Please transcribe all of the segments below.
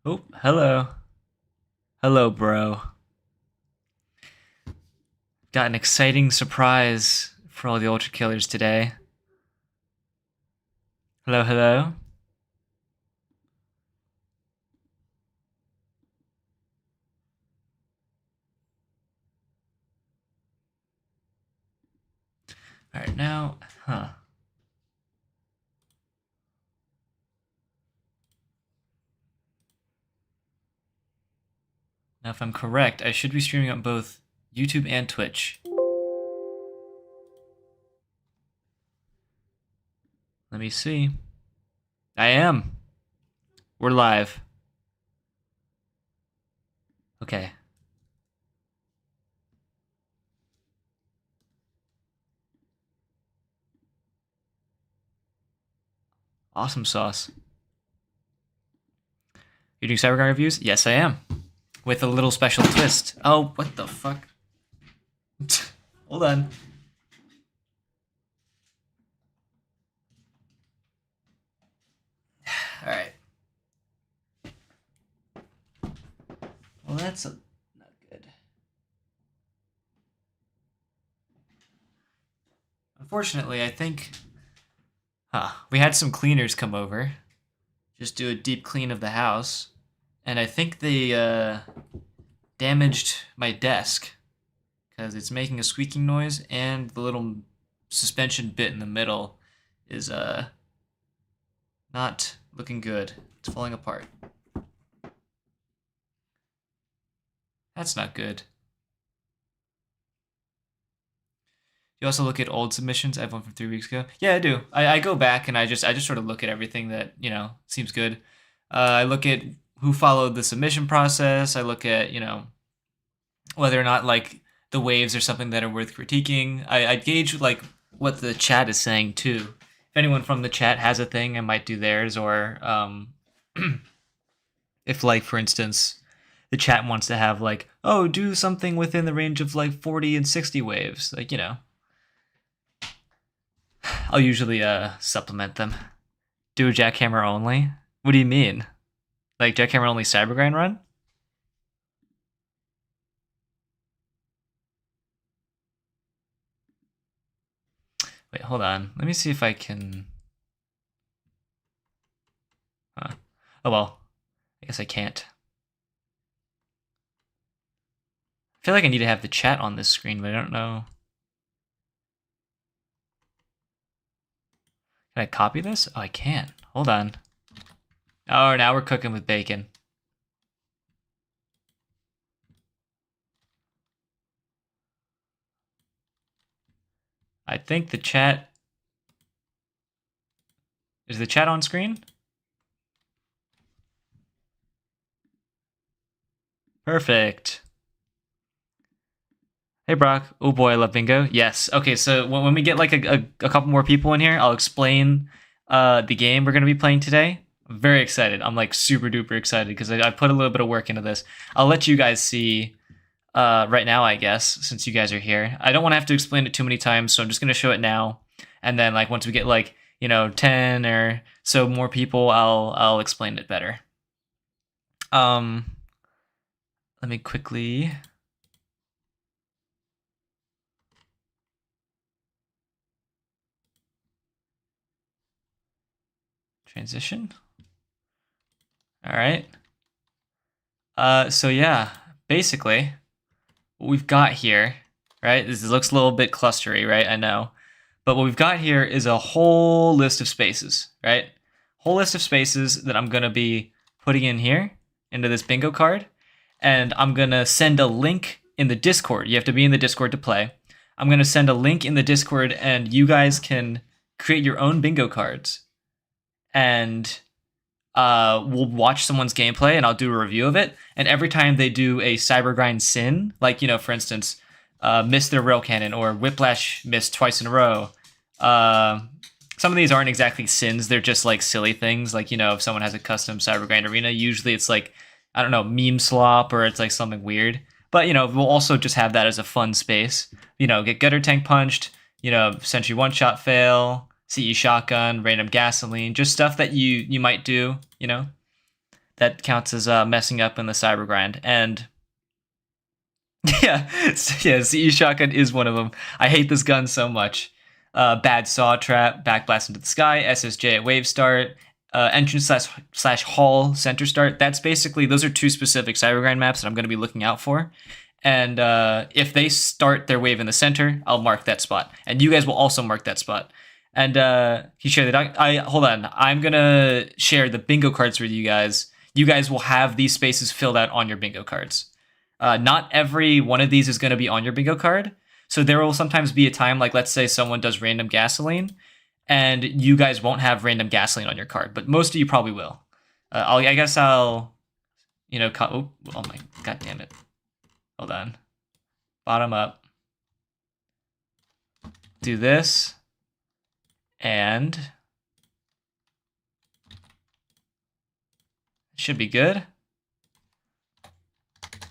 Oh, hello. Hello, bro. Got an exciting surprise for all the Ultra Killers today. Hello, hello. Alright, now, Now, if I'm correct, I should be streaming on both YouTube and Twitch. Let me see. I am. We're live. Okay. Awesome sauce. You're doing Cybergrind reviews? Yes, I am. With a little special twist. Oh, what the fuck? Hold on. Alright. Well, that's not good. Unfortunately, I think we had some cleaners come over, just do a deep clean of the house, and I think they damaged my desk because it's making a squeaking noise, and the little suspension bit in the middle is not looking good. It's falling apart. That's not good. You also look at old submissions. I have one from 3 weeks ago. Yeah, I do. I go back and I just sort of look at everything that seems good. I look at who followed the submission process. I look at whether or not like the waves are something that are worth critiquing. I gauge like what the chat is saying too. If anyone from the chat has a thing, I might do theirs. Or if like for instance the chat wants to have like, oh, do something within the range of like 40 and 60 waves, like I'll usually supplement them. Do a jackhammer only? What do you mean? Like jackhammer only Cybergrind run? Wait, hold on. Let me see if I can. Oh well. I guess I can't. I feel like I need to have the chat on this screen, but I don't know. Can I copy this? Oh, I can. Hold on. Oh, now we're cooking with bacon. I think the chat... Is the chat on screen? Perfect. Hey, Brock. Oh boy, I love bingo. Yes. Okay, so when we get like a couple more people in here, I'll explain the game we're going to be playing today. I'm very excited. I'm like super duper excited because I put a little bit of work into this. I'll let you guys see right now, I guess, since you guys are here. I don't want to have to explain it too many times, so I'm just going to show it now. And then like once we get like, 10 or so more people, I'll explain it better. Let me quickly... transition. All right. So yeah, basically what we've got here, right? This looks a little bit clustery, right? I know. But what we've got here is a whole list of spaces, right? Whole list of spaces that I'm going to be putting in here into this bingo card. And I'm going to send a link in the Discord. You have to be in the Discord to play. I'm going to send a link in the Discord and you guys can create your own bingo cards. And we'll watch someone's gameplay and I'll do a review of it. And every time they do a Cybergrind sin, like, for instance, miss their rail cannon or Whiplash missed twice in a row. Some of these aren't exactly sins. They're just like silly things. Like, if someone has a custom Cybergrind arena, usually it's like, I don't know, meme slop or it's like something weird. But, we'll also just have that as a fun space. Get gutter tank punched, Sentry one-shot fail, CE shotgun, random gasoline, just stuff that you might do, that that counts as messing up in the Cybergrind. And yeah, CE shotgun is one of them. I hate this gun so much. Bad saw trap, backblast into the sky, SSJ at wave start, entrance slash hall center start. That's basically, those are two specific Cybergrind maps that I'm going to be looking out for. And if they start their wave in the center, I'll mark that spot. And you guys will also mark that spot. And he shared that. Hold on. I'm going to share the bingo cards with you guys. You guys will have these spaces filled out on your bingo cards. Not every one of these is going to be on your bingo card. So there will sometimes be a time, like let's say someone does random gasoline, and you guys won't have random gasoline on your card, but most of you probably will. I guess I'll, oh my, god damn it. Hold on. Bottom up. Do this. And it should be good.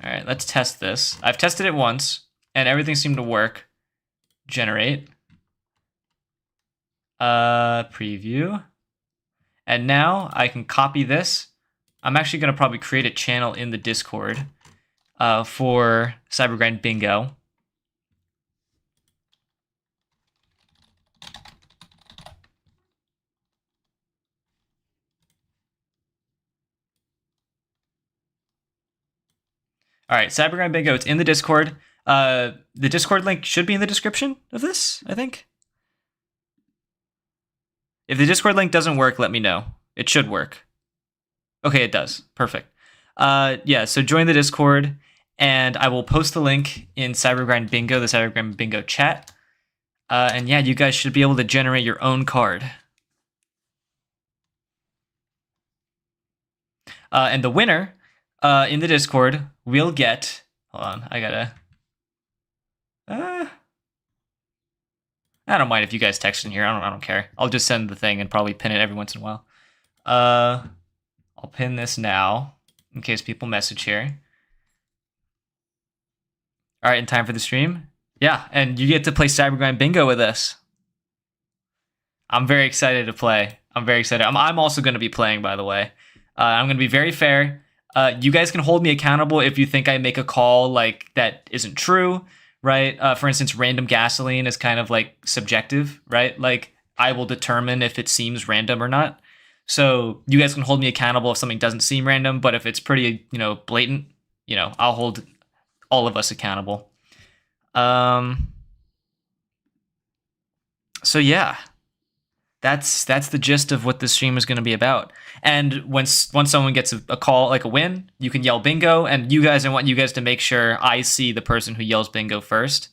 All right, let's test this. I've tested it once, and everything seemed to work. Generate. Preview. And now I can copy this. I'm actually going to probably create a channel in the Discord for Cybergrind Bingo. All right, Cybergrind Bingo, it's in the Discord. The Discord link should be in the description of this, I think. If the Discord link doesn't work, let me know. It should work. Okay, it does. Perfect. Yeah, so join the Discord, and I will post the link in Cybergrind Bingo, the Cybergrind Bingo chat. And yeah, you guys should be able to generate your own card. And the winner in the Discord will get... Hold on, I gotta... I don't mind if you guys text in here. I don't care. I'll just send the thing and probably pin it every once in a while. I'll pin this now in case people message here. All right, in time for the stream. Yeah, and you get to play Cybergrind Bingo with us. I'm very excited to play. I'm very excited. I'm also going to be playing, by the way. I'm going to be very fair. You guys can hold me accountable if you think I make a call like that isn't true, right? For instance, random gasoline is kind of like subjective, right? Like I will determine if it seems random or not. So you guys can hold me accountable if something doesn't seem random, but if it's pretty, blatant, I'll hold all of us accountable. So yeah, that's the gist of what this stream is going to be about. And once someone gets a call, like a win, you can yell bingo. And I want you guys to make sure I see the person who yells bingo first.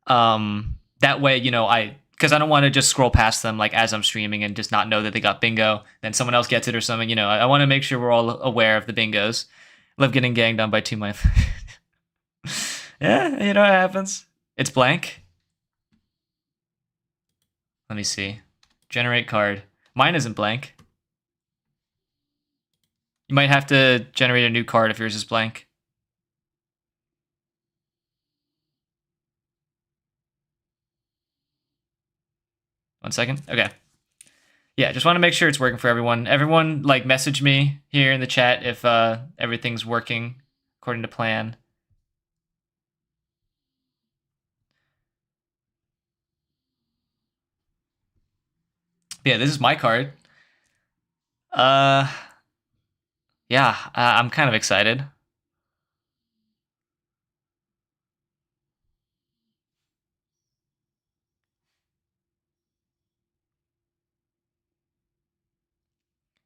That way, because I don't want to just scroll past them like as I'm streaming and just not know that they got bingo. Then someone else gets it or something. I want to make sure we're all aware of the bingos. Love getting ganged on by 2 months. Yeah, it happens. It's blank. Let me see. Generate card. Mine isn't blank. You might have to generate a new card if yours is blank. One second. Okay. Yeah, just want to make sure it's working for everyone. Everyone, message me here in the chat if everything's working according to plan. Yeah, this is my card. Yeah, I'm kind of excited.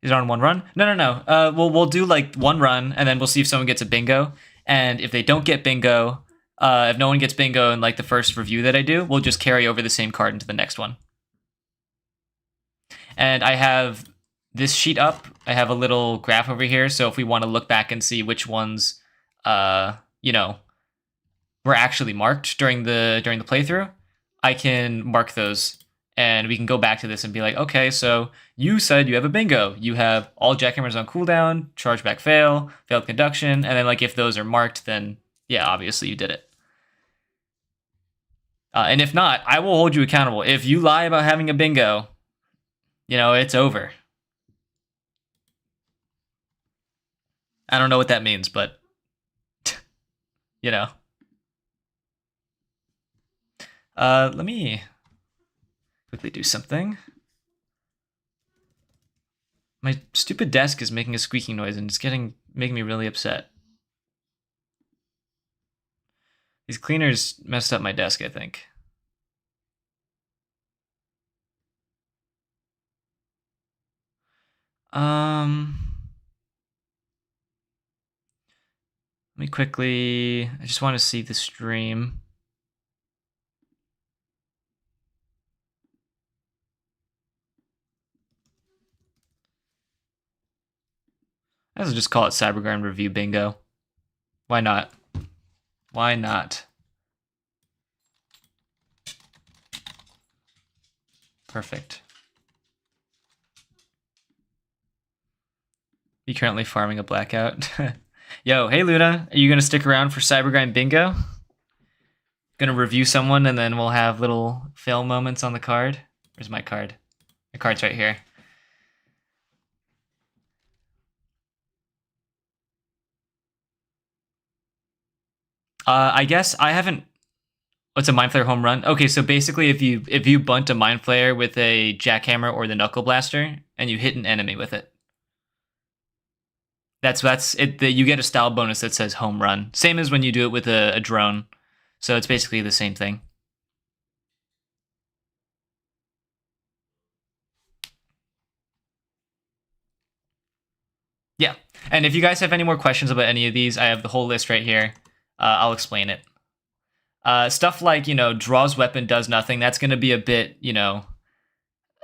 Is it on one run? No. We'll do one run, and then we'll see if someone gets a bingo. And if they don't get bingo, if no one gets bingo in the first review that I do, we'll just carry over the same card into the next one. And I have this sheet up. I have a little graph over here. So if we want to look back and see which ones, were actually marked during the playthrough, I can mark those. And we can go back to this and be like, okay, so you said you have a bingo. You have all jackhammers on cooldown, chargeback fail, failed conduction. And then if those are marked, then yeah, obviously you did it. And if not, I will hold you accountable. If you lie about having a bingo, it's over. I don't know what that means, but you know. Let me quickly do something. My stupid desk is making a squeaking noise and it's making me really upset. These cleaners messed up my desk, I think. Let me quickly, I just want to see the stream. I will just call it Cybergrind Review Bingo. Why not? Why not? Perfect. You currently farming a blackout? Yo, hey Luna, are you gonna stick around for Cybergrind Bingo? Gonna review someone and then we'll have little fail moments on the card. Where's my card? My card's right here. I guess I haven't. What's a Mind Flayer home run? Okay, so basically, if you bunt a Mind Flayer with a Jackhammer or the Knuckle Blaster and you hit an enemy with it, that's it. You get a style bonus that says home run. Same as when you do it with a drone. So it's basically the same thing. Yeah, and if you guys have any more questions about any of these, I have the whole list right here. I'll explain it. Stuff like, draws weapon, does nothing. That's going to be a bit,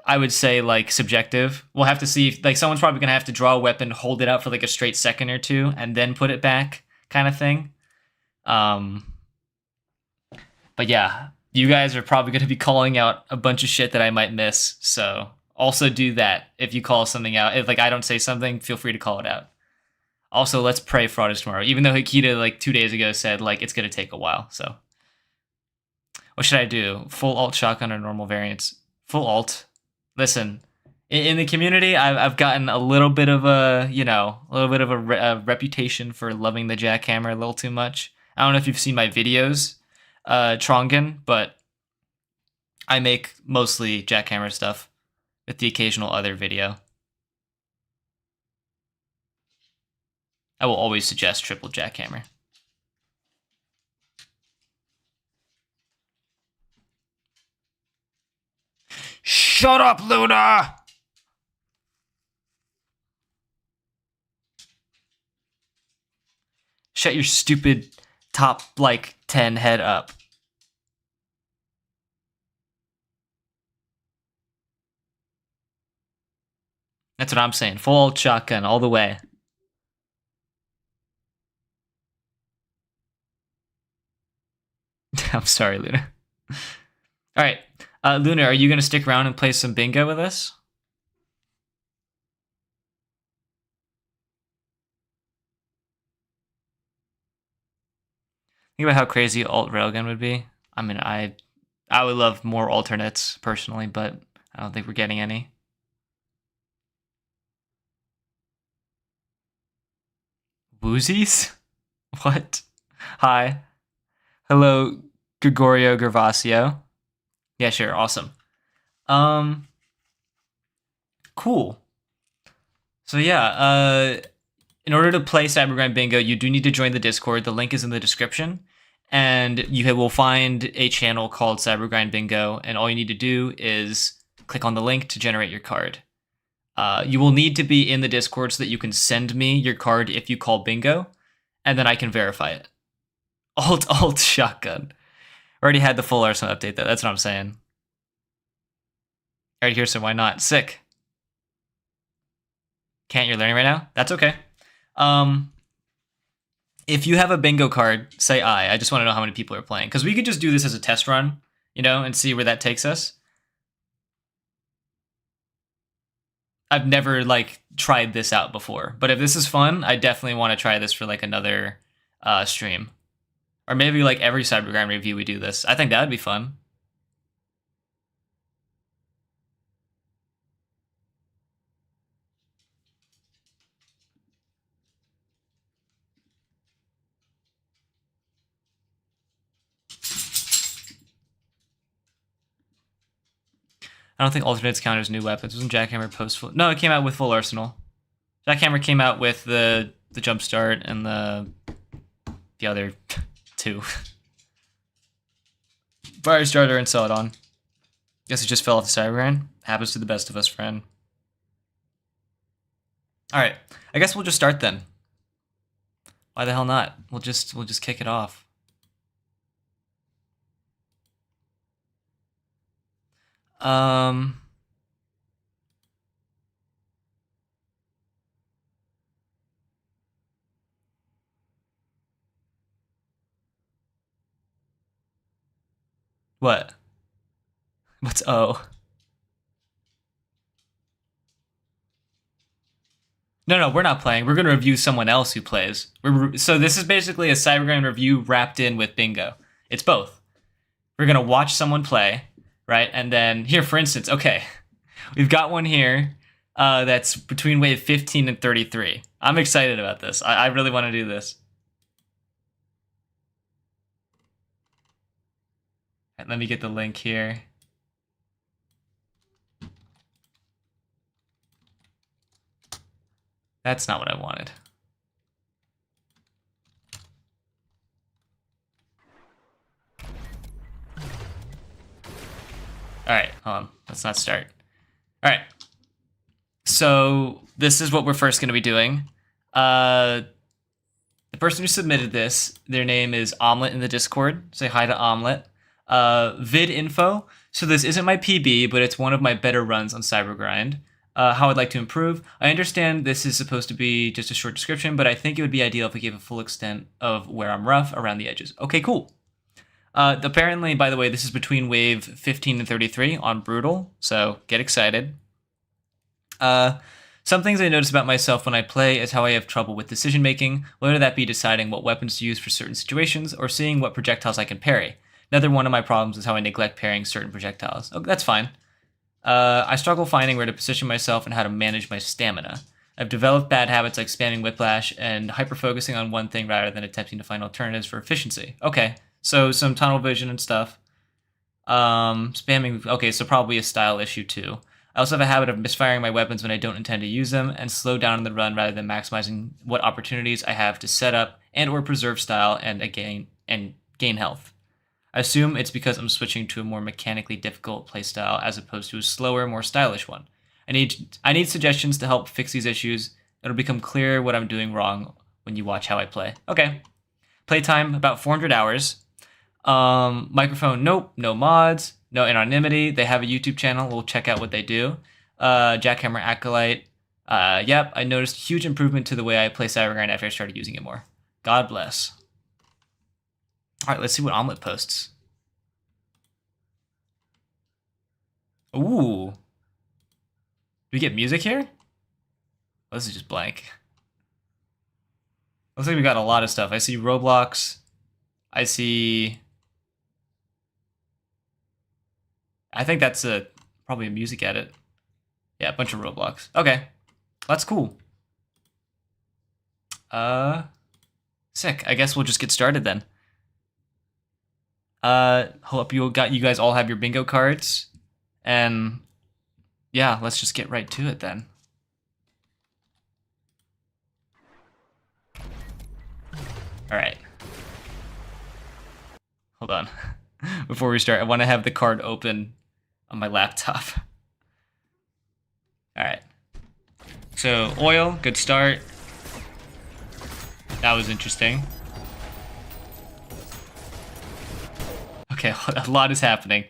I would say, like, subjective. We'll have to see if, like, someone's probably going to have to draw a weapon, hold it out for like a straight second or two, and then put it back, kind of thing. But yeah, you guys are probably going to be calling out a bunch of shit that I might miss. So also do that. If you call something out, if like I don't say something, feel free to call it out. Also, let's pray fraud is tomorrow. Even though Hikita like 2 days ago said like it's going to take a while. So what should I do? Full alt shotgun or normal variants? Full alt. Listen, in the community, I've gotten a little bit of a a reputation for loving the jackhammer a little too much. I don't know if you've seen my videos, Trongen, but I make mostly jackhammer stuff with the occasional other video. I will always suggest triple jackhammer. Shut up, Luna! Shut your stupid top, 10 head up. That's what I'm saying. Full alt shotgun all the way. I'm sorry, Luna. All right. Luna, are you going to stick around and play some bingo with us? Think about how crazy alt railgun would be. I mean, I would love more alternates personally, but I don't think we're getting any. Woozies? What? Hi. Hello, Gregorio Gervasio. Yeah, sure. Awesome. Cool. So yeah, in order to play Cybergrind Bingo, you do need to join the Discord. The link is in the description. And you will find a channel called Cybergrind Bingo. And all you need to do is click on the link to generate your card. You will need to be in the Discord so that you can send me your card if you call bingo. And then I can verify it. Alt shotgun. Already had the full arsenal update though. That's what I'm saying. Alright, here, so why not? Sick. Can't, you're learning right now? That's okay. If you have a bingo card, say I just want to know how many people are playing. Because we could just do this as a test run, and see where that takes us. I've never, tried this out before. But if this is fun, I definitely want to try this for, another stream. Or maybe, every Cybergrind review we do this. I think that would be fun. I don't think alternates count as new weapons. Wasn't Jackhammer post full? No, it came out with full arsenal. Jackhammer came out with the jump start and the other two. Fire starter and Celadon. Guess it just fell off the Cybergrind. Happens to the best of us, friend. Alright. I guess we'll just start then. Why the hell not? We'll just kick it off. What? What's O? No, we're not playing. We're going to review someone else who plays. So this is basically a Cybergrind review wrapped in with bingo. It's both. We're going to watch someone play, right? And then, here, for instance, okay. We've got one here that's between wave 15 and 33. I'm excited about this. I really want to do this. Right, let me get the link here. That's not what I wanted. All right, hold on. Let's not start. All right. So this is what we're first going to be doing. The person who submitted this, their name is Omelet in the Discord. Say hi to Omelet. Vid info. So this isn't my PB, but it's one of my better runs on Cybergrind. How I'd like to improve. I understand this is supposed to be just a short description, but I think it would be ideal if we gave a full extent of where I'm rough around the edges. Okay, cool. Apparently, by the way, this is between wave 15 and 33 on Brutal, so get excited. Some things I notice about myself when I play is how I have trouble with decision making, whether that be deciding what weapons to use for certain situations or seeing what projectiles I can parry. Another one of my problems is how I neglect parrying certain projectiles. Oh, that's fine. I struggle finding where to position myself and how to manage my stamina. I've developed bad habits like spamming whiplash and hyper-focusing on one thing rather than attempting to find alternatives for efficiency. Okay, so some tunnel vision and stuff. Spamming, okay, so probably a style issue too. I also have a habit of misfiring my weapons when I don't intend to use them and slow down in the run rather than maximizing what opportunities I have to set up and or preserve style and gain health. I assume it's because I'm switching to a more mechanically difficult playstyle as opposed to a slower, more stylish one. I need suggestions to help fix these issues. It'll become clear what I'm doing wrong when you watch how I play. Okay. Playtime, about 400 hours. Microphone, nope. No mods. No anonymity. They have a YouTube channel. We'll check out what they do. Jackhammer Acolyte. Yep, I noticed huge improvement to the way I play Cybergrind after I started using it more. God bless. All right, let's see what Omelet posts. Ooh. Do we get music here? Oh, this is just blank. Looks like we got a lot of stuff. I see Roblox. I see... I think that's probably a music edit. Yeah, a bunch of Roblox. Okay, that's cool. Sick. I guess we'll just get started then. Hope you guys all have your bingo cards, and yeah, let's just get right to it then. All right. Hold on. Before we start, I want to have the card open on my laptop. All right. So oil, good start. That was interesting. Okay, a lot is happening.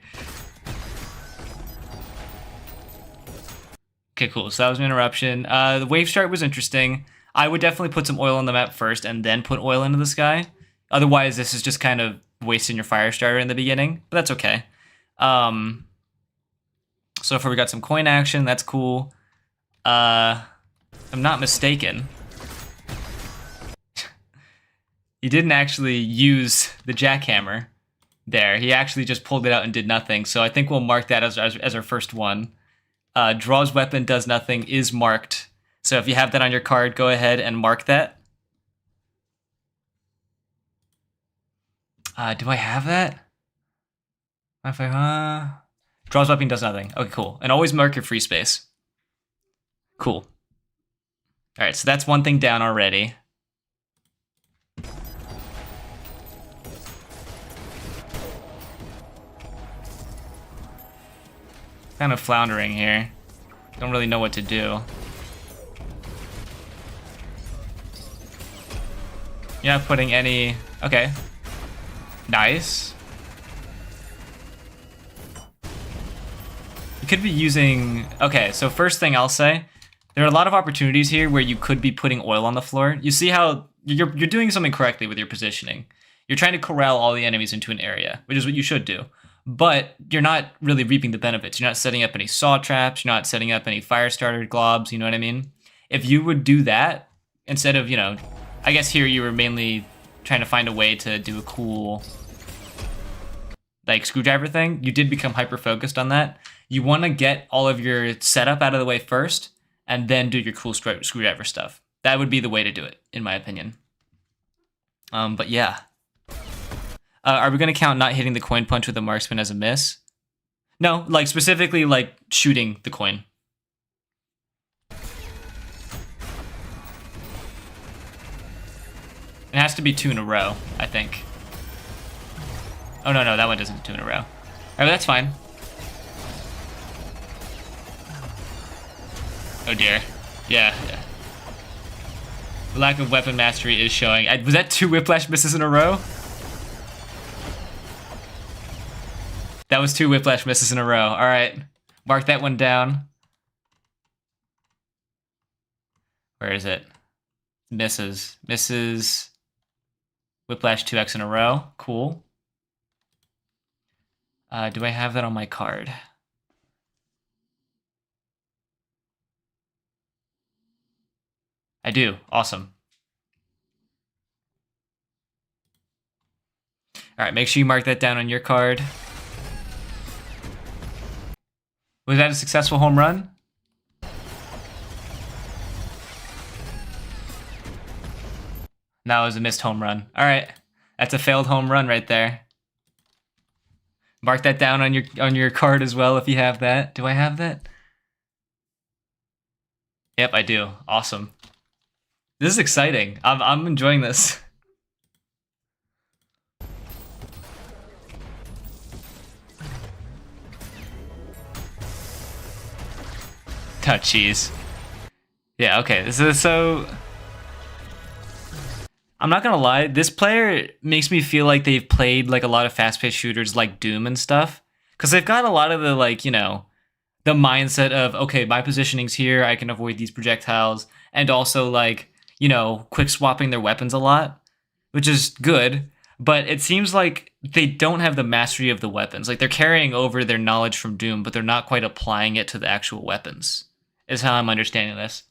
Okay, cool. So that was an interruption. The wave start was interesting. I would definitely put some oil on the map first and then put oil into the sky. Otherwise, this is just kind of wasting your fire starter in the beginning, but that's okay. So far we got some coin action. That's cool. If I'm not mistaken, he didn't actually use the jackhammer there. He actually just pulled it out and did nothing. So I think we'll mark that as our first one. Draws weapon, does nothing, is marked. So if you have that on your card, go ahead and mark that. Do I have that? Draws weapon, does nothing. Okay, cool. And always mark your free space. Cool. All right, so that's one thing down already. Kind of floundering here. Don't really know what to do. You're not putting any... Okay. Nice. You could be using... Okay, so first thing I'll say, there are a lot of opportunities here where you could be putting oil on the floor. You see how you're doing something correctly with your positioning. You're trying to corral all the enemies into an area, which is what you should do. But you're not really reaping the benefits. You're not setting up any saw traps. You're not setting up any fire starter globs. You know what I mean? If you would do that, instead of, you know, I guess here you were mainly trying to find a way to do a cool, like, screwdriver thing. You did become hyper-focused on that. You want to get all of your setup out of the way first, and then do your cool screwdriver stuff. That would be the way to do it, in my opinion. But yeah. Are we going to count not hitting the coin punch with the marksman as a miss? No, like specifically like shooting the coin. It has to be 2 in a row, I think. Oh, no, that one doesn't 2 in a row. All right, that's fine. Oh, dear. Yeah. The lack of weapon mastery is showing. Was that 2 whiplash misses in a row? That was 2 whiplash misses in a row. All right. Mark that one down. Where is it? Misses. Misses. Whiplash 2x in a row. Cool. Do I have that on my card? I do. Awesome. All right, make sure you mark that down on your card. Was that a successful home run? That was a missed home run. All right, that's a failed home run right there. Mark that down on your card as well if you have that. Do I have that? Yep, I do. Awesome. This is exciting. I'm enjoying this. Oh, jeez. Yeah, okay. So I'm not gonna lie, this player makes me feel like they've played like a lot of fast-paced shooters like Doom and stuff. Because they've got a lot of the, like, you know, the mindset of, okay, my positioning's here, I can avoid these projectiles, and also, like, you know, quick swapping their weapons a lot, which is good. But it seems like they don't have the mastery of the weapons. Like, they're carrying over their knowledge from Doom, but they're not quite applying it to the actual weapons, is how I'm understanding this.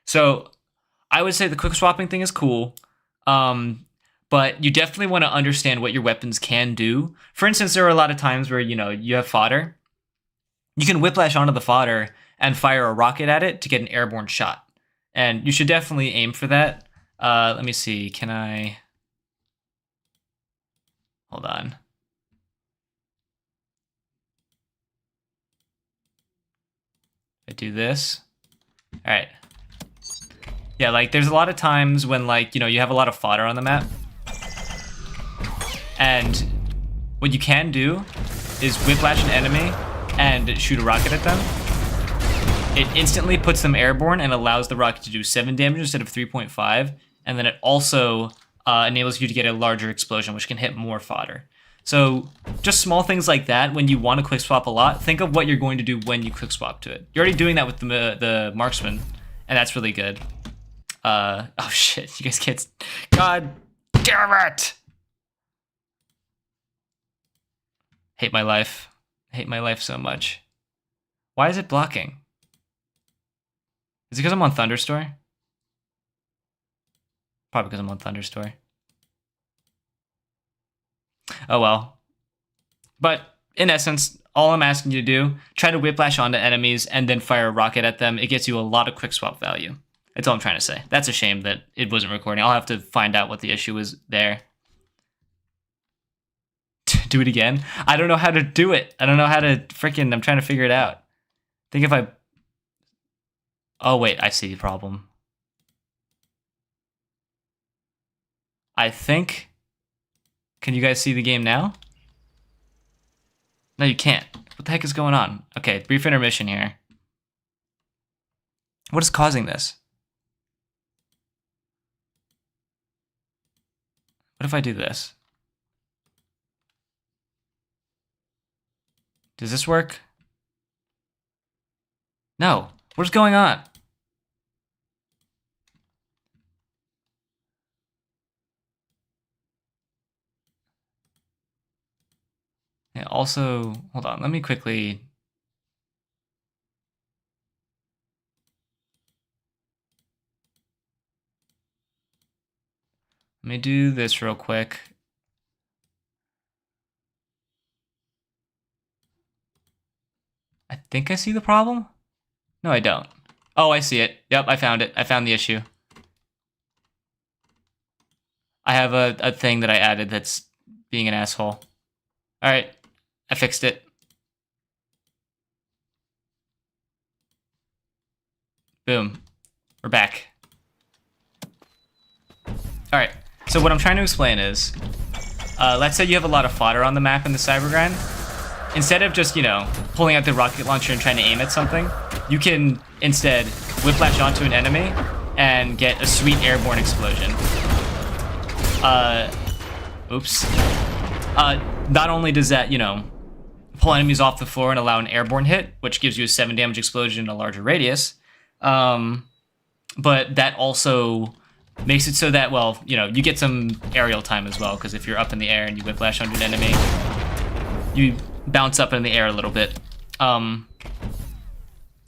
So I would say the quick swapping thing is cool, but you definitely want to understand what your weapons can do. For instance, there are a lot of times where, you know, you have fodder. You can whiplash onto the fodder and fire a rocket at it to get an airborne shot. And you should definitely aim for that. Let me see. Can I... Hold on. I do this. All right. Yeah, like, there's a lot of times when, like, you know, you have a lot of fodder on the map. And what you can do is whiplash an enemy and shoot a rocket at them. It instantly puts them airborne and allows the rocket to do 7 damage instead of 3.5. And then it also enables you to get a larger explosion, which can hit more fodder. So just small things like that, when you want to quick swap a lot, think of what you're going to do when you quick swap to it. You're already doing that with the marksman, and that's really good. Oh shit, you guys can't... God damn it! Hate my life. Hate my life so much. Why is it blocking? Is it because I'm on Thunderstore? Probably because I'm on Thunderstore. Oh well. But in essence, all I'm asking you to do, try to whiplash onto enemies and then fire a rocket at them. It gets you a lot of quick swap value. That's all I'm trying to say. That's a shame that it wasn't recording. I'll have to find out what the issue is there. do it again. I don't know how to do it. I don't know how to freaking... I'm trying to figure it out. I think if I... Oh, wait. I see the problem. I think... Can you guys see the game now? No, you can't. What the heck is going on? Okay, brief intermission here. What is causing this? What if I do this? Does this work? No. What's going on? And also, hold on, let me quickly... Let me do this real quick. I think I see the problem? No, I don't. Oh, I see it. Yep, I found it. I found the issue. I have a thing that I added that's being an asshole. Alright, I fixed it. Boom. We're back. Alright, so what I'm trying to explain is, let's say you have a lot of fodder on the map in the Cybergrind. Instead of just, you know, pulling out the rocket launcher and trying to aim at something, you can instead whiplash onto an enemy and get a sweet airborne explosion. Oops. Not only does that, you know, pull enemies off the floor and allow an airborne hit, which gives you a 7 damage explosion in a larger radius, but that also makes it so that, well, you know, you get some aerial time as well, because if you're up in the air and you whiplash onto an enemy, you bounce up in the air a little bit,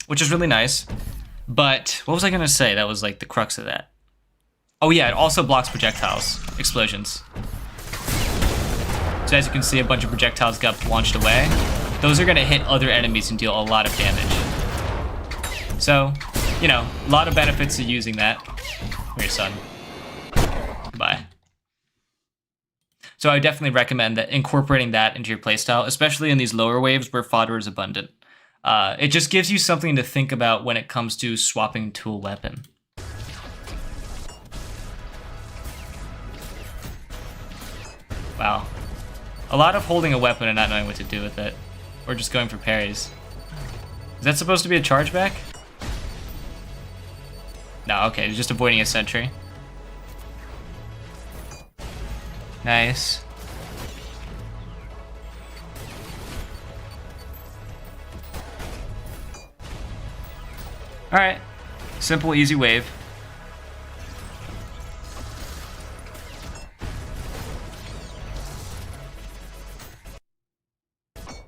which is really nice. But what was I gonna say? That was like the crux of that. Oh yeah, it also blocks projectiles, explosions. So as you can see, a bunch of projectiles got launched away. Those are gonna hit other enemies and deal a lot of damage. So, you know, a lot of benefits to using that. Here, son. Goodbye. So I definitely recommend that incorporating that into your playstyle, especially in these lower waves where fodder is abundant. It just gives you something to think about when it comes to swapping to a weapon. Wow. A lot of holding a weapon and not knowing what to do with it. Or just going for parries. Is that supposed to be a chargeback? No, okay, just avoiding a sentry. Nice. Alright. Simple, easy wave.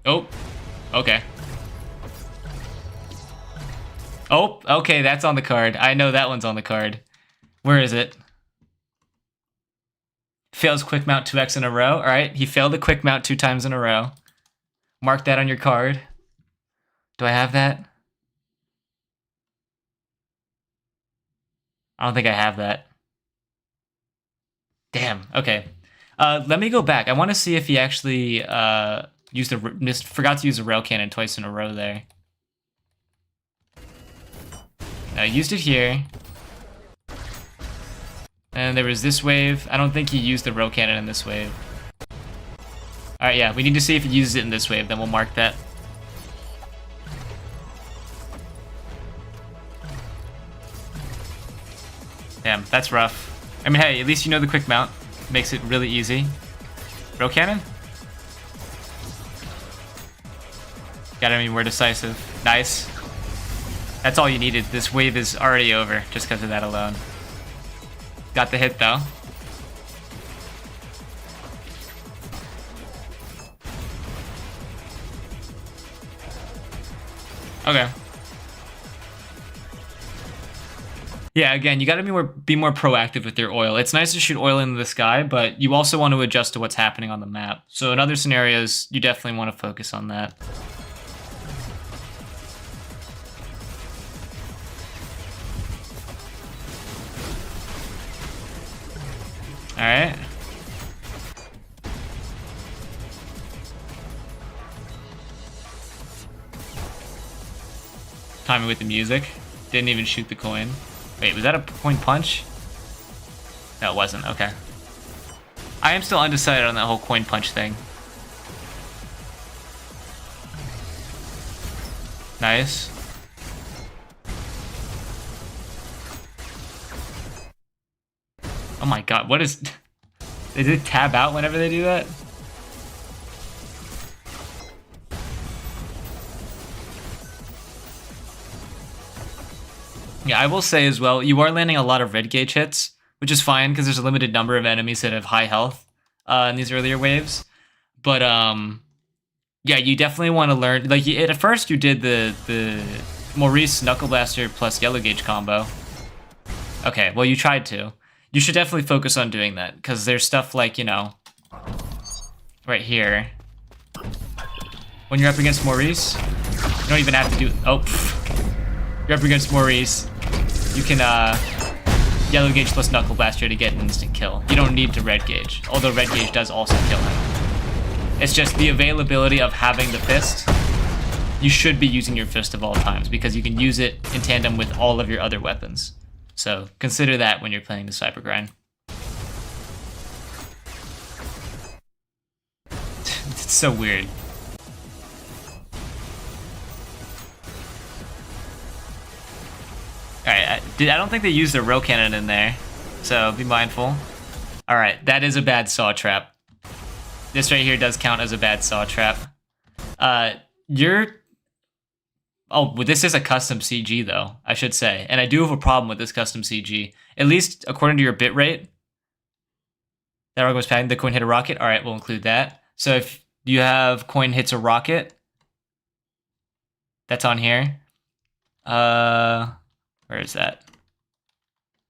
Oh, okay. Oh, okay, that's on the card. I know that one's on the card. Where is it? Fails quick mount 2x in a row. All right, he failed the quick mount 2 times in a row. Mark that on your card. Do I have that? I don't think I have that. Damn, okay. Let me go back. I want to see if he actually forgot to use a rail cannon twice in a row there. I used it here. And there was this wave. I don't think he used the rail cannon in this wave. Alright, yeah, we need to see if he uses it in this wave, then we'll mark that. Damn, that's rough. I mean, hey, at least you know the quick mount. Makes it really easy. Rail cannon? Gotta be more decisive. Nice. That's all you needed. This wave is already over just because of that alone. Got the hit though. Okay. Yeah, again, you gotta be more proactive with your oil. It's nice to shoot oil into the sky, but you also want to adjust to what's happening on the map. So in other scenarios, you definitely want to focus on that. Alright. Timing with the music. Didn't even shoot the coin. Wait, was that a coin punch? No, it wasn't. Okay. I am still undecided on that whole coin punch thing. Nice. Oh my god, what is... They did tab out whenever they do that? Yeah, I will say as well, you are landing a lot of red gauge hits, which is fine because there's a limited number of enemies that have high health in these earlier waves. But yeah, you definitely want to learn. Like at first, you did the Maurice Knuckle Blaster plus Yellow Gauge combo. Okay, well you tried to. You should definitely focus on doing that because there's stuff like, you know, right here. When you're up against Maurice, you don't even have to do. Oh, you're up against Maurice. You can Yellow Gauge plus Knuckle Blaster to get an instant kill. You don't need to Red Gauge, although Red Gauge does also kill him. It's just the availability of having the fist. You should be using your fist of all times because you can use it in tandem with all of your other weapons. So consider that when you're playing the Cybergrind. It's so weird. Alright, I don't think they used their row cannon in there, so be mindful. Alright, that is a bad saw trap. This right here does count as a bad saw trap. Oh, well, this is a custom CG though, I should say. And I do have a problem with this custom CG. At least according to your bitrate. That rock was padding, the coin hit a rocket. Alright, we'll include that. So if you have coin hits a rocket, that's on here. Where is that?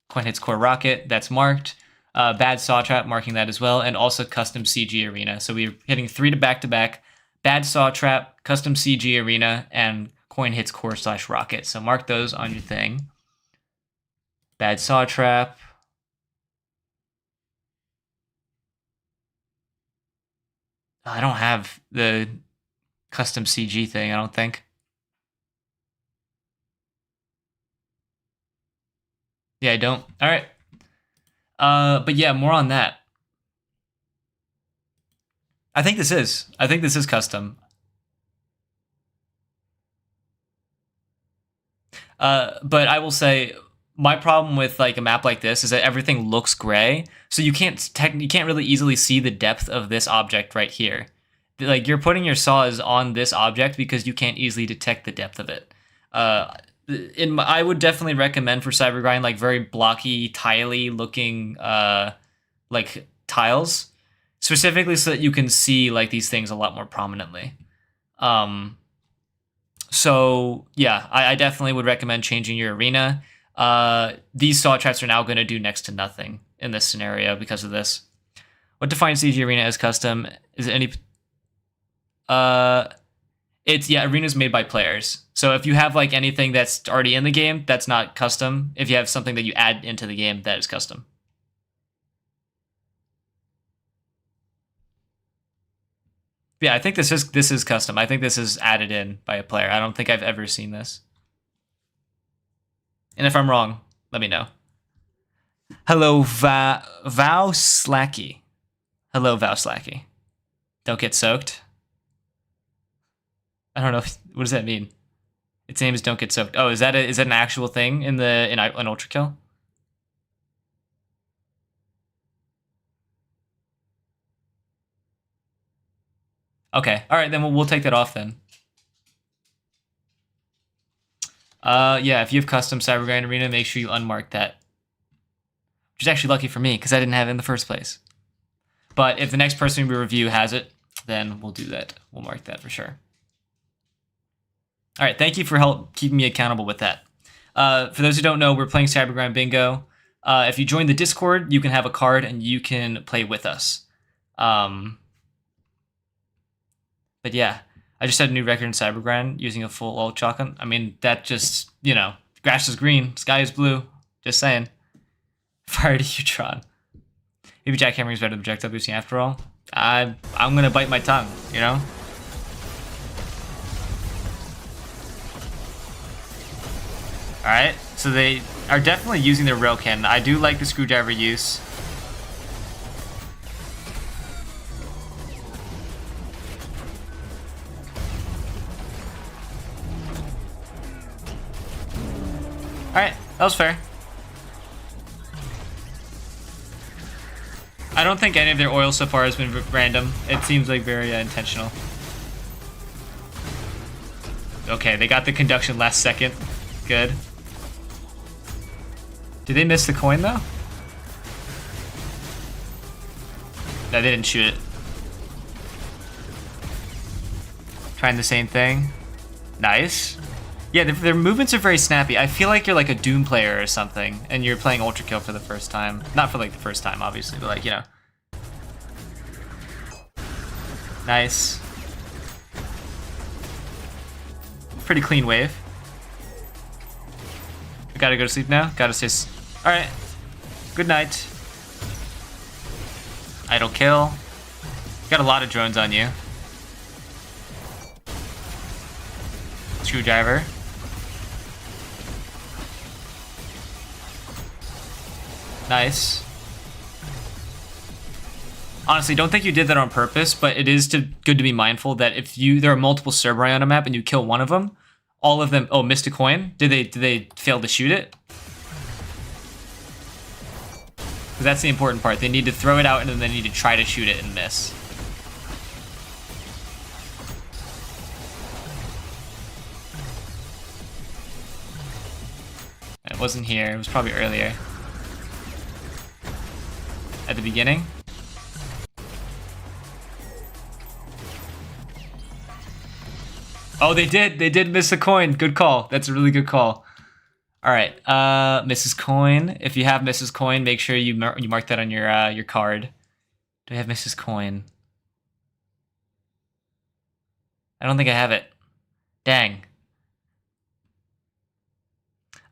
Coin hits core rocket, that's marked. Bad saw trap, marking that as well. And also custom CG arena. So we're hitting 3 to back-to-back. Bad saw trap, custom CG arena, and coin hits core / rocket. So mark those on your thing. Bad saw trap. I don't have the custom CG thing, I don't think. Yeah, I don't. All right. But yeah, more on that. I think this is custom. But I will say my problem with like a map like this is that everything looks gray, so you can't really easily see the depth of this object right here. Like you're putting your saws on this object because you can't easily detect the depth of it. I would definitely recommend for Cybergrind like very blocky, tiley looking like tiles, specifically so that you can see like these things a lot more prominently. So yeah, I definitely would recommend changing your arena. These saw traps are now going to do next to nothing in this scenario because of this. What defines CG arena as custom? Is it any? It's arenas made by players. So if you have like anything that's already in the game, that's not custom. If you have something that you add into the game, that is custom. Yeah, I think this is custom. I think this is added in by a player. I don't think I've ever seen this. And if I'm wrong, let me know. Hello, Vow Slacky. Hello, Vow Slacky. Don't get soaked. I don't know. What does that mean? Its name is Don't Get Soaked. Oh, is that an actual thing in ULTRAKILL? Okay. All right, then we'll take that off then. Yeah, if you have custom Cybergrind Arena, make sure you unmark that. Which is actually lucky for me, because I didn't have it in the first place. But if the next person we review has it, then we'll do that. We'll mark that for sure. All right, thank you for keeping me accountable with that. For those who don't know, we're playing Cybergrind Bingo. If you join the Discord, you can have a card and you can play with us. But yeah, I just had a new record in Cybergrind using a full ult shotgun. I mean, that just, you know, grass is green, sky is blue. Just saying. Fire to Utron. Maybe jackhammering is better than projectile boosting after all. I'm gonna bite my tongue, you know? Alright, so they are definitely using their rail cannon. I do like the screwdriver use. Alright, that was fair. I don't think any of their oil so far has been random. It seems like very intentional. Okay, they got the conduction last second. Good. Did they miss the coin though? No, they didn't shoot it. Trying the same thing. Nice. Yeah, their movements are very snappy. I feel like you're like a Doom player or something, and you're playing ULTRAKILL for the first time. Not for like the first time, obviously, but like, you know. Nice. Pretty clean wave. I gotta go to sleep now. Gotta stay. Alright. Good night. Idle kill. Got a lot of drones on you. Screwdriver. Nice. Honestly, don't think you did that on purpose, but it is good to be mindful that if there are multiple Cybergrind on a map and you kill one of them, all of them. Oh, missed a coin. Did they fail to shoot it? Because that's the important part. They need to throw it out and then they need to try to shoot it and miss. It wasn't here. It was probably earlier. At the beginning. Oh, they did miss a coin. Good call. That's a really good call. All right, Mrs. Coin. If you have Mrs. Coin, make sure you mark that on your card. Do I have Mrs. Coin? I don't think I have it. Dang.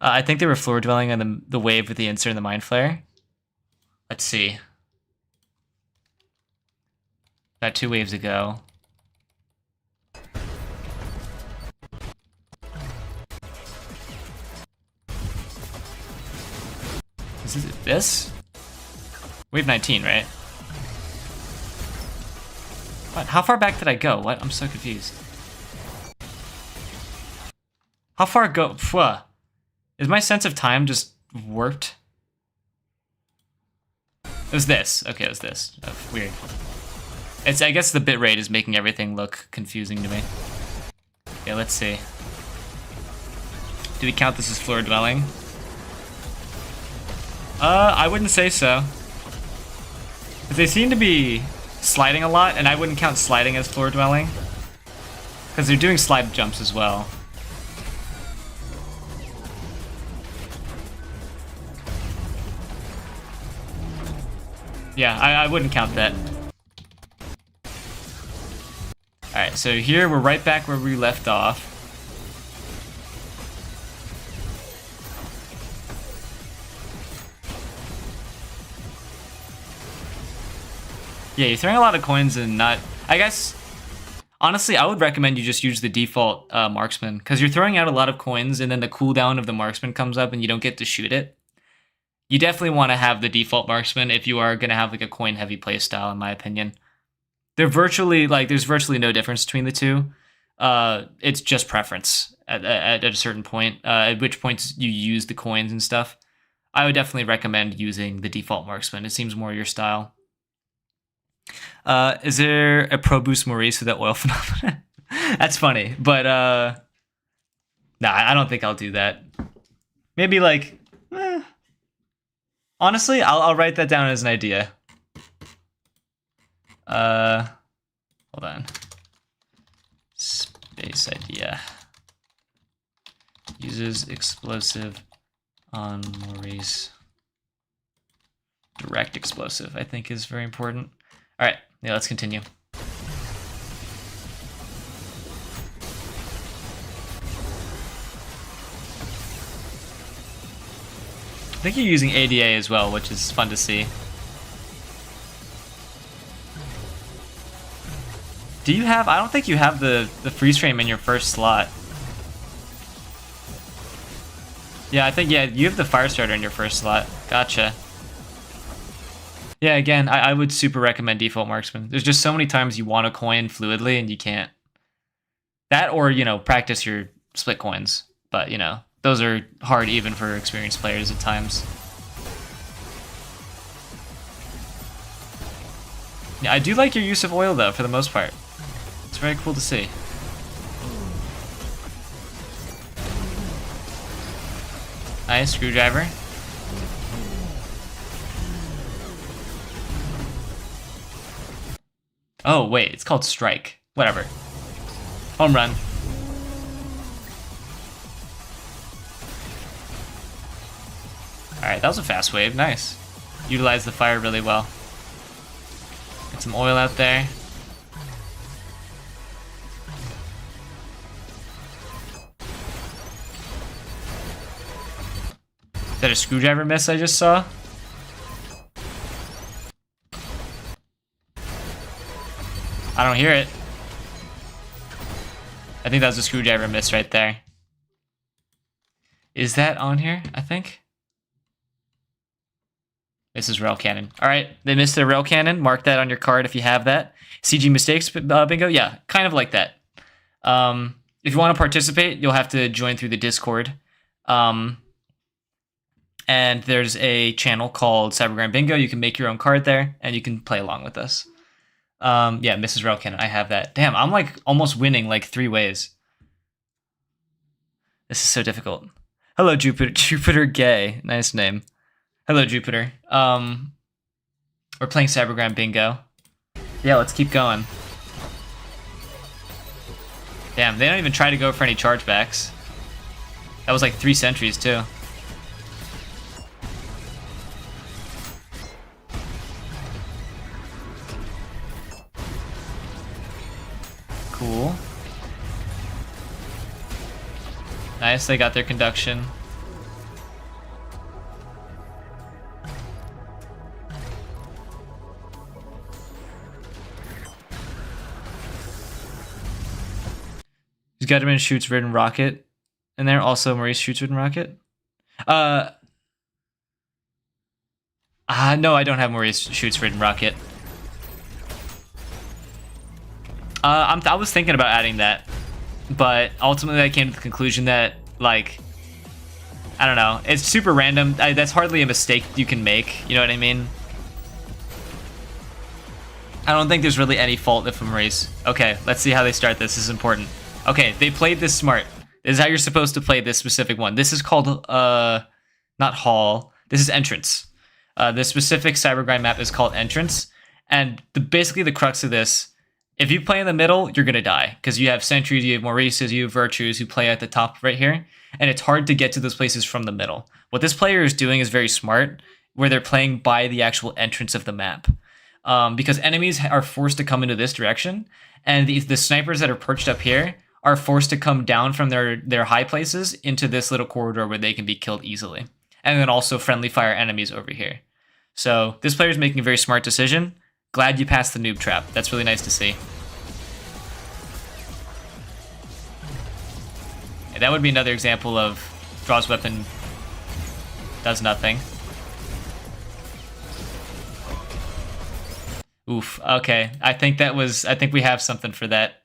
I think they were floor dwelling on the wave with the insert and the mind flare. Let's see. About 2 waves ago. Is it this? Wave 19, right? What? How far back did I go? What? I'm so confused. How far go? Pwah. Is my sense of time just warped? It was this. Okay, it was this. Oh, weird. I guess the bitrate is making everything look confusing to me. Okay, let's see. Do we count this as floor dwelling? I wouldn't say so. Because they seem to be sliding a lot, and I wouldn't count sliding as floor dwelling. Because they're doing slide jumps as well. Yeah, I wouldn't count that. Alright, so here we're right back where we left off. Yeah, you're throwing a lot of coins and not... I guess, honestly, I would recommend you just use the default marksman, because you're throwing out a lot of coins and then the cooldown of the marksman comes up and you don't get to shoot it. You definitely want to have the default marksman if you are going to have like a coin-heavy playstyle, in my opinion. They're virtually, like, there's virtually no difference between the two. It's just preference at a certain point, at which points you use the coins and stuff. I would definitely recommend using the default marksman. It seems more your style. Is there a Pro Boost Maurice with that oil phenomenon? That's funny, but nah, I don't think I'll do that. Maybe like, honestly, I'll write that down as an idea. Hold on. Space idea. Uses explosive on Maurice. Direct explosive, I think, is very important. All right, yeah, let's continue. I think you're using ADA as well, which is fun to see. Do you have... I don't think you have the freeze frame in your first slot. Yeah, I think, yeah, you have the fire starter in your first slot. Gotcha. Yeah, again, I would super recommend default marksman. There's just so many times you want to coin fluidly and you can't. That or, you know, practice your split coins. But, you know, those are hard even for experienced players at times. Yeah, I do like your use of oil, though, for the most part. It's very cool to see. Nice, screwdriver. Oh, wait, it's called strike. Whatever. Home run. Alright, that was a fast wave. Nice. Utilize the fire really well. Get some oil out there. Is that a screwdriver miss I just saw? I don't hear it. I think that was a screwdriver miss right there. Is that on here, I think? This is rail cannon. All right, they missed their rail cannon. Mark that on your card if you have that. CG mistakes bingo? Yeah, kind of like that. If you want to participate, you'll have to join through the Discord. And there's a channel called Cybergrind Bingo. You can make your own card there, and you can play along with us. Yeah, Mrs. Rail Cannon, I have that. Damn, I'm like almost winning like 3 ways. This is so difficult. Hello, Jupiter Gay. Nice name. Hello, Jupiter. We're playing Cybergrind Bingo. Yeah, let's keep going. Damn, they don't even try to go for any chargebacks. That was like 3 sentries too. Cool. Nice, they got their conduction. Gutterman shoots Ridden Rocket. And there also Maurice shoots Ridden Rocket. No, I don't have Maurice shoots Ridden Rocket. I was thinking about adding that, but ultimately I came to the conclusion that, like, I don't know, it's super random. That's hardly a mistake you can make, you know what I mean? I don't think there's really any fault if Maurice. Okay, let's see how they start this. This is important. Okay, they played this smart. This is how you're supposed to play this specific one. This is called, not Hall. This is Entrance. The specific Cybergrind map is called Entrance. And basically the crux of this, if you play in the middle, you're going to die. Because you have Sentries, you have Maurices, you have Virtues who play at the top right here. And it's hard to get to those places from the middle. What this player is doing is very smart, where they're playing by the actual entrance of the map. Because enemies are forced to come into this direction. And the snipers that are perched up here are forced to come down from their high places into this little corridor where they can be killed easily. And then also friendly fire enemies over here. So this player is making a very smart decision. Glad you passed the noob trap. That's really nice to see. Yeah, that would be another example of draws weapon, does nothing. Oof, okay. I think we have something for that.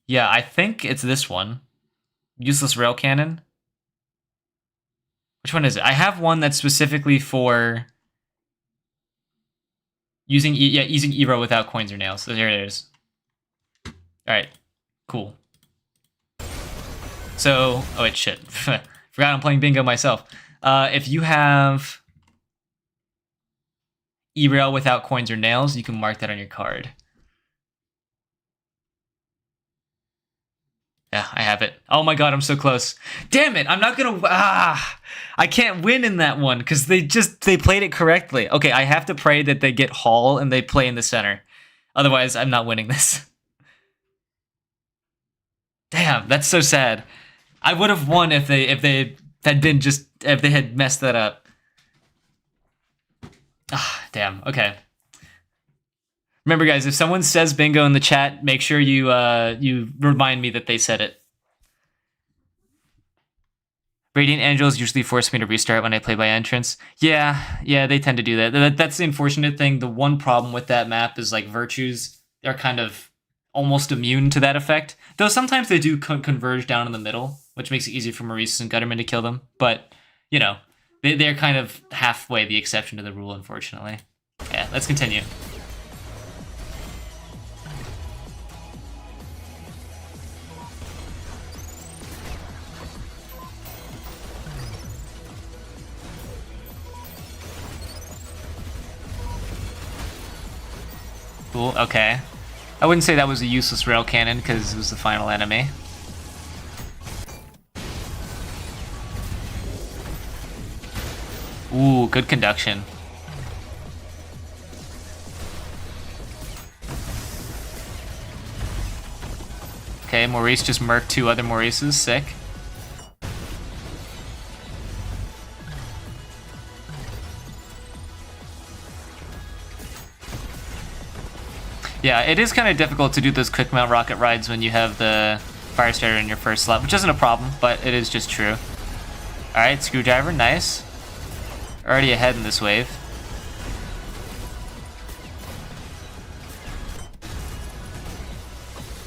Yeah, I think it's this one. Useless rail cannon. Which one is it? I have one that's specifically for using Eero without coins or nails. So there it is. All right, cool. So, oh wait, shit. Forgot I'm playing bingo myself. If you have Eero without coins or nails, you can mark that on your card. Yeah, I have it. Oh my god, I'm so close. Damn it, I'm not gonna... I can't win in that one, because they played it correctly. Okay, I have to pray that they get Hall and they play in the center. Otherwise, I'm not winning this. Damn, that's so sad. I would have won if they had messed that up. Damn, okay. Remember, guys, if someone says bingo in the chat, make sure you you remind me that they said it. Radiant Angels usually force me to restart when I play by entrance. Yeah, they tend to do that. That's the unfortunate thing. The one problem with that map is like virtues are kind of almost immune to that effect. Though sometimes they do converge down in the middle, which makes it easier for Maurice and Gutterman to kill them. But, you know, they're kind of halfway the exception to the rule, unfortunately. Yeah, let's continue. Cool, okay. I wouldn't say that was a useless rail cannon because it was the final enemy. Ooh, good conduction. Okay, Maurice just murked 2 other Maurices, sick. Yeah, it is kind of difficult to do those quick mount rocket rides when you have the fire starter in your first slot, which isn't a problem, but it is just true. Alright, screwdriver, nice. Already ahead in this wave.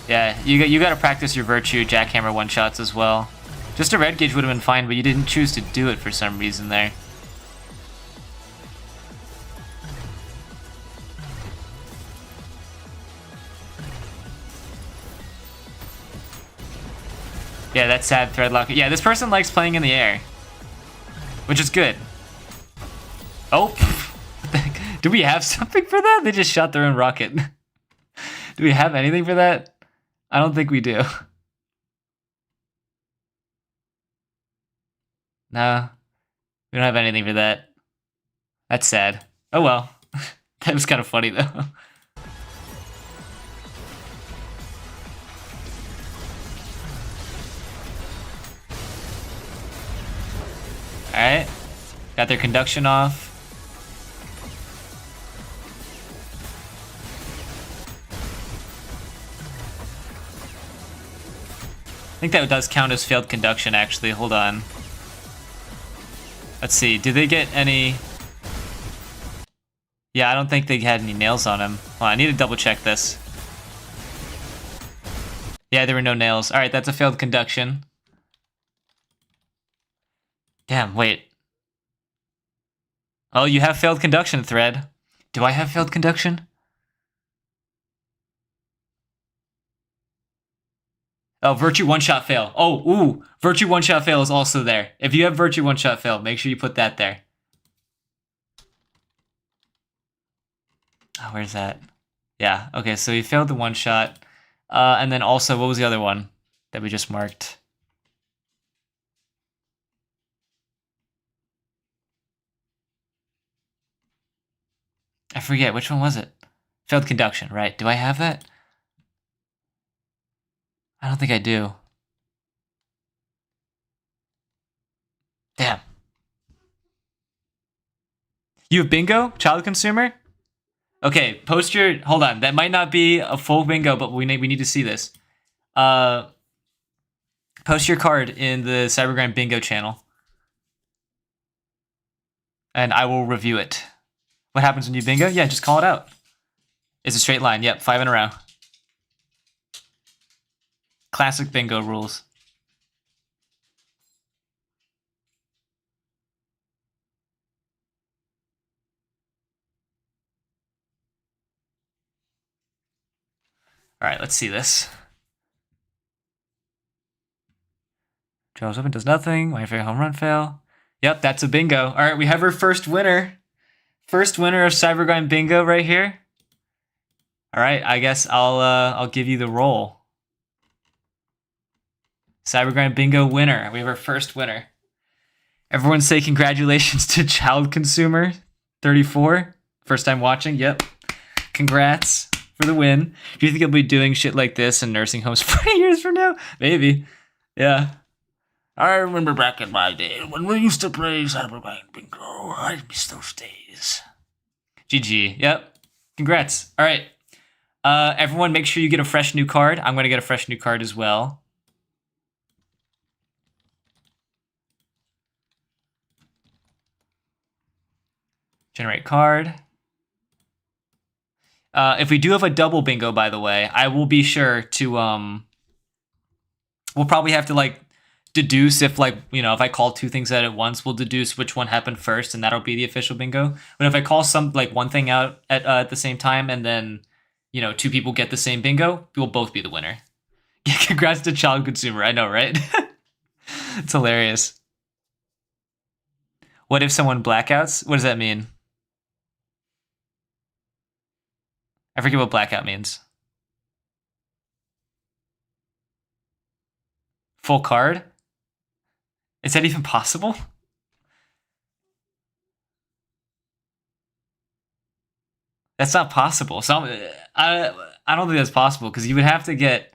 Yeah, you gotta practice your virtue jackhammer one-shots as well. Just a red gauge would have been fine, but you didn't choose to do it for some reason there. Yeah, that's sad, Threadlock. Yeah, this person likes playing in the air, which is good. Oh, do we have something for that? They just shot their own rocket. Do we have anything for that? I don't think we do. No, we don't have anything for that. That's sad. Oh well. That was kind of funny though. Alright. Got their conduction off. I think that does count as failed conduction, actually. Hold on. Let's see. Did they get any... Yeah, I don't think they had any nails on him. Hold on, I need to double check this. Yeah, there were no nails. Alright, that's a failed conduction. Damn, wait. Oh, you have failed conduction, Thread. Do I have failed conduction? Oh, Virtue one-shot fail. Oh, ooh. Virtue one-shot fail is also there. If you have Virtue one-shot fail, make sure you put that there. Oh, where's that? Yeah, okay, so he failed the one-shot. And then also, what was the other one that we just marked? I forget, which one was it? Failed conduction, right. Do I have that? I don't think I do. Damn. You have bingo, child consumer? Okay, post your... Hold on, that might not be a full bingo, but we need to see this. Post your card in the Cybergrind bingo channel. And I will review it. What happens when you bingo? Yeah, just call it out. It's a straight line. Yep, 5 in a row. Classic bingo rules. All right, let's see this. Charles Open does nothing. My favorite home run fail. Yep, that's a bingo. All right, we have our first winner. First winner of Cybergrind bingo right here. All right, I guess I'll give you the roll. Cybergrind bingo winner. We have our first winner. Everyone say congratulations to Child Consumer 34. First time watching. Yep. Congrats for the win. Do you think he'll be doing shit like this in nursing homes 20 years from now? Maybe. Yeah. I remember back in my day when we used to play Cybergrind bingo. I miss those days. GG. Yep. Congrats. All right. Everyone make sure you get a fresh new card. I'm going to get a fresh new card as well. Generate card. If we do have a double bingo, by the way, I will be sure to, we'll probably have to, like, deduce if, like, you know, if I call two things out at once, we'll deduce which one happened first, and that'll be the official bingo. But if I call one thing out at the same time, and then, you know, two people get the same bingo, we'll both be the winner. Congrats to Child Consumer. I know, right? It's hilarious. What if someone blackouts? What does that mean? I forget what blackout means. Full card? Is that even possible? That's not possible. I don't think that's possible because you would have to get.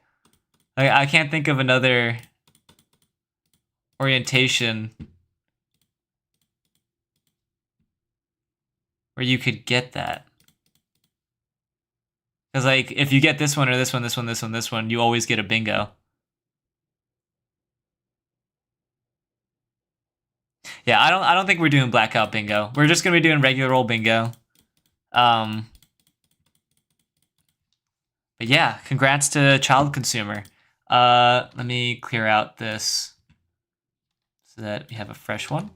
Like, I can't think of another orientation where you could get that. Because, like, if you get this one or this one, this one, this one, this one, you always get a bingo. Yeah, I don't think we're doing blackout bingo. We're just gonna be doing regular old bingo. But yeah, congrats to Child Consumer. Let me clear out this so that we have a fresh one.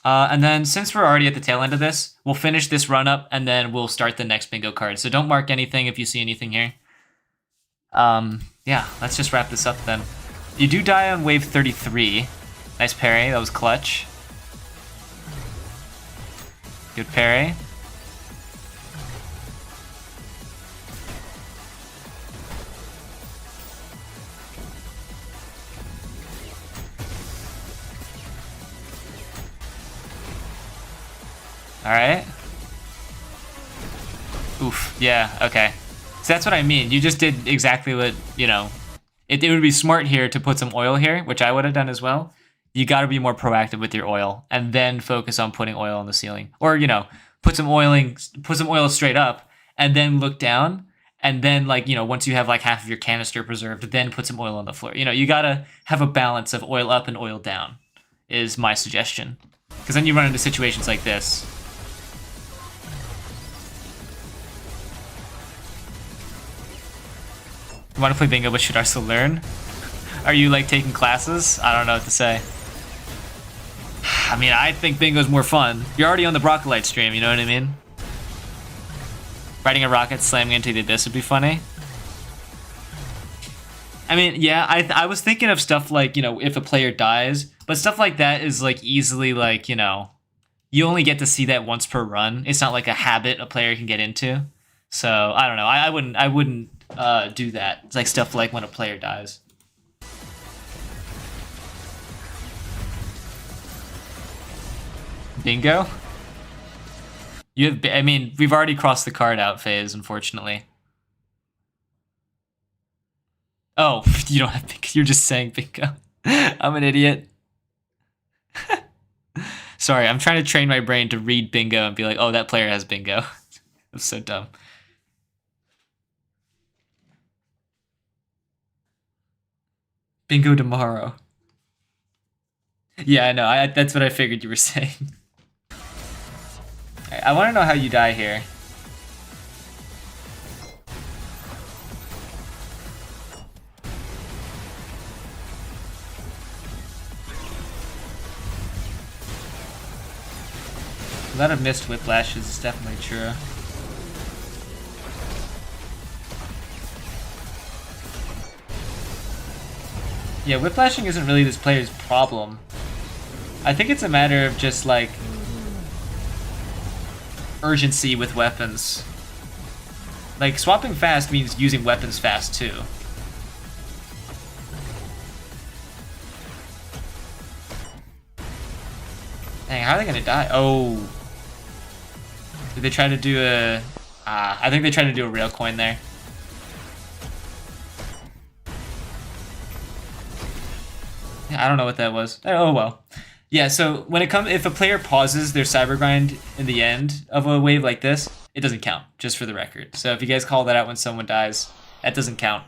And then since we're already at the tail end of this, we'll finish this run up and then we'll start the next bingo card. So don't mark anything if you see anything here. Yeah, let's just wrap this up then. You do die on wave 33. Nice parry, that was clutch. Good parry. Alright. Oof, yeah, okay. So that's what I mean. You just did exactly what, you know, it would be smart here to put some oil here, which I would have done as well. You got to be more proactive with your oil and then focus on putting oil on the ceiling. Or, you know, put some oil straight up and then look down. And then, like, you know, once you have like half of your canister preserved, then put some oil on the floor. You know, you got to have a balance of oil up and oil down is my suggestion. Because then you run into situations like this. You want to play bingo but should also learn? Are you, like, taking classes? I don't know what to say. I mean, I think bingo's more fun. You're already on the Brocolite stream, you know what I mean? Riding a rocket, slamming into the abyss would be funny. I mean, yeah, I was thinking of stuff like, you know, if a player dies, but stuff like that is, like, easily, like, you know, you only get to see that once per run. It's not like a habit a player can get into. So, I don't know. I wouldn't do that. It's like stuff like when a player dies. Bingo? You have, I mean, we've already crossed the card out phase, unfortunately. Oh, you don't have bingo. You're just saying bingo. I'm an idiot. Sorry, I'm trying to train my brain to read bingo and be like, oh, that player has bingo. That's so dumb. Bingo tomorrow. Yeah, I know. That's what I figured you were saying. I want to know how you die here. A lot of missed whiplashes is definitely true. Yeah, whiplashing isn't really this player's problem. I think it's a matter of just, like, urgency with weapons. Like, swapping fast means using weapons fast, too. Dang, how are they gonna die? Oh. Did they try to do a... I think they tried to do a rail coin there. Yeah, I don't know what that was. Oh, well. Yeah, so when it comes, if a player pauses their Cybergrind in the end of a wave like this, it doesn't count, just for the record. So if you guys call that out when someone dies, that doesn't count.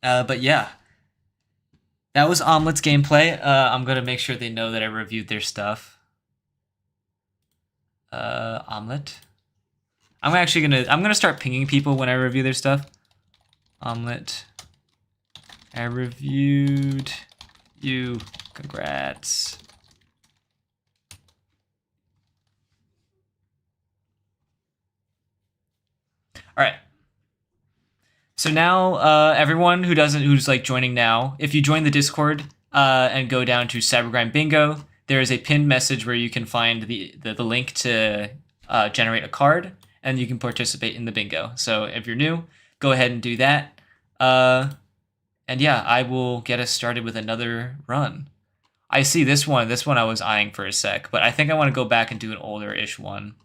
But yeah, that was Omelet's gameplay. I'm gonna make sure they know that I reviewed their stuff. Omelet. I'm gonna start pinging people when I review their stuff. Omelet. I reviewed you. Congrats. All right. So now, everyone who's like joining now, if you join the Discord and go down to Cybergrind Bingo, there is a pinned message where you can find the link to generate a card, and you can participate in the bingo. So if you're new, go ahead and do that. And yeah, I will get us started with another run. I see this one. This one I was eyeing for a sec, but I think I want to go back and do an older-ish one.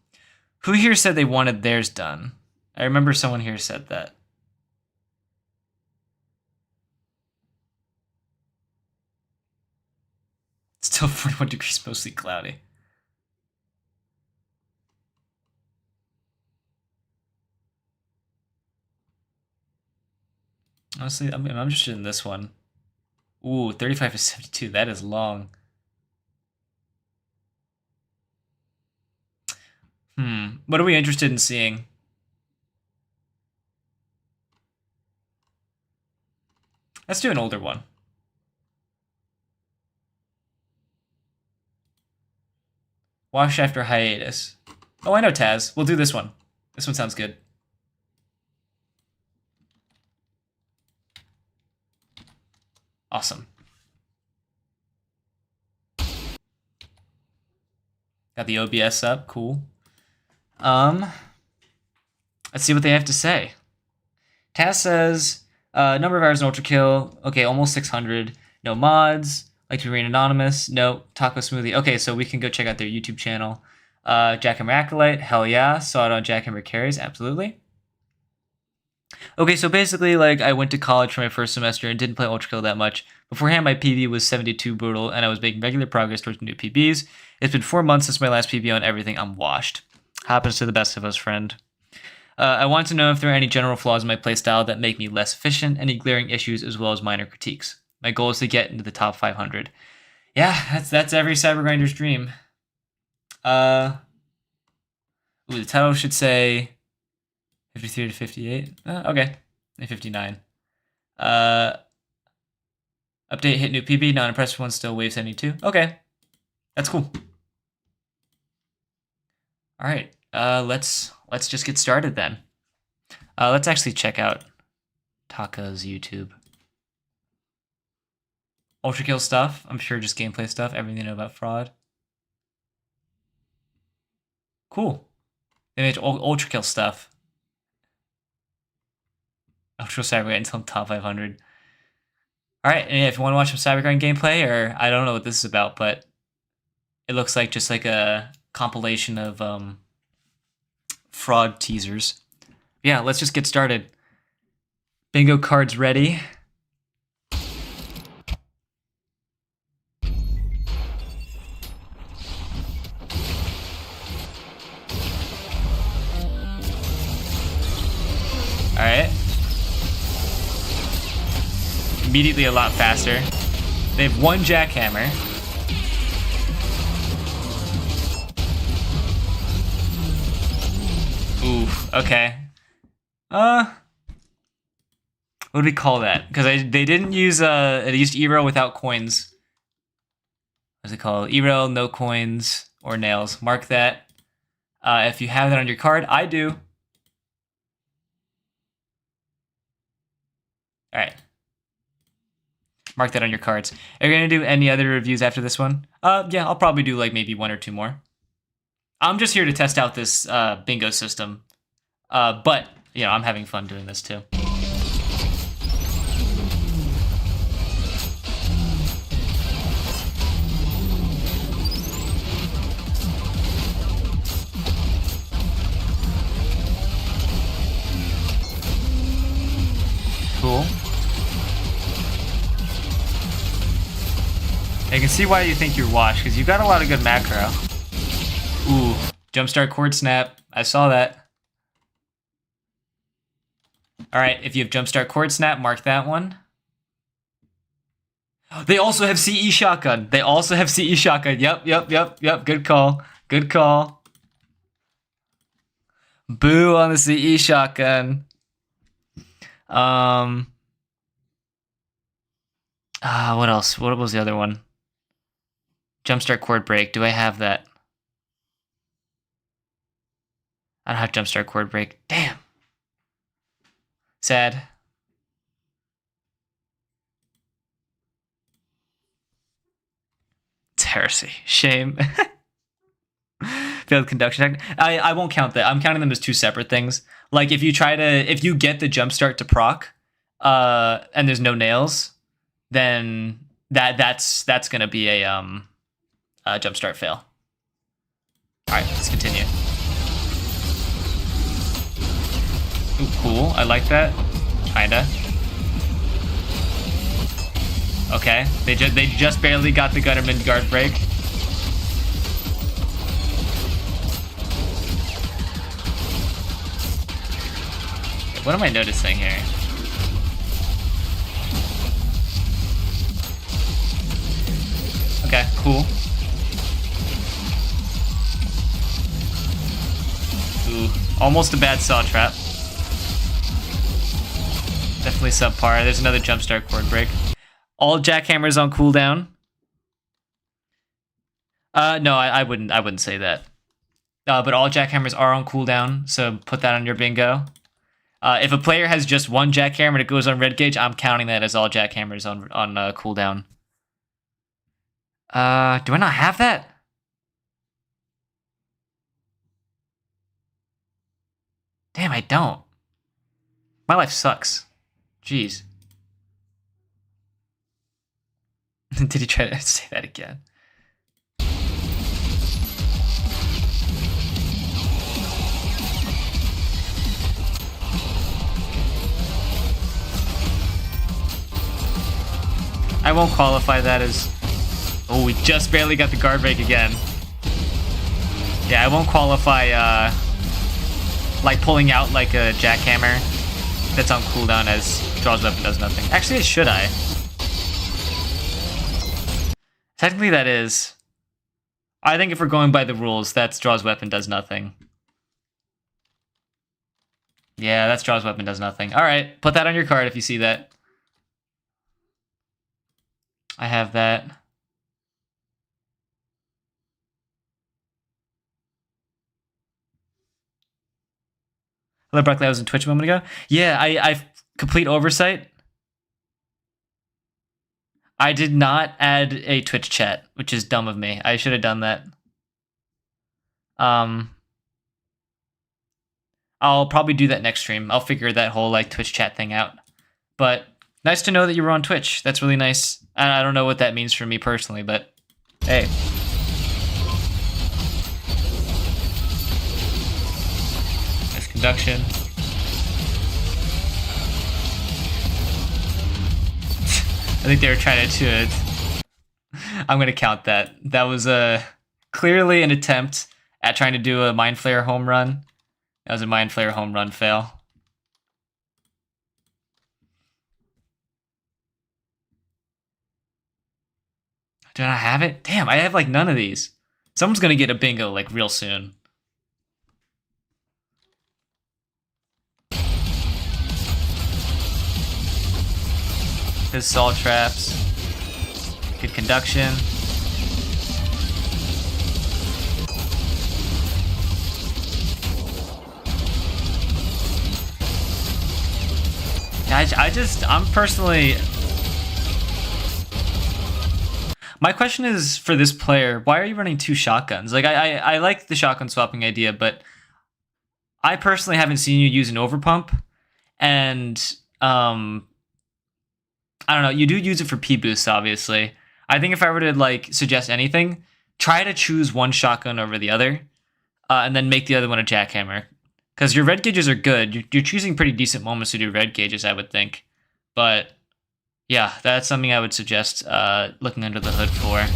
Who here said they wanted theirs done? I remember someone here said that. Still 41 degrees, mostly cloudy. Honestly, I'm interested in this one. Ooh, 35 to 72. That is long. What are we interested in seeing? Let's do an older one. Wash after hiatus. Oh, I know, Taz. We'll do this one. This one sounds good. Awesome. Got the OBS up. Cool. Let's see what they have to say. Taz says, number of hours in ULTRAKILL. Okay, almost 600. No mods. Like to remain anonymous. No. Taco Smoothie. Okay, so we can go check out their YouTube channel. Jackhammer Acolyte. Hell yeah. Saw it on Jackhammer Carries. Absolutely. Okay, so basically, like, I went to college for my first semester and didn't play ULTRAKILL that much. Beforehand, my PB was 72 brutal, and I was making regular progress towards new PBs. It's been 4 months since my last PB on everything. I'm washed. Happens to the best of us, friend. I want to know if there are any general flaws in my playstyle that make me less efficient, any glaring issues, as well as minor critiques. My goal is to get into the top 500. Yeah, that's every Cybergrinder's dream. Ooh, the title should say 53 to 58. Okay, 59. Update, hit new PB, non-impressive one, still wave 72. Okay, that's cool. All right, let's just get started then. Let's actually check out Taka's YouTube. ULTRAKILL stuff, I'm sure just gameplay stuff, everything you know about fraud. Cool. They made ULTRAKILL stuff. ULTRAKILL Cybergrind until top 500. Alright, and if you want to watch some Cybergrind gameplay, or I don't know what this is about, but it looks like just like a compilation of fraud teasers. Yeah, let's just get started. Bingo cards ready. Alright. Immediately a lot faster. They have one jackhammer. Oof, okay. What do we call that? Because they didn't use they used Ero without coins. What's it called? Ero, no coins, or nails. Mark that. If you have that on your card, I do. Alright. Mark that on your cards. Are you going to do any other reviews after this one? Yeah, I'll probably do like maybe 1 or 2 more. I'm just here to test out this bingo system. But, you know, I'm having fun doing this too. Cool. see why you think you're washed, because you got a lot of good macro. Ooh, jumpstart cord snap. I saw that. All right, if you have jumpstart cord snap, mark that one. They also have CE shotgun. They also have CE shotgun. Yep. Good call. Good call. Boo on the CE shotgun. What else? What was the other one? Jumpstart cord break. Do I have that? I don't have jumpstart cord break. Damn. Sad. It's heresy. Shame. Failed conduction. I won't count that. I'm counting them as two separate things. Like if you get the jumpstart to proc, and there's no nails, then that's gonna be a jumpstart fail. All right, let's continue. Ooh, cool. I like that. Kinda. Okay, they just barely got the Gutterman guard break. What am I noticing here? Okay, cool. Ooh, almost a bad saw trap. Definitely subpar. There's another jumpstart cord break. All jackhammers on cooldown. No, I wouldn't say that. But all jackhammers are on cooldown, so put that on your bingo. If a player has just one jackhammer and it goes on red gauge, I'm counting that as all jackhammers on cooldown. Do I not have that? Damn, I don't. My life sucks. Jeez. Did he try to say that again? I won't qualify that as... Oh, we just barely got the guard break again. Yeah, I won't qualify, like pulling out like a jackhammer that's on cooldown as draws weapon does nothing. Actually, should I? Technically that is. I think if we're going by the rules, that's draws weapon does nothing. Yeah, that's draws weapon does nothing. Alright, put that on your card if you see that. I have that. Hello, Broccoli, I was in Twitch a moment ago. Yeah, I complete oversight. I did not add a Twitch chat, which is dumb of me. I should have done that. I'll probably do that next stream. I'll figure that whole like Twitch chat thing out. But nice to know that you were on Twitch. That's really nice. I don't know what that means for me personally, but hey. Nice conduction. I think they were trying to I'm gonna count that. That was clearly an attempt at trying to do a Mind Flayer home run. That was a Mind Flayer home run fail. Do I not have it? Damn, I have like none of these. Someone's gonna get a bingo like real soon. His saw traps. Good conduction. I'm personally... My question is for this player, why are you running two shotguns? Like, I like the shotgun swapping idea, but I personally haven't seen you use an overpump, and I don't know, you do use it for P-boosts, obviously. I think if I were to like suggest anything, try to choose one shotgun over the other, and then make the other one a jackhammer. Because your red gauges are good. You're choosing pretty decent moments to do red gauges, I would think. But Yeah, that's something I would suggest looking under the hood for.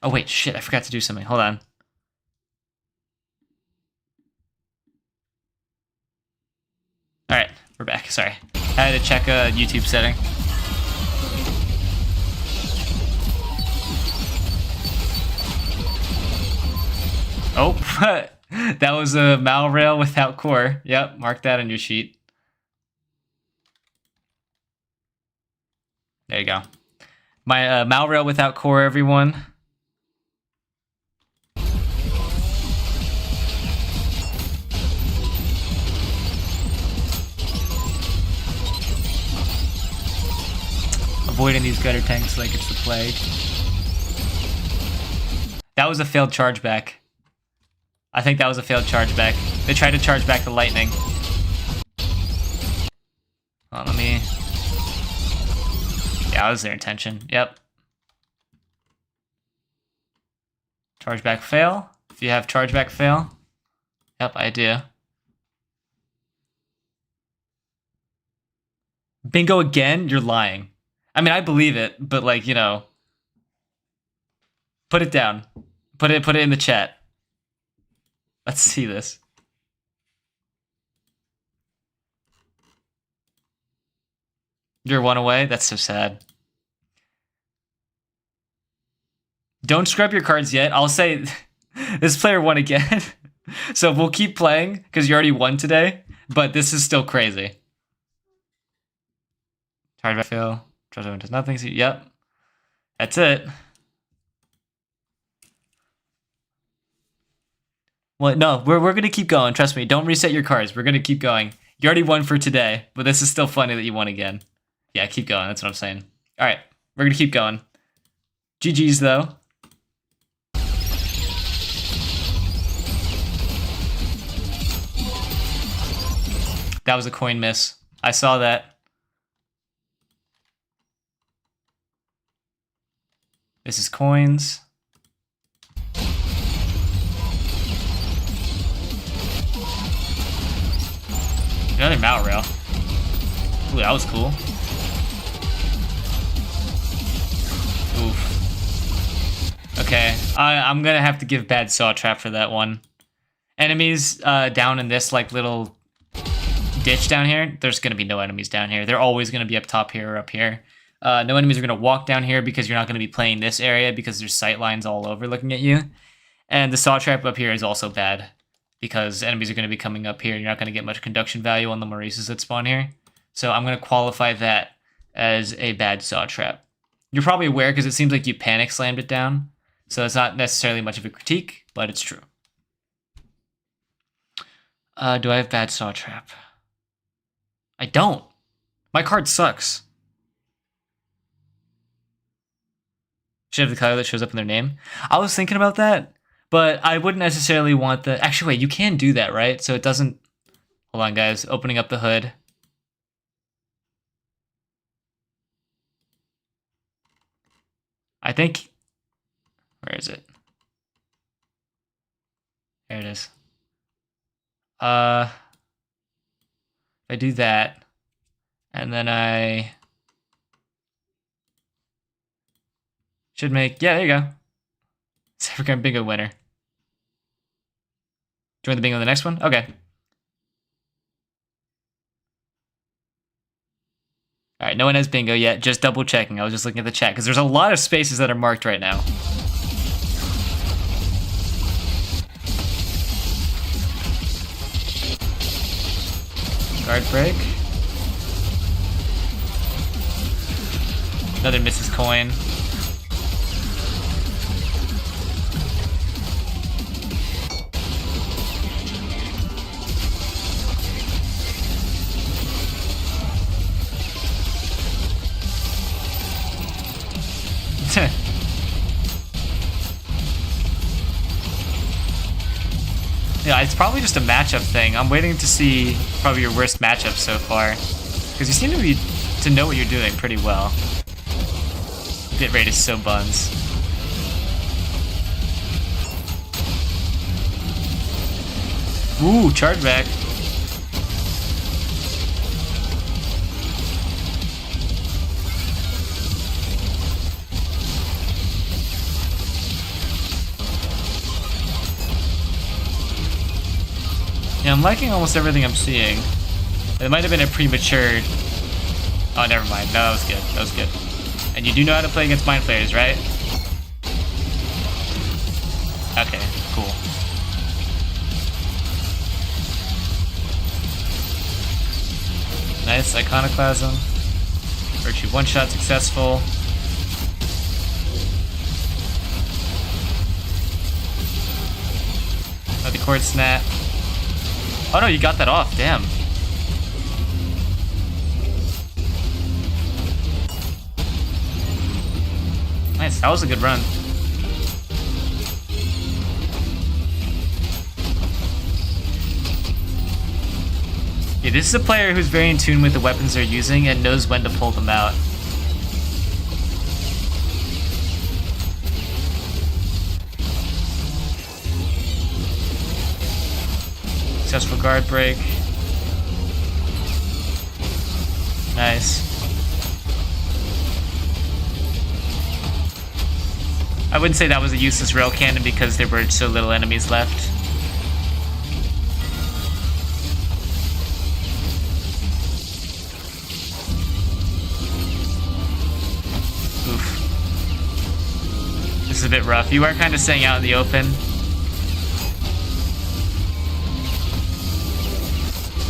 Oh wait, shit, I forgot to do something. Hold on. Alright, we're back. Sorry. I had to check a YouTube setting. Oh, that was a mal rail without core. Yep, mark that on your sheet. There you go. My mal rail without core, everyone. Avoiding these gutter tanks like it's the plague. That was a failed chargeback. I think that was a failed chargeback. They tried to charge back the lightning. Hold on, let me... Yeah, that was their intention. Yep. Chargeback fail. If you have chargeback fail. Yep, I do. Bingo again? You're lying. I mean, I believe it, but like, you know... Put it down. Put it in the chat. Let's see this. You're one away? That's so sad. Don't scrub your cards yet. I'll say this player won again. So we'll keep playing because you already won today. But this is still crazy. Chargeback fail. Chargeback does nothing. So, yep. That's it. Well, no, we're going to keep going. Trust me. Don't reset your cards. We're going to keep going. You already won for today, but this is still funny that you won again. Yeah, keep going. That's what I'm saying. All right, we're going to keep going. GG's, though. That was a coin miss. I saw that. This is coins. Another mount rail. Ooh, that was cool. Oof. Okay, I'm gonna have to give bad saw trap for that one. Enemies down in this like little ditch down here. There's gonna be no enemies down here. They're always gonna be up top here or up here. No enemies are gonna walk down here because you're not gonna be playing this area because there's sight lines all over looking at you. And the saw trap up here is also bad, because enemies are going to be coming up here and you're not going to get much conduction value on the Maurices that spawn here. So I'm going to qualify that as a bad saw trap. You're probably aware because it seems like you panic slammed it down. So it's not necessarily much of a critique, but it's true. Do I have bad saw trap? I don't. My card sucks. Should have the color that shows up in their name. I was thinking about that. But I wouldn't necessarily want the... Actually, wait, you can do that, right? So it doesn't... Hold on, guys. Opening up the hood. I think... Where is it? There it is. If I do that, and then I... Should make... Yeah, there you go. Cybergrind bingo winner. Join the bingo in the next one? Okay. Alright, no one has bingo yet. Just double checking. I was just looking at the chat because there's a lot of spaces that are marked right now. Guard break. Another misses coin. Yeah, it's probably just a matchup thing. I'm waiting to see probably your worst matchup so far, because you seem to know what you're doing pretty well. Bit rate is so buns. Ooh, charge back. Yeah, I'm liking almost everything I'm seeing. It might have been a premature... Oh, never mind. No, that was good. That was good. And you do know how to play against mind players, right? Okay, cool. Nice iconoclasm. Virtue one-shot successful. Another cord snap. Oh no, you got that off, damn. Nice, that was a good run. Yeah, this is a player who's very in tune with the weapons they're using and knows when to pull them out. Successful guard break. Nice. I wouldn't say that was a useless rail cannon because there were so little enemies left. Oof. This is a bit rough. You are kind of staying out in the open.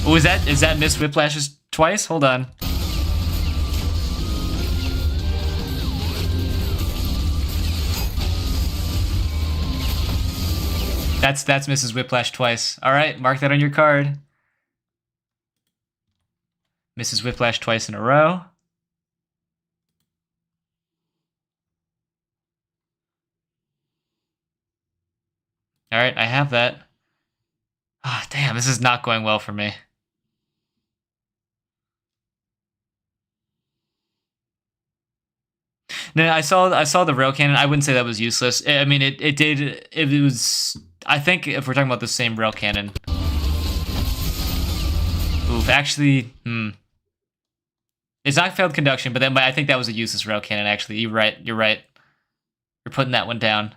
Oh, is that Miss Whiplash's twice? Hold on. That's Mrs. Whiplash twice. All right, mark that on your card. Mrs. Whiplash twice in a row. All right, I have that. Ah, damn, this is not going well for me. No, I saw the rail cannon. I wouldn't say that was useless. I mean, it was. I think if we're talking about the same rail cannon. Oof, actually, it's not failed conduction, but then I think that was a useless rail cannon. Actually, you're right. You're right. You're putting that one down.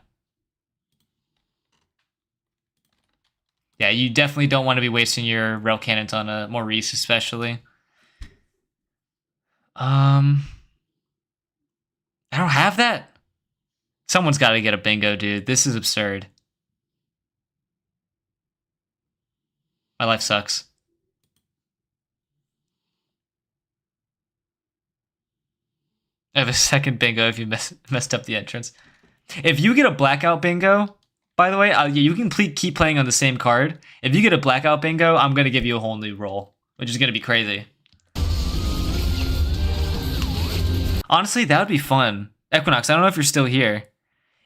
Yeah, you definitely don't want to be wasting your rail cannons on a Maurice, especially. I don't have that. Someone's got to get a bingo, dude. This is absurd. My life sucks. I have a second bingo if you messed up the entrance. If you get a blackout bingo, by the way, you can keep playing on the same card. If you get a blackout bingo, I'm going to give you a whole new roll, which is going to be crazy. Honestly, that would be fun. Equinox, I don't know if you're still here.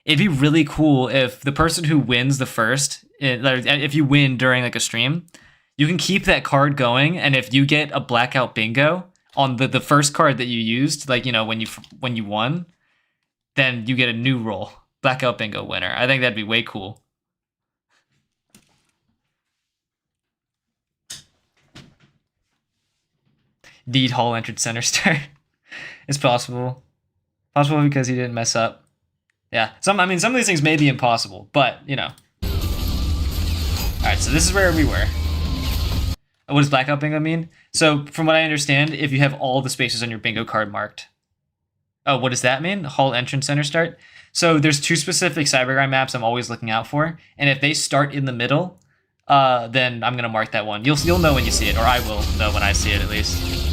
It'd be really cool if the person who wins the first, if you win during like a stream, you can keep that card going, and if you get a blackout bingo on the first card that you used, like, you know, when you won, then you get a new roll. Blackout bingo winner. I think that'd be way cool. Deed Hall entered center start. It's possible. Possible because he didn't mess up. Yeah. Some of these things may be impossible, but, you know. Alright, so this is where we were. What does blackout bingo mean? So, from what I understand, if you have all the spaces on your bingo card marked. Oh, what does that mean? Hall entrance center start? So, there's two specific Cybergrind maps I'm always looking out for, and if they start in the middle, then I'm going to mark that one. You'll know when you see it, or I will know when I see it, at least.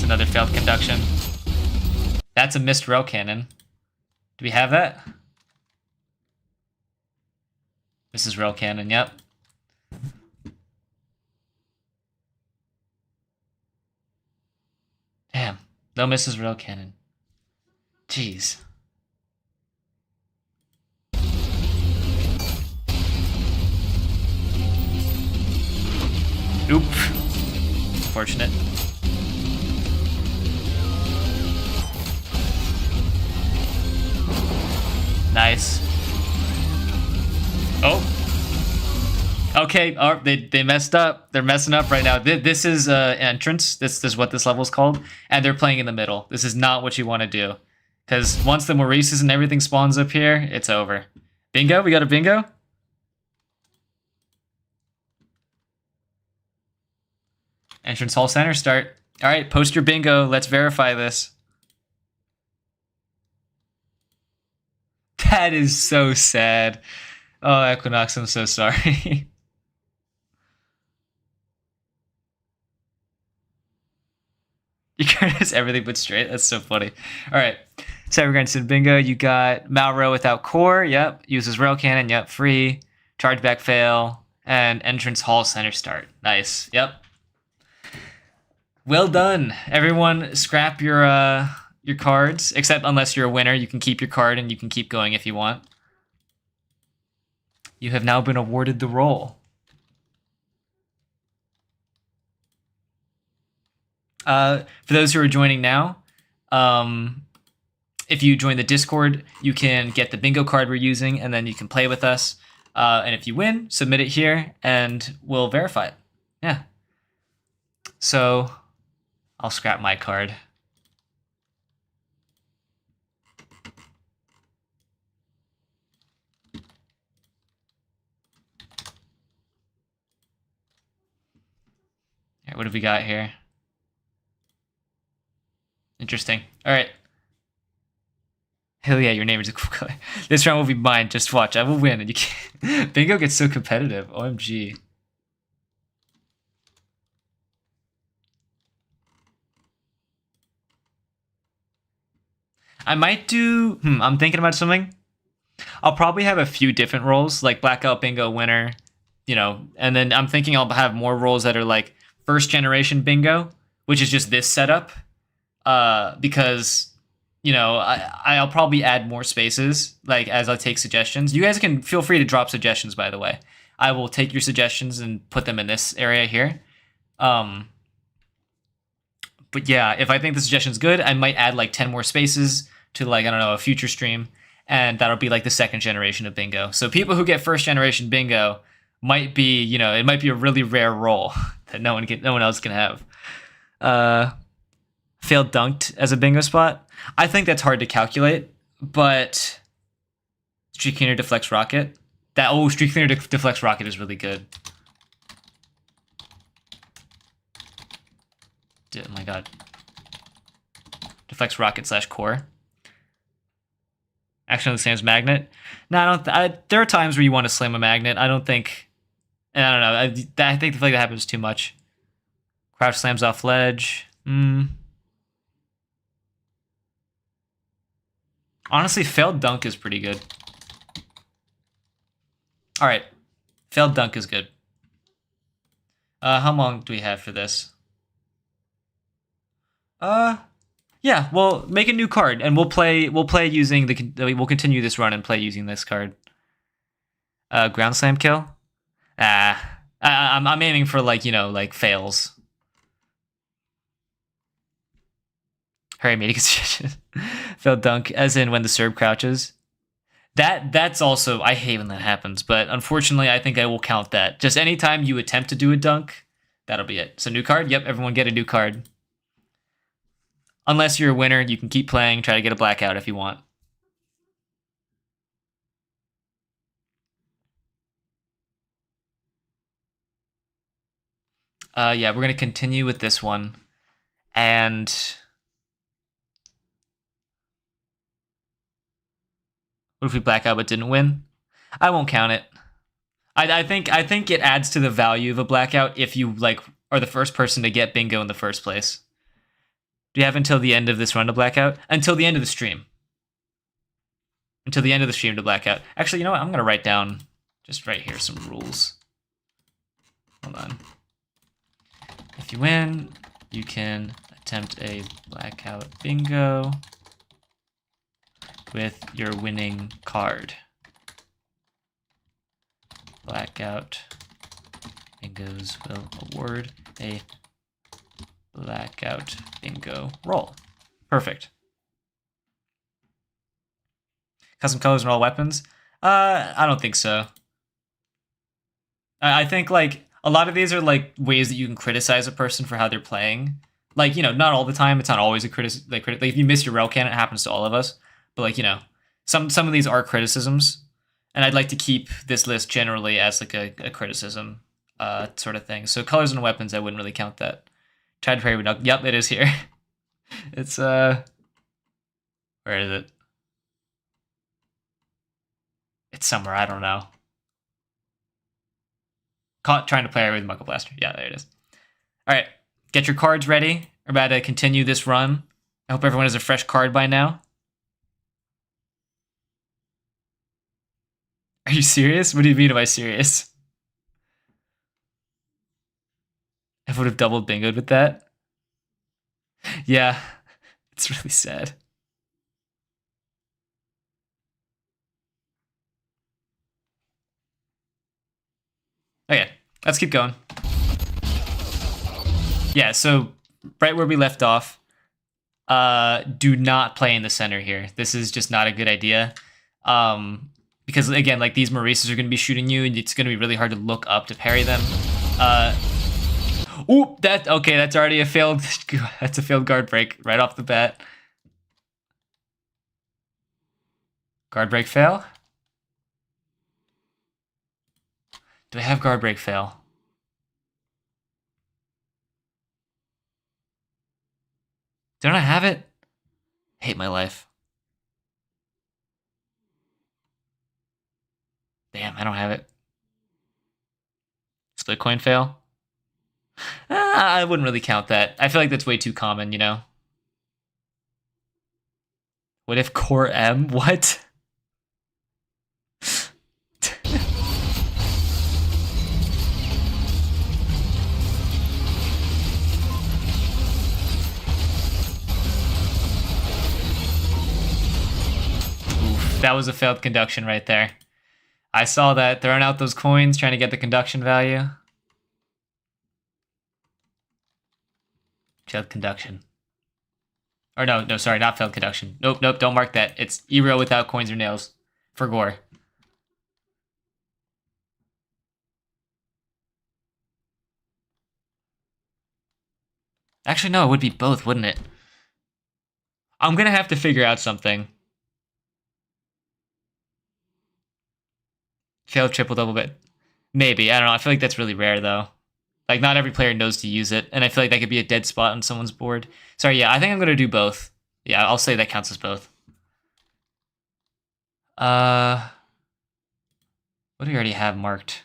Another failed conduction. That's a missed rail cannon. Do we have that? This is rail cannon, yep. Damn, no misses rail cannon. Jeez. Oop. Unfortunate. Nice. Oh. Okay, oh, they messed up. They're messing up right now. This is entrance. This is what this level is called. And they're playing in the middle. This is not what you want to do. Because once the Maurices and everything spawns up here, it's over. Bingo? We got a bingo? Entrance hall center start. All right, post your bingo. Let's verify this. That is so sad. Oh, Equinox, I'm so sorry. You curse everything but straight. That's so funny. All right. Cybergrind said bingo. You got Malrow without core. Yep. Uses rail cannon. Yep. Free. Chargeback fail. And entrance hall center start. Nice. Yep. Well done. Everyone scrap your cards. Except unless you're a winner, you can keep your card and you can keep going if you want. You have now been awarded the role. For those who are joining now, if you join the Discord, you can get the bingo card we're using, and then you can play with us. And if you win, submit it here, and we'll verify it. Yeah. So I'll scrap my card. All right, what have we got here? Interesting. All right. Hell yeah, your name is a cool color. This round will be mine. Just watch. I will win. And you can't... Bingo gets so competitive. OMG. I might do... I'm thinking about something. I'll probably have a few different roles, like Blackout Bingo winner, you know, and then I'm thinking I'll have more roles that are like first generation bingo, which is just this setup. Because, you know, I'll probably add more spaces, like, as I take suggestions. You guys can feel free to drop suggestions, by the way. I will take your suggestions and put them in this area here. But yeah, if I think the suggestion's good, I might add, like, 10 more spaces to, like, I don't know, a future stream. And that'll be, like, the second generation of bingo. So people who get first generation bingo might be, you know, it might be a really rare role that no one else can have. Failed dunked as a bingo spot. I think that's hard to calculate, but Streak Cleaner deflects rocket. Streak Cleaner deflects rocket is really good. Oh my god. Deflects rocket / core. Action on the Sam's magnet. No, there are times where you want to slam a magnet. I don't think. I don't know. I think that happens too much. Crouch slams off ledge. Honestly, failed dunk is pretty good. All right, failed dunk is good. How long do we have for this? Yeah, well, make a new card, and we'll play using we'll continue this run and play using this card. Ground slam kill. I'm aiming for, like, you know, like fails. Hurry, made a suggestion. Failed dunk, as in when the Serb crouches. That's also, I hate when that happens, but unfortunately, I think I will count that. Just anytime you attempt to do a dunk, that'll be it. So new card? Yep, everyone get a new card. Unless you're a winner, you can keep playing, try to get a blackout if you want. Yeah, we're going to continue with this one. And what if we black out but didn't win? I won't count it. I think it adds to the value of a blackout if you, like, are the first person to get bingo in the first place. Do you have until the end of this run to blackout? Until the end of the stream. Until the end of the stream to blackout. Actually, you know what? I'm going to write down, just right here, some rules. Hold on. If you win, you can attempt a blackout bingo with your winning card. Blackout bingos will award a blackout bingo roll. Perfect. Custom colors on all weapons? I don't think so. I think like a lot of these are like ways that you can criticize a person for how they're playing. Like, you know, not all the time. It's not always a like if you miss your rail cannon, it happens to all of us. But like, you know, some of these are criticisms, and I'd like to keep this list generally as like a criticism sort of thing. So colors and weapons, I wouldn't really count that. Tried to parry with yep, it is here. It's where is it? It's somewhere, I don't know. Caught trying to play with Muckle Blaster. Yeah, there it is. All right, get your cards ready. We're about to continue this run. I hope everyone has a fresh card by now. Are you serious? What do you mean, am I serious? I would have double bingoed with that. Yeah, it's really sad. Okay, let's keep going. Yeah, so right where we left off, do not play in the center here. This is just not a good idea. Because again, like these Maurices are going to be shooting you, and it's going to be really hard to look up to parry them. Ooh, that's already a failed. That's a failed guard break right off the bat. Guard break fail. Do I have guard break fail? Don't I have it? Hate my life. Damn, I don't have it. Split coin fail? I wouldn't really count that. I feel like that's way too common, you know? What if core M? What? Oof, that was a failed conduction right there. I saw that, throwing out those coins, trying to get the conduction value. Failed conduction. Or no, sorry, not failed conduction. Nope, don't mark that. It's E-rail without coins or nails. For gore. Actually, no, it would be both, wouldn't it? I'm gonna have to figure out something. Failed triple double bit. Maybe, I don't know. I feel like that's really rare, though. Like, not every player knows to use it, and I feel like that could be a dead spot on someone's board. Sorry, yeah, I think I'm gonna do both. Yeah, I'll say that counts as both. What do we already have marked?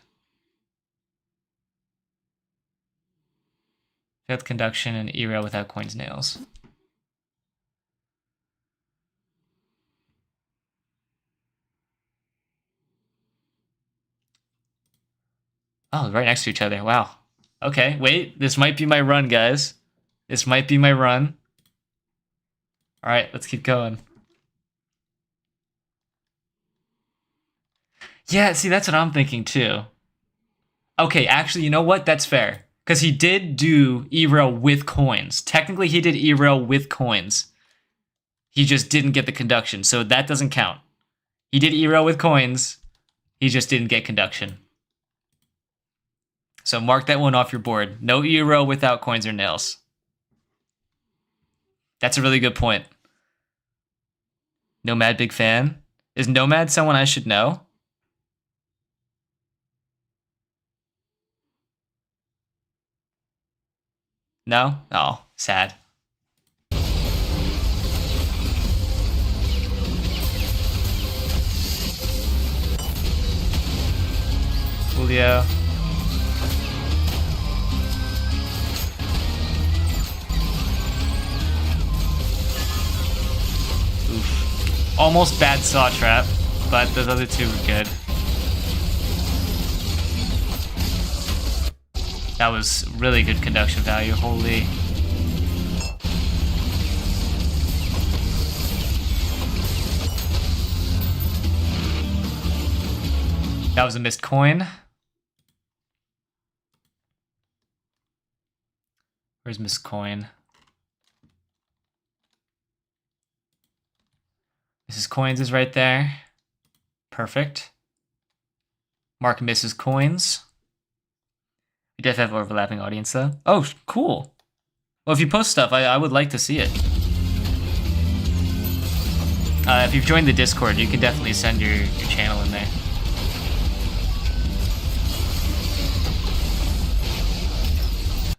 Failed conduction and E-rail without coins nails. Oh, right next to each other. Wow. Okay, wait. This might be my run, guys. This might be my run. All right, let's keep going. Yeah, see, that's what I'm thinking, too. Okay, actually, you know what? That's fair. Because he did do E-rail with coins. Technically, he did E-rail with coins. He just didn't get the conduction, so that doesn't count. He did E-rail with coins. He just didn't get conduction. So mark that one off your board. No E-rail without coins or nails. That's a really good point. Nomad big fan? Is Nomad someone I should know? No? Oh, sad. Julio. Oof. Almost bad saw trap, but those other two were good. That was really good conduction value, holy. That was a missed coin. Where's missed coin? Mrs. Coins is right there. Perfect. Mark misses Coins. We definitely have overlapping audience though. Oh, cool. Well, if you post stuff, I would like to see it. If you've joined the Discord, you can definitely send your channel in there.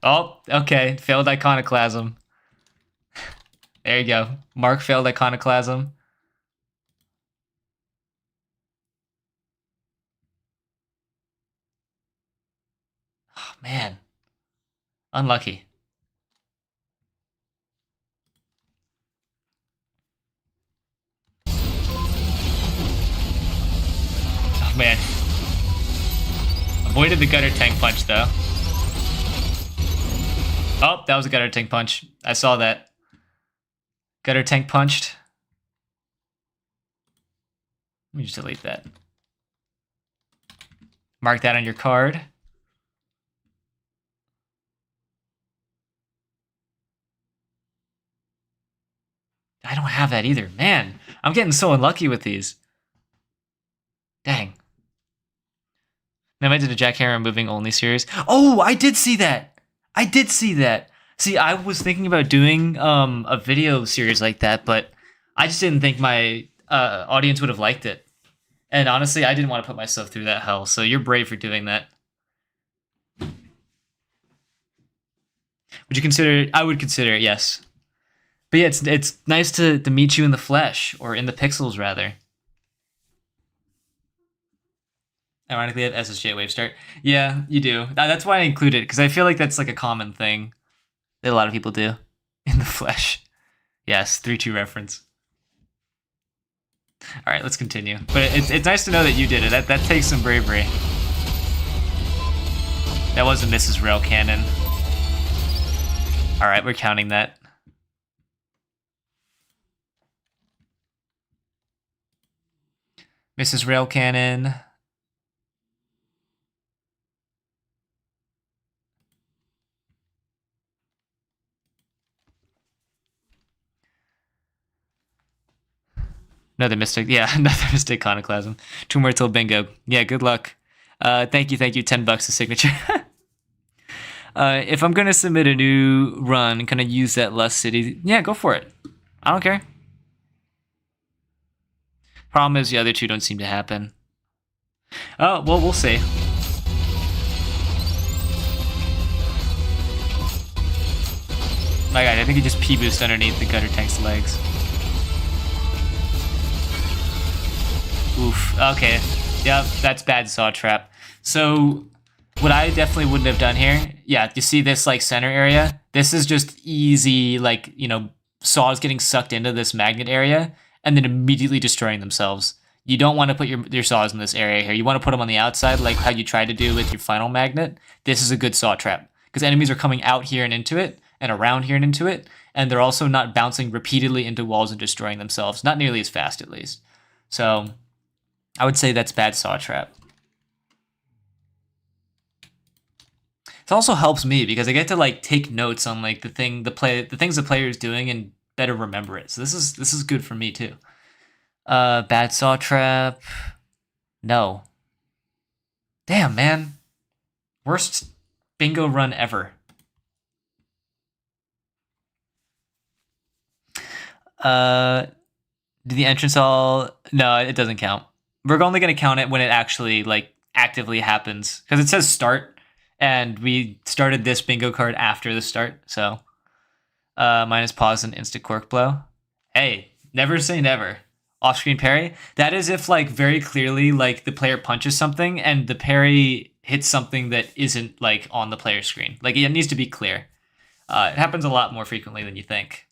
Oh, okay. Failed iconoclasm. There you go. Mark failed iconoclasm. Oh, man. Unlucky. Oh, man. Avoided the gutter tank punch, though. Oh, that was a gutter tank punch. I saw that. Gutter tank punched. Let me just delete that. Mark that on your card. I don't have that either. Man, I'm getting so unlucky with these. Dang. Now I did a jackhammer moving only series. Oh, I did see that. I did see that. See, I was thinking about doing a video series like that, but I just didn't think my audience would have liked it. And honestly, I didn't want to put myself through that hell, so you're brave for doing that. Would you consider it? I would consider it, yes. But yeah, it's nice to meet you in the flesh, or in the pixels, rather. Ironically, I have SSJ wave start. Yeah, you do. That's why I include it, because I feel like that's like a common thing that a lot of people do. In the flesh. Yes, 3-2 reference. All right, let's continue. But it's nice to know that you did it. That takes some bravery. That was a Mrs. Rail Cannon. All right, we're counting that. Mrs. Rail Cannon. Another mistake. Yeah, another mistake iconoclasm. 2 more till bingo. Yeah, good luck. Thank you. $10 a signature. If I'm going to submit a new run, can I use that Lust City? Yeah, go for it. I don't care. Problem is the other two don't seem to happen. Oh, well, we'll see. My God, I think he just P-boosted underneath the gutter tank's legs. Oof. Okay. Yep, that's bad saw trap. So what I definitely wouldn't have done here, yeah, you see this like center area? This is just easy, like, you know, saws getting sucked into this magnet area and then immediately destroying themselves. You don't want to put your saws in this area here. You want to put them on the outside like how you tried to do with your final magnet. This is a good saw trap because enemies are coming out here and into it and around here and into it, and they're also not bouncing repeatedly into walls and destroying themselves, not nearly as fast at least. So I would say that's bad saw trap. It also helps me because I get to like take notes on like the things the player is doing and better remember it. So this is good for me too. Bad saw trap. No. Damn, man. Worst bingo run ever. Do the entrance all? No, it doesn't count. We're only going to count it when it actually like actively happens because it says start, and we started this bingo card after the start. So, minus pause and instant cork blow. Hey, never say never. Off-screen parry. That is if like very clearly like the player punches something and the parry hits something that isn't like on the player screen. Like it needs to be clear. It happens a lot more frequently than you think.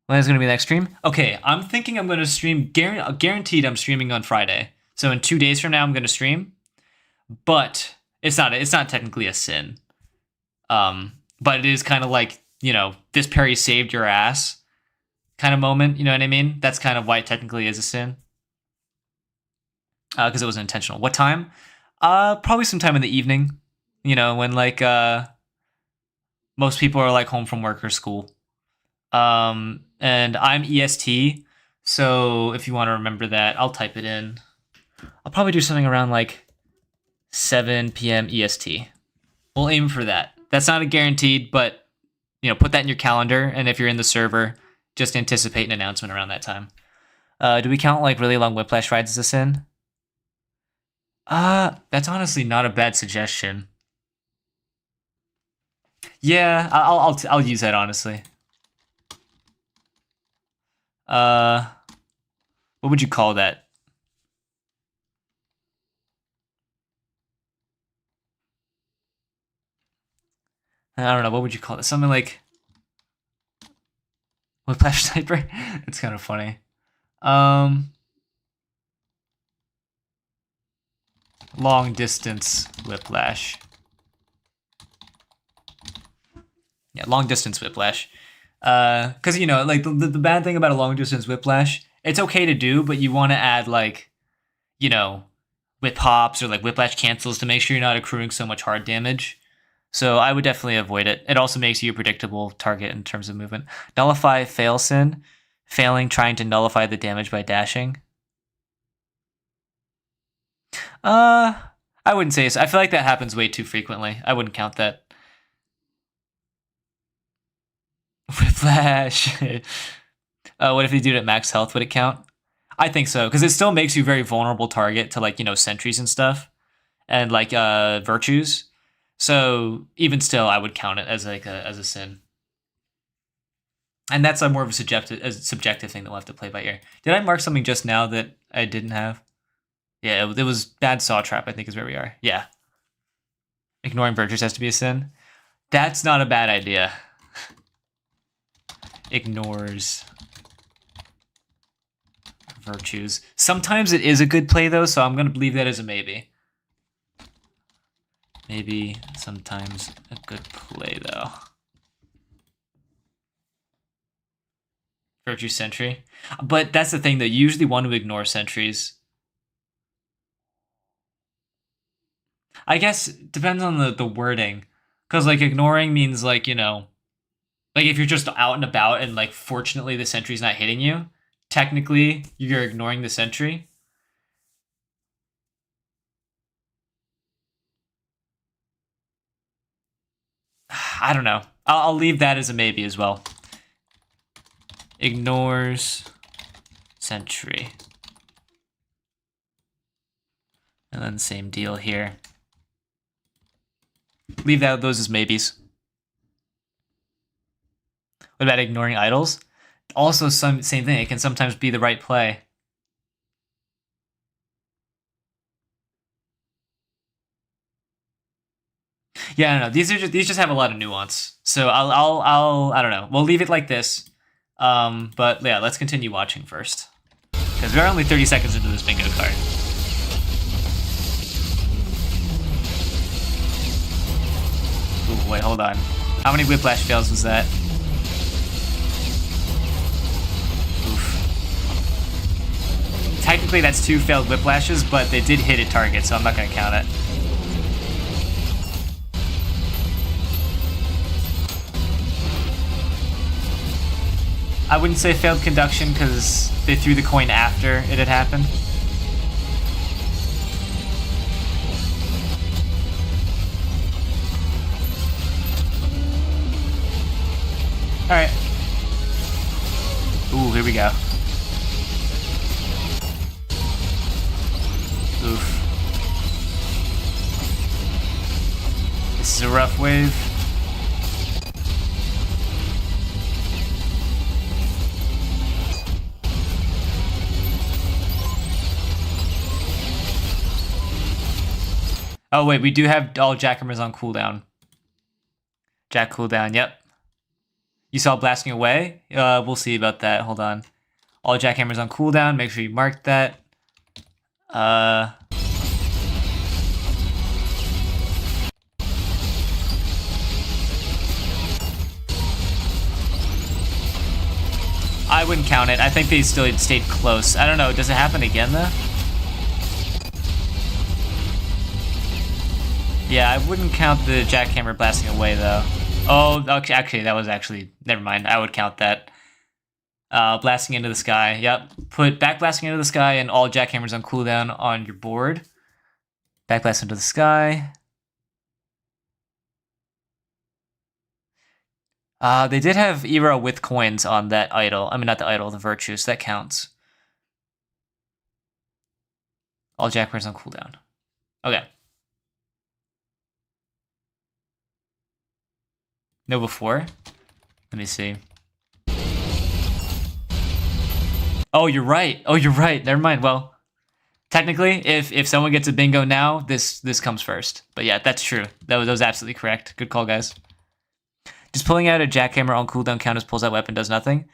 When is going to be the next stream? Okay, I'm thinking I'm going to stream, guaranteed I'm streaming on Friday. So in 2 days from now, I'm going to stream. But it's not technically a sin. But it is kind of like, you know, this parry saved your ass kind of moment. You know what I mean? That's kind of why it technically is a sin. Because it was intentional. What time? Probably sometime in the evening. You know, when like most people are like home from work or school. And I'm EST, so if you want to remember that, I'll type it in. I'll probably do something around like 7 p.m. EST. We'll aim for that. That's not a guaranteed, but put that in your calendar, and if you're in the server, just anticipate an announcement around that time. Do we count like really long whiplash rides as a sin? That's honestly not a bad suggestion. Yeah, I'll use that honestly. What would you call that? I don't know. What would you call it? Something like whiplash sniper. It's kind of funny. Long distance whiplash. Yeah, long distance whiplash. Because like the bad thing about a long distance whiplash, it's okay to do, but you want to add like, whip hops or like whiplash cancels to make sure you're not accruing so much hard damage. So I would definitely avoid it. It also makes you a predictable target in terms of movement. Nullify fail sin. Failing trying to nullify the damage by dashing. I wouldn't say so. I feel like that happens way too frequently. I wouldn't count that. Whiplash. What if they do it at max health? Would it count? I think so, because it still makes you a very vulnerable target to like, sentries and stuff. And like virtues. So even still, I would count it as like as a sin. And that's more of a subjective thing that we'll have to play by ear. Did I mark something just now that I didn't have? Yeah, it was bad saw trap, I think is where we are. Yeah. Ignoring virtues has to be a sin. That's not a bad idea. Ignores virtues. Sometimes it is a good play though, so I'm going to leave that as a maybe. Maybe sometimes a good play though. Virtue sentry. But that's the thing though, you usually want to ignore sentries. I guess it depends on the wording. Because like ignoring means like, like if you're just out and about and like fortunately the sentry's not hitting you, technically you're ignoring the sentry. I don't know. I'll leave that as a maybe as well. Ignores sentry. And then same deal here. Leave those as maybes. What about ignoring idols? Also, same thing. It can sometimes be the right play. Yeah, I don't know. These just have a lot of nuance. So I don't know. We'll leave it like this. But yeah, let's continue watching first, because we're only 30 seconds into this bingo card. Ooh, wait, hold on. How many whiplash fails was that? Oof. Technically, that's 2 failed whiplashes, but they did hit a target, so I'm not going to count it. I wouldn't say failed conduction because they threw the coin after it had happened. Alright. Ooh, here we go. Oof. This is a rough wave. Oh wait, we do have all jackhammers on cooldown. Jack cooldown, yep. You saw blasting away? We'll see about that. Hold on. All jackhammers on cooldown. Make sure you mark that. I wouldn't count it. I think they still stayed close. I don't know. Does it happen again though? Yeah, I wouldn't count the jackhammer blasting away though. Oh, okay, actually, that was actually... Never mind, I would count that. Blasting into the sky. Yep. Put back blasting into the sky and all jackhammers on cooldown on your board. Back blast into the sky. They did have era with coins on that idol. I mean, not the idol, the virtue, so that counts. All jackhammers on cooldown. Okay. No before? Let me see. Oh, you're right. Oh, you're right. Never mind. Well, technically, if someone gets a bingo now, this comes first. But yeah, that's true. That was absolutely correct. Good call, guys. Just pulling out a jackhammer on cooldown count as pulls that weapon does nothing?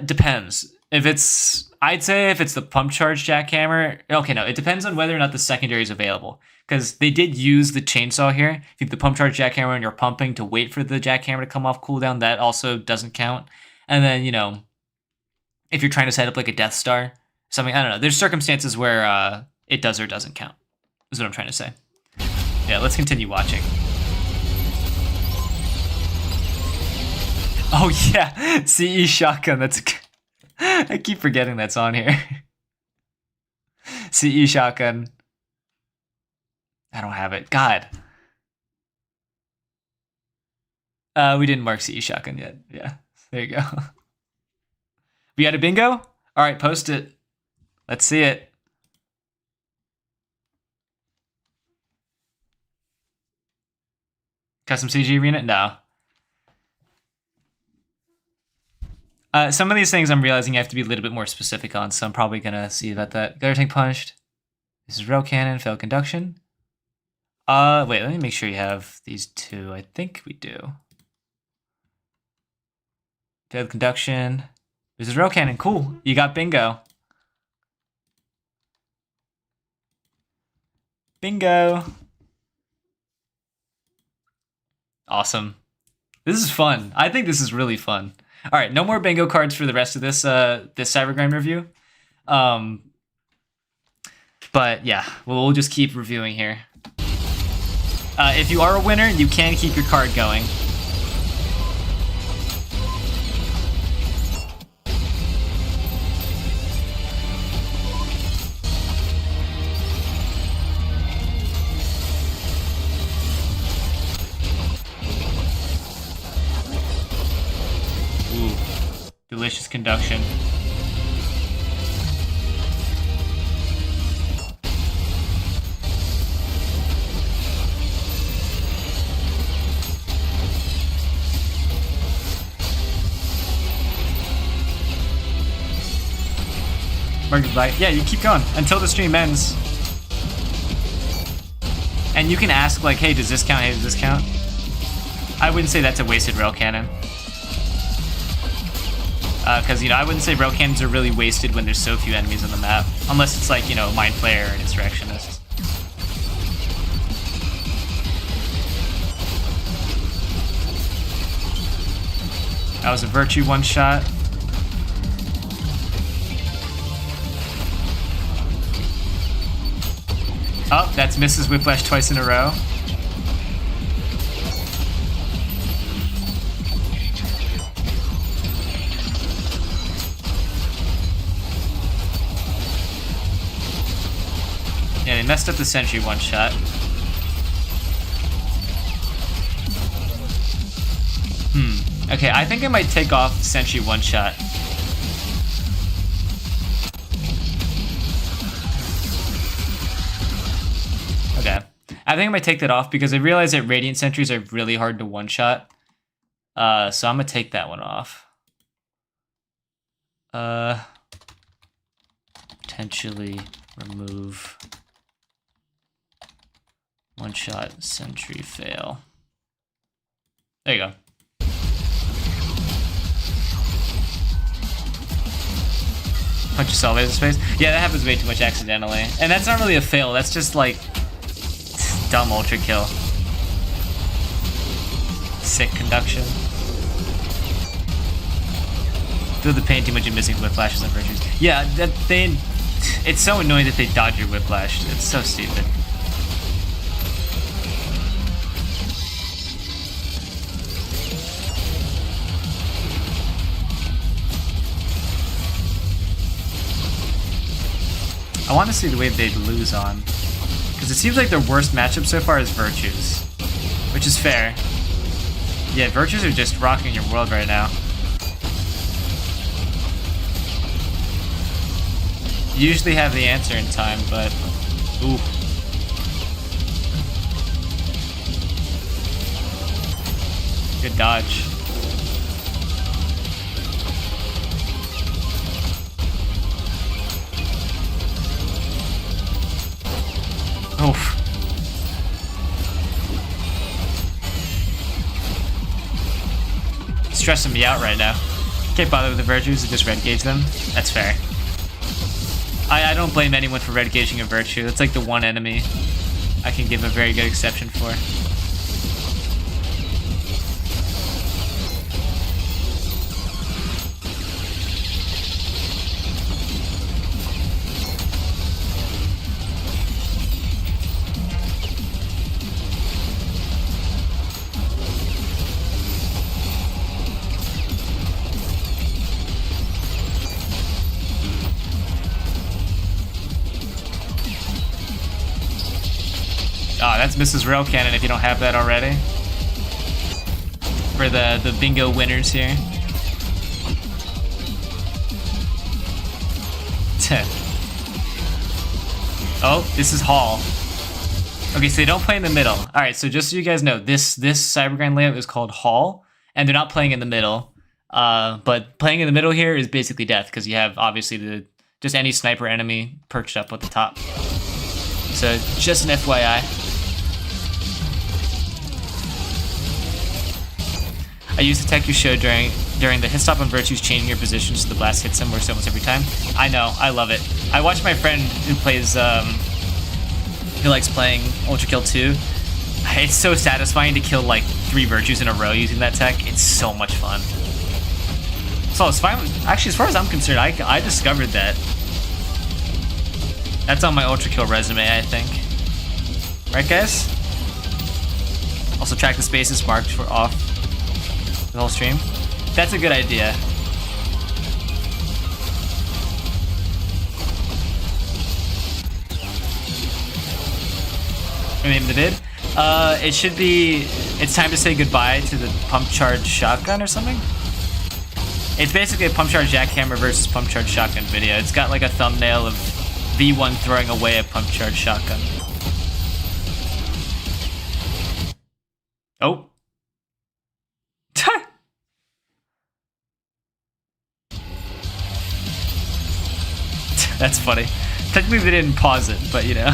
Depends. I'd say if it's the pump charge jackhammer, okay, no, it depends on whether or not the secondary is available. Because they did use the chainsaw here. If you have the pump charge jackhammer and you're pumping to wait for the jackhammer to come off cooldown, that also doesn't count. And then, you know, if you're trying to set up like a Death Star, something, I don't know. There's circumstances where it does or doesn't count, is what I'm trying to say. Yeah, let's continue watching. Oh yeah, CE shotgun, that's... I keep forgetting that's on here. CE shotgun. I don't have it. God. We didn't mark CE shotgun yet. Yeah, there you go. We got a bingo? All right, post it. Let's see it. Custom CG arena? No. Some of these things I'm realizing I have to be a little bit more specific on, so I'm probably going to see about that. Got everything punched. This is rail cannon, failed conduction. Wait, let me make sure you have these two. I think we do. Failed conduction. This is rail cannon. Cool. You got bingo. Bingo. Awesome. This is fun. I think this is really fun. All right, no more bingo cards for the rest of this this Cybergrind review. But yeah, we'll just keep reviewing here. If you are a winner, you can keep your card going. Delicious conduction. Mark's like, yeah, you keep going until the stream ends. And you can ask, like, hey, does this count? Hey, does this count? I wouldn't say that's a wasted rail cannon. Because, you know, I wouldn't say rail cannons are really wasted when there's so few enemies on the map. Unless it's like, you know, Mind Flayer or an Insurrectionist. That was a Virtue one-shot. Oh, that's Mrs. Whiplash twice in a row. Yeah, they messed up the Sentry one-shot. Okay, I think I might take off Sentry one-shot. Okay. I think I might take that off because I realize that Radiant Sentries are really hard to one-shot. So I'm gonna take that one off. Potentially remove one-shot Sentry fail. There you go. Punch yourself in the space. Yeah, that happens way too much accidentally. And that's not really a fail, that's just like dumb ultra kill. Sick conduction. Feel the pain too much in missing whiplashes and virtues. Yeah, it's so annoying that they dodge your whiplash. It's so stupid. I want to see the way they'd lose on. Because it seems like their worst matchup so far is Virtues. Which is fair. Yeah, Virtues are just rocking your world right now. You usually have the answer in time, but... Ooh. Good dodge. Oof. Stressing me out right now. Can't bother with the Virtues and just red gauge them. That's fair. I don't blame anyone for red gauging a Virtue. That's like the one enemy I can give a very good exception for. Oh, that's Mrs. Rail Cannon if you don't have that already. For the bingo winners here. Oh, this is Hall. Okay, so they don't play in the middle. Alright, so just so you guys know, this Cybergrind layout is called Hall, and they're not playing in the middle. But playing in the middle here is basically death, because you have obviously just any sniper enemy perched up at the top. So just an FYI. I use the tech you showed during the hit stop on Virtues, changing your position so the blast hits him almost every time. I know, I love it. I watched my friend who plays, who likes playing ULTRAKILL 2. It's so satisfying to kill like 3 Virtues in a row using that tech. It's so much fun. So it's fine. Actually, as far as I'm concerned, I discovered that. That's on my ULTRAKILL resume, I think. Right, guys? Also track the spaces marked for off the whole stream. That's a good idea. Name the vid. It should be. It's time to say goodbye to the pump charge shotgun or something. It's basically a pump charge jackhammer versus pump charge shotgun video. It's got like a thumbnail of V1 throwing away a pump charge shotgun. Oh. That's funny. Technically they didn't pause it, but you know.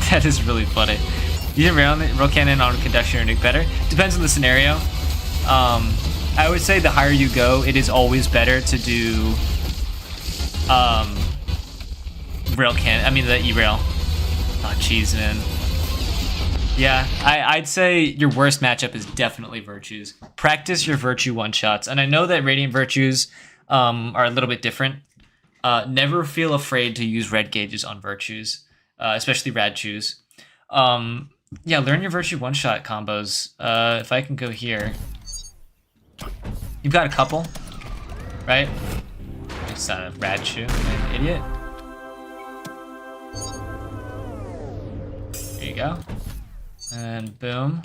That is really funny. Using rail cannon on conduction or nuke better? Depends on the scenario. I would say the higher you go, it is always better to do rail cannon. I mean the E-rail. Oh jeez, man. Yeah, I'd say your worst matchup is definitely Virtues. Practice your Virtue one-shots. And I know that Radiant Virtues are a little bit different. Never feel afraid to use red gauges on Virtues, especially Radchus. Yeah, learn your Virtue one-shot combos. If I can go here. You've got a couple, right? It's not a Radchu, an idiot. There you go. And boom.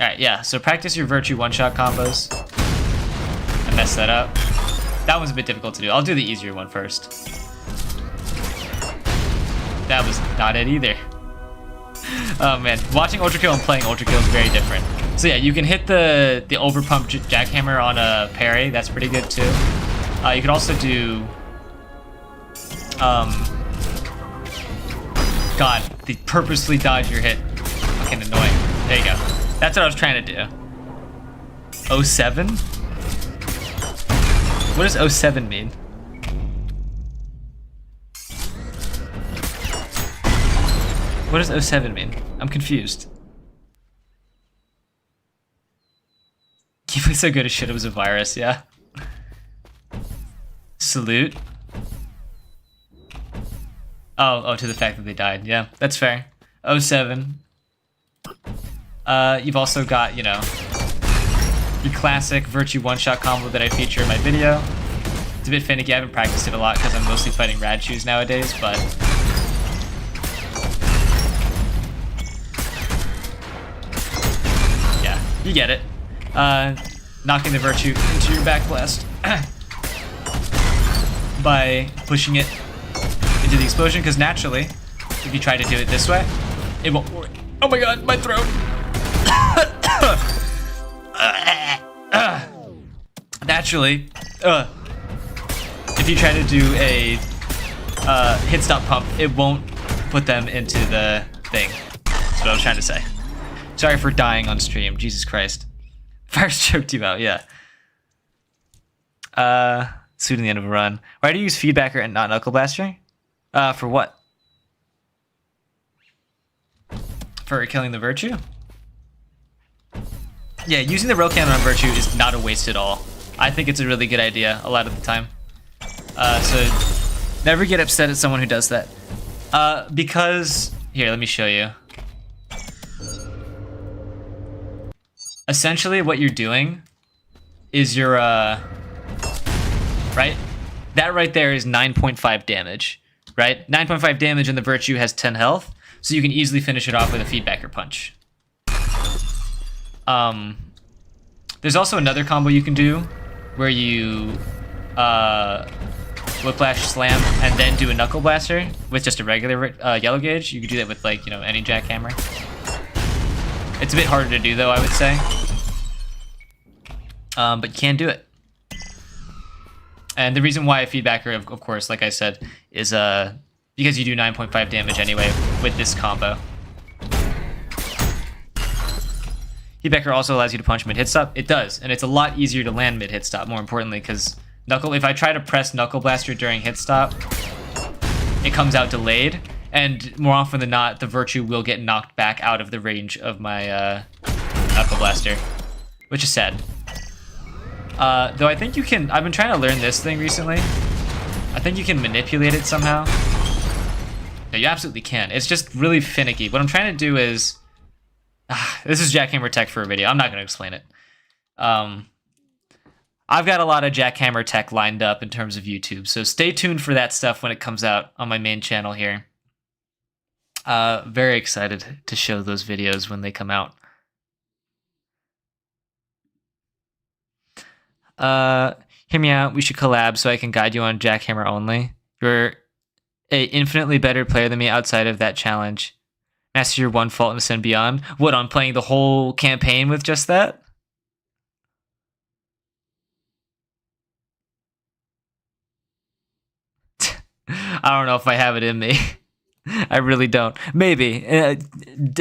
Alright, yeah, so practice your Virtue one-shot combos. I messed that up. That one's a bit difficult to do. I'll do the easier one first. That was not it either. Oh man, watching ULTRAKILL and playing ULTRAKILL is very different. So yeah, you can hit the overpump jackhammer on a parry. That's pretty good too. You could also do... God, they purposely dodge your hit. Fucking annoying. There you go. That's what I was trying to do. 07? What does 07 mean? What does 07 mean? I'm confused. You play so good as shit it was a virus, yeah. Salute. Oh, to the fact that they died. Yeah, that's fair. 07. You've also got, you know, your classic Virtue one-shot combo that I feature in my video. It's a bit finicky. I haven't practiced it a lot because I'm mostly fighting Rad-Shoes nowadays, but yeah, you get it. Knocking the Virtue into your back blast by pushing it into the explosion, because naturally, if you try to do it this way, it won't work. Oh my god, my throat! Naturally, if you try to do a hit stop pump, it won't put them into the thing. That's what I was trying to say. Sorry for dying on stream, Jesus Christ. Fire's choked you out, yeah. Suiting the end of a run. Why do you use Feedbacker and not Knuckle Blaster? For what? For killing the Virtue? Yeah, using the Rail Cannon on Virtue is not a waste at all. I think it's a really good idea a lot of the time. So never get upset at someone who does that. Because, here, let me show you. Essentially what you're doing is you're, right? That right there is 9.5 damage, right? 9.5 damage and the Virtue has 10 health, so you can easily finish it off with a Feedbacker punch. There's also another combo you can do where you Whiplash Slam and then do a Knuckle Blaster with just a regular yellow gauge. You could do that with, like, you know, any jackhammer. It's a bit harder to do though, I would say. But you can do it. And the reason why a Feedbacker, of course, like I said, is because you do 9.5 damage anyway with this combo. Feedbacker also allows you to punch mid-hit stop. It does, and it's a lot easier to land mid-hit stop, more importantly, because if I try to press Knuckle Blaster during hit stop, it comes out delayed, and more often than not, the Virtue will get knocked back out of the range of my Knuckle Blaster, which is sad. Though I think you can, I've been trying to learn this thing recently. I think you can manipulate it somehow. No, you absolutely can. It's just really finicky. What I'm trying to do is, this is Jackhammer tech for a video. I'm not going to explain it. I've got a lot of Jackhammer tech lined up in terms of YouTube, so stay tuned for that stuff when it comes out on my main channel here. Very excited to show those videos when they come out. Hear me out. We should collab so I can guide you on Jackhammer only. You're an infinitely better player than me outside of that challenge. Master your one fault and ascend beyond. What, on playing the whole campaign with just that? I don't know if I have it in me. I really don't. Maybe.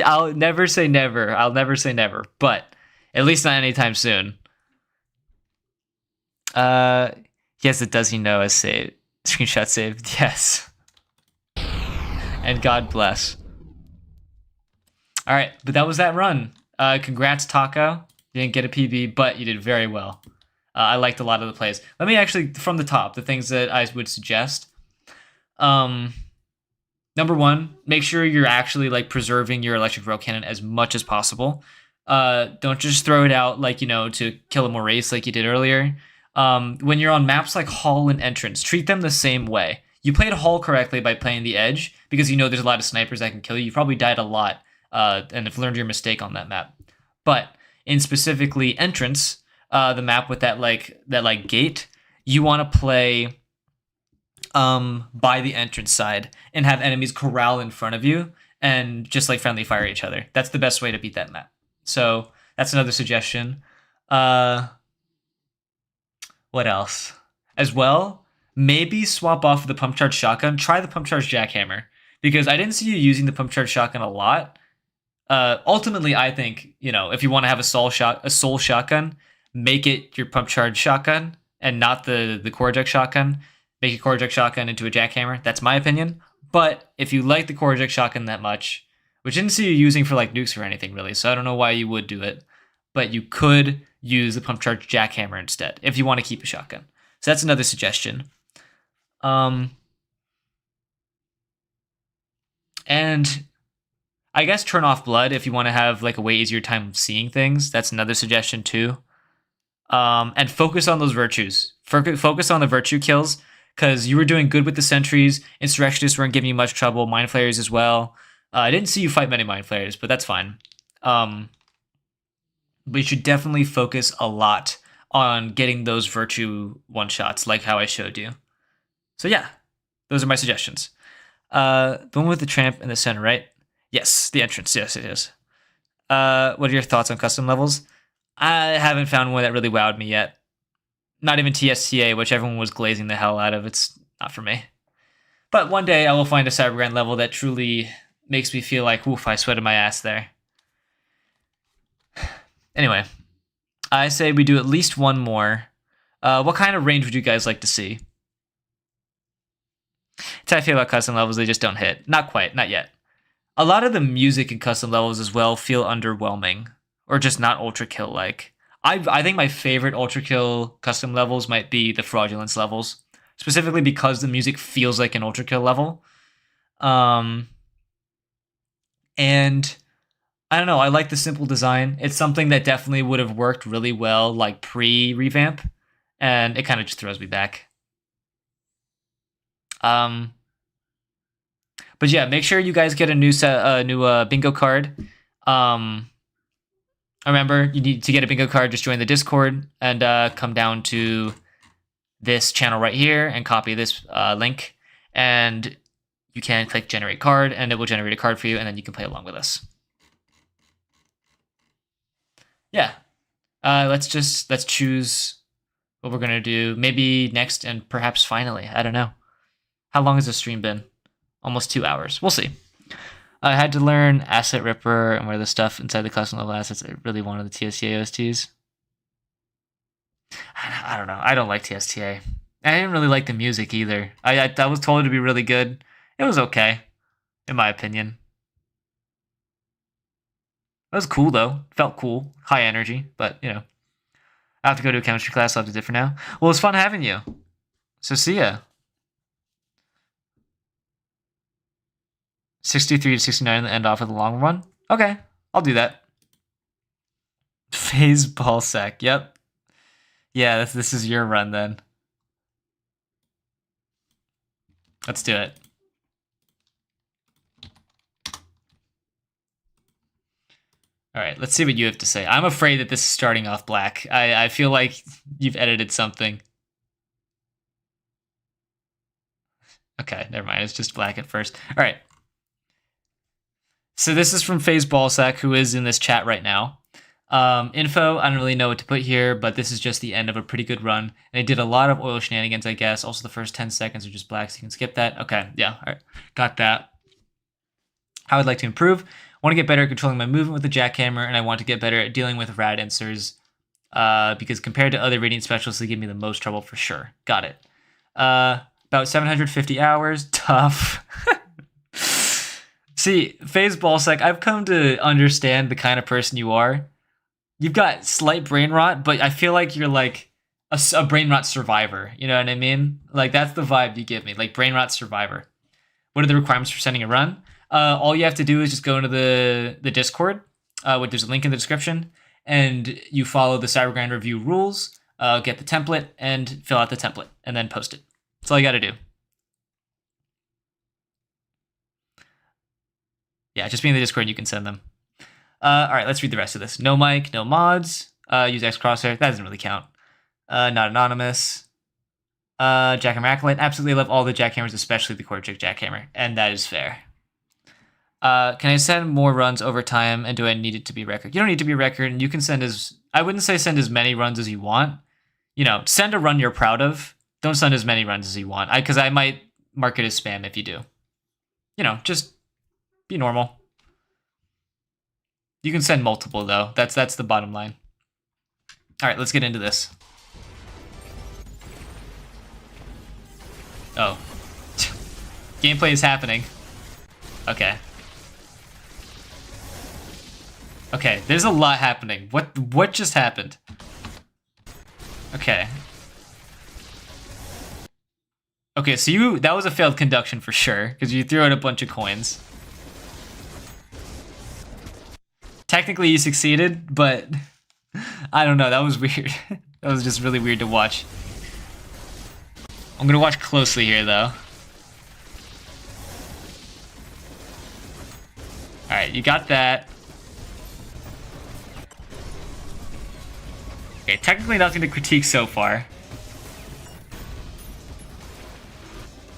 I'll never say never. I'll never say never. But at least not anytime soon. Yes, it does. He know as saved. Screenshot saved. Yes. And God bless. All right, but that was that run. Congrats, Taco. You didn't get a PB, but you did very well. I liked a lot of the plays. Let me actually, from the top, the things that I would suggest. Number one, make sure you're actually, like, preserving your electric rail cannon as much as possible. Don't just throw it out, like, you know, to kill a Morace like you did earlier. When you're on maps like Hall and Entrance, treat them the same way. You played Hall correctly by playing the Edge, because you know there's a lot of snipers that can kill you. You probably died a lot. And have learned your mistake on that map. But in specifically Entrance, the map with that gate, you want to play by the entrance side and have enemies corral in front of you and just like friendly fire each other. That's the best way to beat that map. So that's another suggestion. What else? As well, maybe swap off the pump charge shotgun. Try the pump charge jackhammer, because I didn't see you using the pump charge shotgun a lot. Ultimately, I think, you know, if you want to have a soul shotgun, make it your pump charge shotgun and not the core eject shotgun. Make your core eject shotgun into a jackhammer. That's my opinion. But if you like the core eject shotgun that much, which I didn't see you using for like nukes or anything really, so I don't know why you would do it, but you could use the pump charge jackhammer instead if you want to keep a shotgun. So that's another suggestion. And I guess turn off blood if you want to have like a way easier time of seeing things. That's another suggestion too. and focus on those virtues. Focus on the virtue kills, because you were doing good with the sentries. Insurrectionists weren't giving you much trouble. Mind flayers as well. I didn't see you fight many mind flayers, but that's fine. But you should definitely focus a lot on getting those virtue one-shots, like how I showed you. So yeah, those are my suggestions. The one with the tramp in the center, right? Yes, the entrance. Yes, it is. What are your thoughts on custom levels? I haven't found one that really wowed me yet. Not even TSTA, which everyone was glazing the hell out of. It's not for me. But one day I will find a Cybergrind level that truly makes me feel like, oof, I sweated my ass there. Anyway, I say we do at least one more. What kind of range would you guys like to see? That's how I feel about custom levels. They just don't hit. Not quite. Not yet. A lot of the music in custom levels as well feel underwhelming, or just not ultra kill like. I think my favorite ultra kill custom levels might be the fraudulence levels, specifically because the music feels like an ultra kill level. And I don't know, I like the simple design. It's something that definitely would have worked really well like pre-revamp, and it kind of just throws me back. But yeah, make sure you guys get a new bingo card. Remember, you need to get a bingo card. Just join the Discord and come down to this channel right here and copy this link, and you can click generate card, and it will generate a card for you, and then you can play along with us. Yeah, let's choose what we're gonna do. Maybe next and perhaps finally. I don't know. How long has the stream been? Almost 2 hours. We'll see. I had to learn Asset Ripper and where the stuff inside the custom level assets. I really wanted the TSTA OSTs. I don't know. I don't like TSTA. I didn't really like the music either. I was told it to be really good. It was okay, in my opinion. It was cool though. Felt cool. High energy, but you know. I have to go to a chemistry class, so I have to differ now. Well, it's fun having you. So see ya. 63 to 69 and end off with a long run? Okay, I'll do that. Phase ball sack, yep. Yeah, this is your run then. Let's do it. Alright, let's see what you have to say. I'm afraid that this is starting off black. I feel like you've edited something. Okay, never mind. It's just black at first. Alright. So this is from FaZe Ballsack, who is in this chat right now. Info, I don't really know what to put here, but this is just the end of a pretty good run. And I did a lot of oil shenanigans, I guess. Also, the first 10 seconds are just black, so you can skip that. Okay, yeah, all right. Got that. I would like to improve. I want to get better at controlling my movement with the jackhammer, and I want to get better at dealing with rad insers, because compared to other radiant specialists, they give me the most trouble for sure. Got it. About 750 hours. Tough. See, FaZe Ballsack, I've come to understand the kind of person you are. You've got slight brain rot, but I feel like you're like a brain rot survivor. You know what I mean? Like, that's the vibe you give me, like brain rot survivor. What are the requirements for sending a run? All you have to do is just go into the Discord. There's a link in the description, and you follow the Cybergrind review rules, get the template, and fill out the template, and then post it. That's all you got to do. Yeah, just be in the Discord, you can send them. All right, let's read the rest of this. No mic, no mods. Use X crosshair. That doesn't really count. Not anonymous. Jackhammer Acolyte. Absolutely love all the jackhammers, especially the Cortex jackhammer, and that is fair. Can I send more runs over time, and do I need it to be record? You don't need to be record, and you can send I wouldn't say send as many runs as you want. You know, send a run you're proud of. Don't send as many runs as you want, because I might mark it as spam if you do. You know, just be normal. You can send multiple, though. That's the bottom line. All right, let's get into this. Oh. Gameplay is happening. Okay. Okay, there's a lot happening. What just happened? Okay. Okay, so that was a failed conduction for sure, because you threw out a bunch of coins. Technically you succeeded, but I don't know, that was weird. That was just really weird to watch. I'm gonna watch closely here, though. Alright, you got that. Okay, technically nothing to critique so far.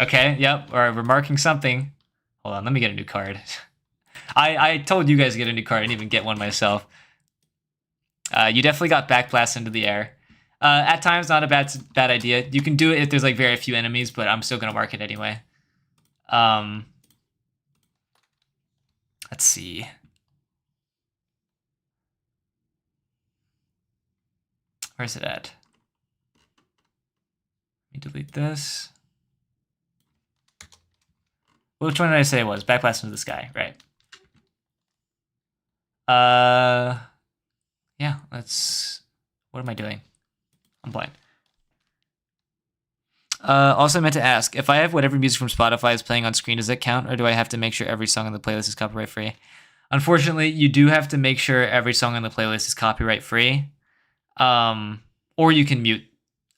Okay, yep, or remarking something. Hold on, let me get a new card. I told you guys to get a new card. I didn't even get one myself. You definitely got Backblast into the air. At times, not a bad idea. You can do it if there's like very few enemies, but I'm still gonna mark it anyway. Let's see. Where's it at? Let me delete this. Which one did I say it was? Backblast into the sky, right? Yeah, let's... What am I doing? I'm blind. Also, I meant to ask, if I have whatever music from Spotify is playing on screen, does that count, or do I have to make sure every song on the playlist is copyright free? Unfortunately, you do have to make sure every song on the playlist is copyright free. Or you can mute.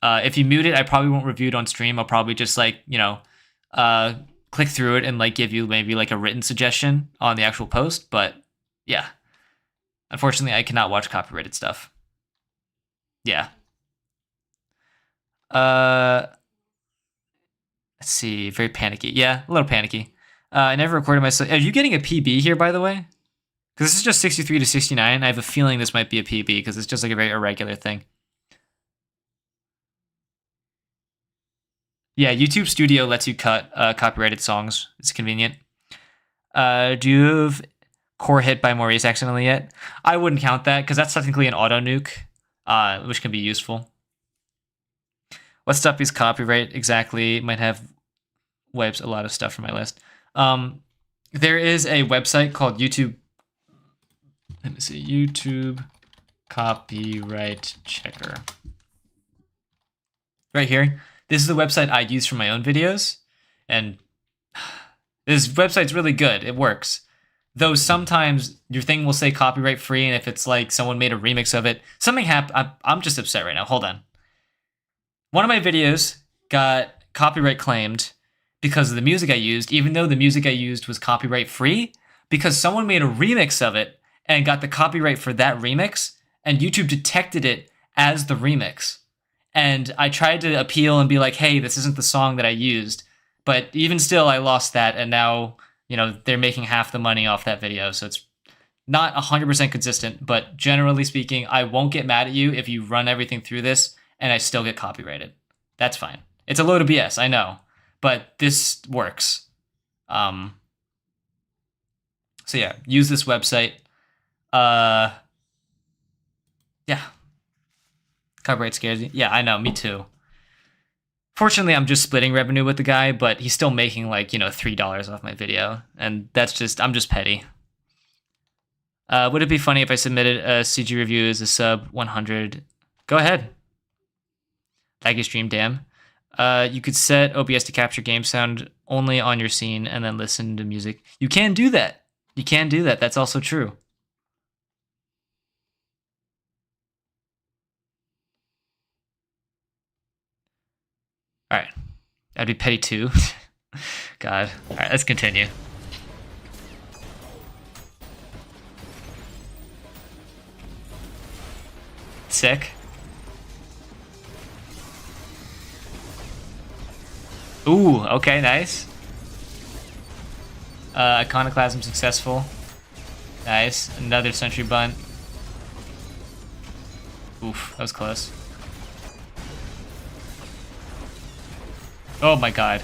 If you mute it, I probably won't review it on stream. I'll probably just like, you know, click through it and like give you maybe like a written suggestion on the actual post. But yeah, unfortunately, I cannot watch copyrighted stuff. Yeah. Let's see. Very panicky. Yeah, a little panicky. I never recorded myself. Are you getting a PB here, by the way? Because this is just 63 to 69. I have a feeling this might be a PB because it's just like a very irregular thing. Yeah, YouTube Studio lets you cut copyrighted songs. It's convenient. Do you have Core Hit by Maurice accidentally yet? I wouldn't count that because that's technically an auto nuke, which can be useful. What stuff is copyright exactly? Might have wipes a lot of stuff from my list. There is a website called YouTube. Let me see. YouTube Copyright Checker. Right here. This is the website I use for my own videos, and this website's really good. It works. Though sometimes your thing will say copyright free, and if it's like someone made a remix of it, something happened. I'm just upset right now. Hold on. One of my videos got copyright claimed because of the music I used, even though the music I used was copyright free, because someone made a remix of it and got the copyright for that remix, and YouTube detected it as the remix. And I tried to appeal and be like, hey, this isn't the song that I used. But even still, I lost that. And now, you know, they're making half the money off that video. So it's not 100% consistent. But generally speaking, I won't get mad at you if you run everything through this and I still get copyrighted. That's fine. It's a load of BS, I know. But this works. So yeah, use this website. Yeah. Copyright scares you. Yeah, I know. Me too. Fortunately, I'm just splitting revenue with the guy, but he's still making like, you know, $3 off my video. And that's just, I'm just petty. Would it be funny if I submitted a CG review as a sub 100? Go ahead. Tag your stream, damn. You could set OBS to capture game sound only on your scene and then listen to music. You can do that. You can do that. That's also true. All right. That'd be petty too. God. All right, let's continue. Sick. Ooh, okay, nice. Iconoclasm successful. Nice. Another sentry bunt. Oof, that was close. Oh my god.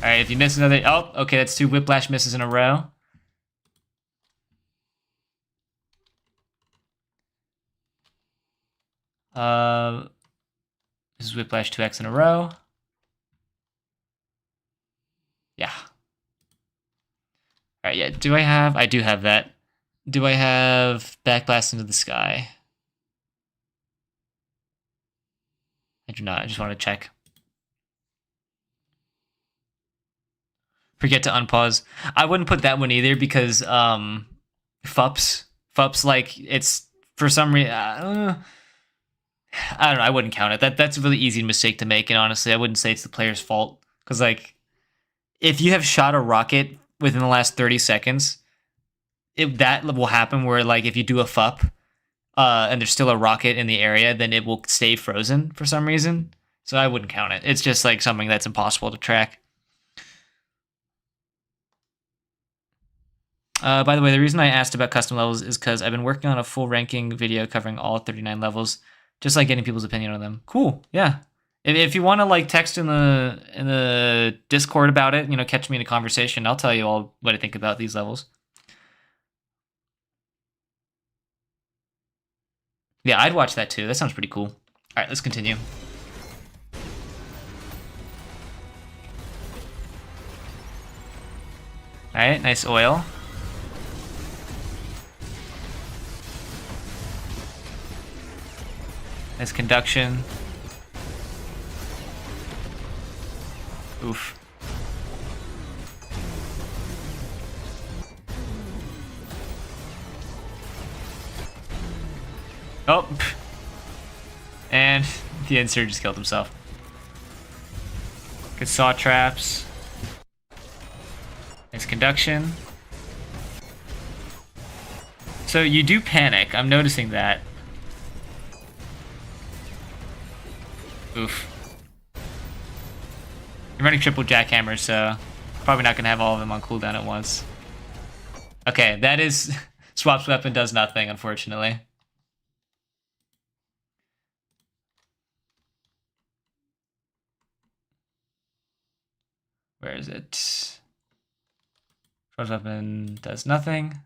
Alright, if you miss another... Oh, okay, that's 2 Whiplash misses in a row. This is Whiplash 2x in a row. Yeah. Alright, yeah, do I have... I do have that. Do I have Backblast into the Sky? I do not. I just want to check. Forget to unpause. I wouldn't put that one either because FUPs like it's for some reason. I don't know. I wouldn't count it. That's a really easy mistake to make, and honestly, I wouldn't say it's the player's fault because like if you have shot a rocket within the last 30 seconds, that will happen where like if you do a FUP and there's still a rocket in the area, then it will stay frozen for some reason. So I wouldn't count it. It's just like something that's impossible to track. By the way, the reason I asked about custom levels is because I've been working on a full ranking video covering all 39 levels, just like getting people's opinion on them. Cool, yeah. If you want to like text in the Discord about it, catch me in a conversation. I'll tell you all what I think about these levels. Yeah, I'd watch that too. That sounds pretty cool. All right, let's continue. All right, nice oil. Nice conduction. Oof. Oh. And the insert just killed himself. Good saw traps. Nice conduction. So you do panic. I'm noticing that. Oof. You're running triple jackhammers, so probably not going to have all of them on cooldown at once. Okay, that is... Swap's weapon does nothing, unfortunately. Where is it? Swap's weapon does nothing.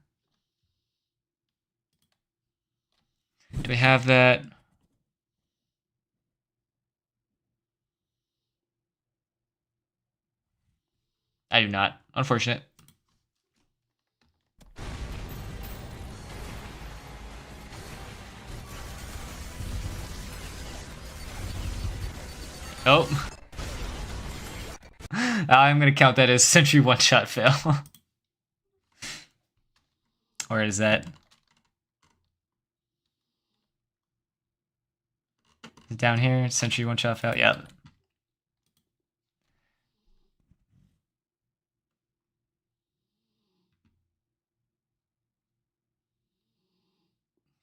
Do we have that? I do not. Unfortunate. Oh. I'm going to count that as sentry one-shot fail. Or is that? Is it down here? Sentry one-shot fail? Yep.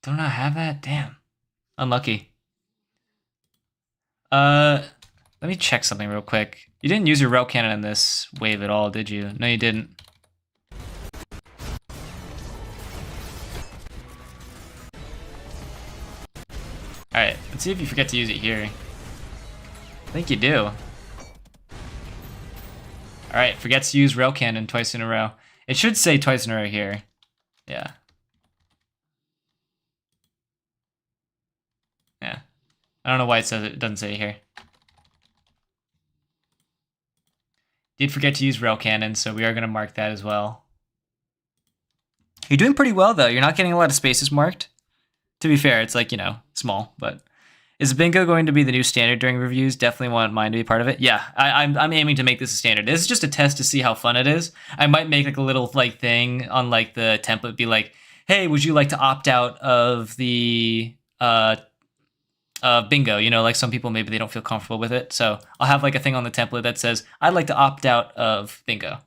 Don't I have that? Damn. Unlucky. Let me check something real quick. You didn't use your rail cannon in this wave at all, did you? No, you didn't. Alright, let's see if you forget to use it here. I think you do. Alright, forgets to use rail cannon twice in a row. It should say twice in a row here. Yeah. Yeah. I don't know why it doesn't say it here. Did forget to use rail cannon, so we are going to mark that as well. You're doing pretty well, though. You're not getting a lot of spaces marked. To be fair, it's like, small, but... Is bingo going to be the new standard during reviews? Definitely want mine to be part of it. Yeah, I'm aiming to make this a standard. This is just a test to see how fun it is. I might make like a little like thing on like the template, be like, hey, would you like to opt out of the bingo? Like some people maybe they don't feel comfortable with it. So I'll have like a thing on the template that says, I'd like to opt out of bingo.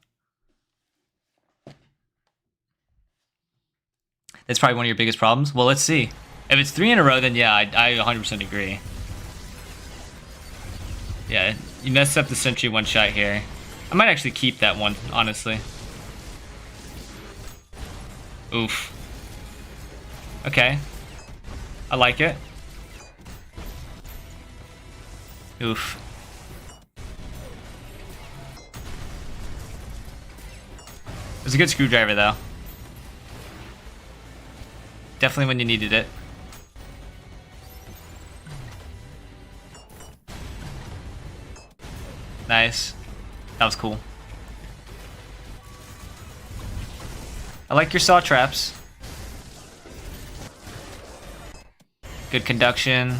That's probably one of your biggest problems. Well, let's see. If it's 3 in a row, then yeah, I 100% agree. Yeah, you messed up the sentry one shot here. I might actually keep that one, honestly. Oof. Okay. I like it. Oof. It was a good screwdriver, though. Definitely when you needed it. Nice. That was cool. I like your saw traps. Good conduction.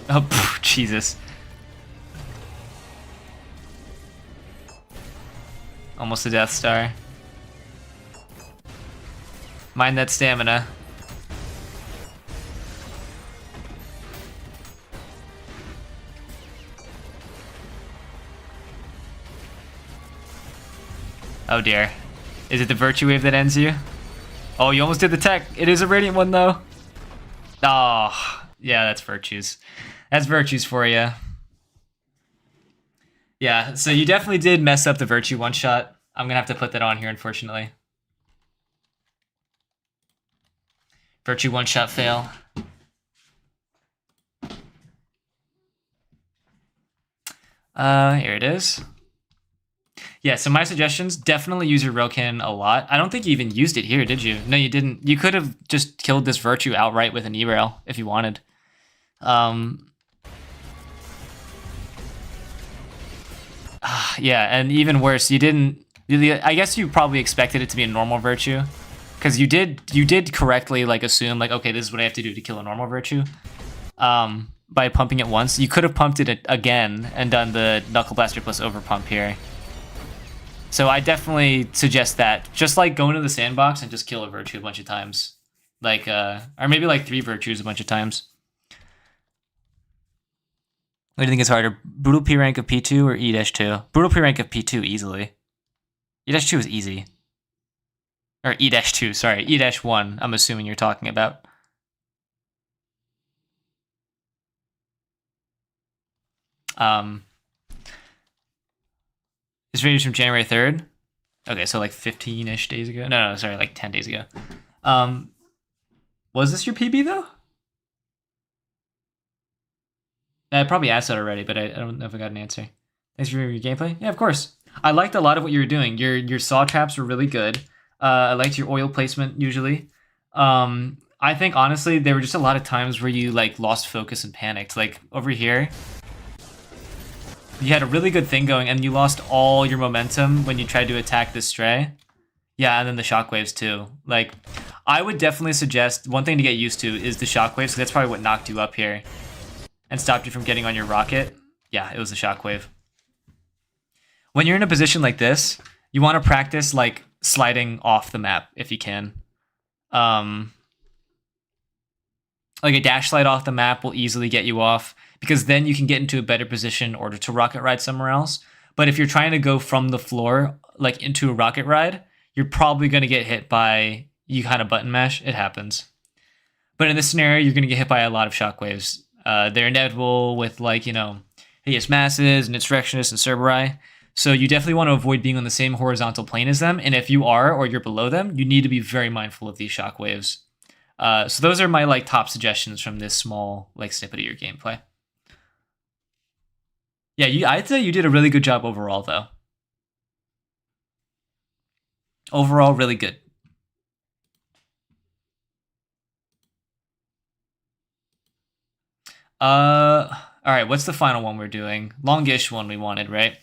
Oh, Jesus. Almost a Death Star. Mind that stamina. Oh dear. Is it the Virtue Wave that ends you? Oh, you almost did the tech. It is a Radiant one though. Oh, yeah, that's Virtues. That's Virtues for you. Yeah, so you definitely did mess up the Virtue one-shot. I'm gonna have to put that on here, unfortunately. Virtue one-shot fail. Here it is. Yeah, so my suggestions, definitely use your Rail Cannon a lot. I don't think you even used it here, did you? No, you didn't. You could have just killed this Virtue outright with an E-Rail if you wanted. Yeah, and even worse, you didn't... I guess you probably expected it to be a normal Virtue. Because you did correctly like assume, like, okay, this is what I have to do to kill a normal Virtue. By pumping it once. You could have pumped it again and done the Knuckle Blaster plus Overpump here. So I definitely suggest that. Just like go into the sandbox and just kill a Virtue a bunch of times. Like, or maybe like 3 Virtues a bunch of times. What do you think is harder? Brutal P rank of P2 or E-2? Brutal P rank of P2 easily. E-2 is easy. Or E-2, sorry. E-1, I'm assuming you're talking about. This video is from January 3rd. Okay, so like 15-ish days ago. No, sorry, like 10 days ago. Was this your PB though? I probably asked that already, but I don't know if I got an answer. Thanks for your gameplay. Yeah, of course. I liked a lot of what you were doing. Your saw traps were really good. I liked your oil placement usually. I think honestly there were just a lot of times where you like lost focus and panicked. Like over here, you had a really good thing going and you lost all your momentum when you tried to attack this stray. Yeah, and then the shockwaves too. Like, I would definitely suggest one thing to get used to is the shockwaves, because that's probably what knocked you up here and stopped you from getting on your rocket. Yeah, it was the shockwave. When you're in a position like this, you want to practice like sliding off the map if you can. Like a dash slide off the map will easily get you off, because then you can get into a better position in order to rocket ride somewhere else. But if you're trying to go from the floor like into a rocket ride, you're probably going to get hit by, you kind of button mash, it happens. But in this scenario, you're going to get hit by a lot of shockwaves. They're inevitable with like, you know, Hideous Masses and Insurrectionists and Cerberus. So you definitely want to avoid being on the same horizontal plane as them. And if you are, or you're below them, you need to be very mindful of these shockwaves. So those are my like top suggestions from this small like snippet of your gameplay. Yeah, I'd say you did a really good job overall, though. Overall, really good. All right, what's the final one we're doing? Longish one we wanted, right?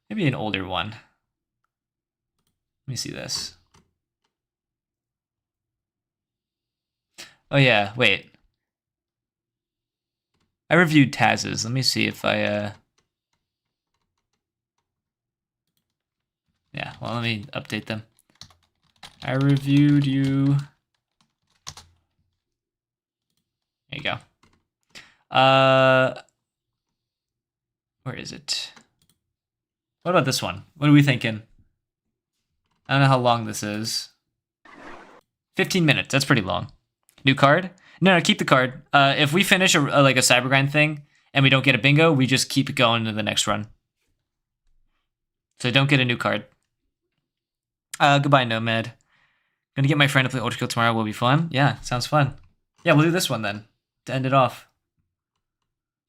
Maybe an older one. Let me see this. Oh yeah, wait. I reviewed Taz's. Let me see if I yeah, well, let me update them. I reviewed you. There you go. Where is it? What about this one? What are we thinking? I don't know how long this is. 15 minutes. That's pretty long. New card? No, keep the card. If we finish like a Cybergrind thing and we don't get a bingo, we just keep going to the next run. So don't get a new card. Goodbye, Nomad. Gonna get my friend to play ULTRAKILL tomorrow. Will be fun. Yeah, sounds fun. Yeah, we'll do this one then to end it off.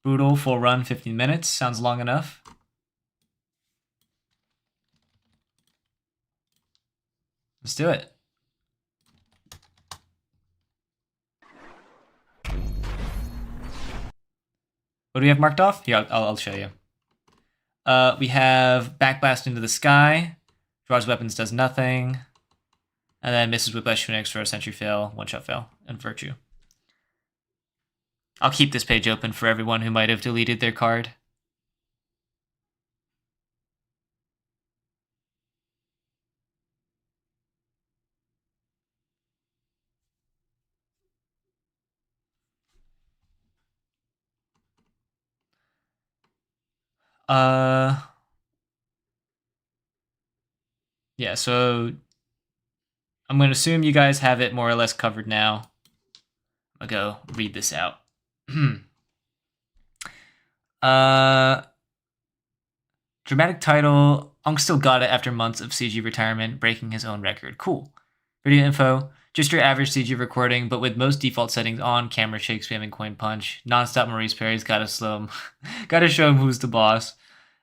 Brutal, full run, 15 minutes. Sounds long enough. Let's do it. What do we have marked off? Here, I'll show you. We have Backblast into the sky. Draws weapons, does nothing. And then misses Whiplash Phoenix for a Sentry fail, one-shot fail, and Virtue. I'll keep this page open for everyone who might have deleted their card. Yeah, so I'm going to assume you guys have it more or less covered now. I'll go read this out. Dramatic title, Unk still got it after months of CG retirement, breaking his own record. Cool. Video info, just your average CG recording, but with most default settings on, camera shake, spamming coin punch, non-stop Maurice parries, gotta slow him, gotta show him who's the boss.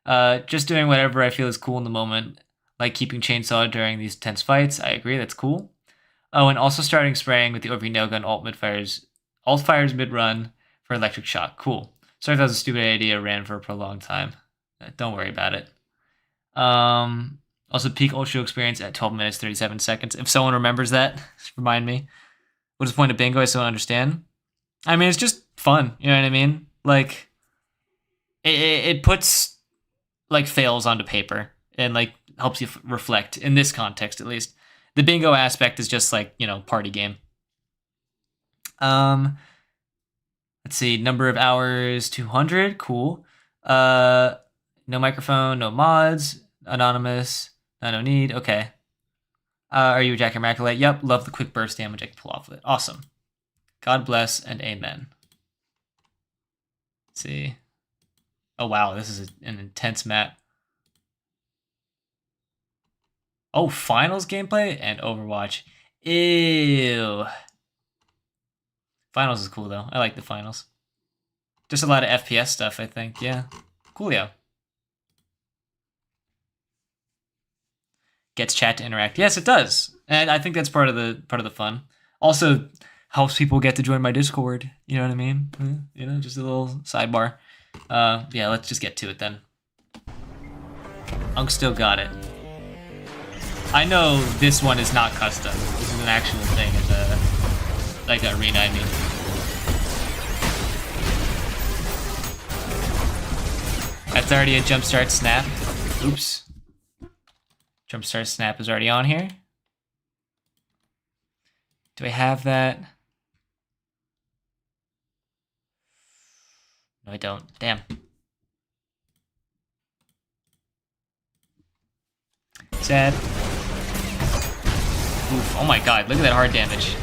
Just doing whatever I feel is cool in the moment, like keeping chainsaw during these tense fights. I agree, that's cool. Oh, and also starting spraying with the OP nailgun alt fires mid-run for electric shock. Cool. Sorry if that was a stupid idea, ran for a prolonged time. Don't worry about it. Also, peak ultra experience at 12 minutes, 37 seconds. If someone remembers that, remind me. What's the point of bingo? I still don't understand. I mean, it's just fun. You know what I mean? Like, it puts, like, fails onto paper and, like, helps you reflect, in this context, at least. The bingo aspect is just, like, you know, party game. Let's see. Number of hours, 200. Cool. No microphone, no mods. Anonymous. No need. Okay. Are you a Jack Immaculate? Yep. Love the quick burst damage I can pull off with it. Awesome. God bless and amen. Let's see. Oh, wow. This is an intense map. Oh, finals gameplay and Overwatch. Ew. Finals is cool, though. I like the finals. Just a lot of FPS stuff, I think. Yeah. Coolio. Gets chat to interact. Yes, it does. And I think that's part of the fun. Also helps people get to join my Discord. You know what I mean? You know, just a little sidebar. Yeah, let's just get to it then. Unk still got it. I know this one is not custom. This is an actual thing in the, like, arena, I mean. That's already a jumpstart snap. Oops. Jumpstart snap is already on here. Do I have that? No, I don't. Damn. Sad. Oof. Oh my god, look at that hard damage.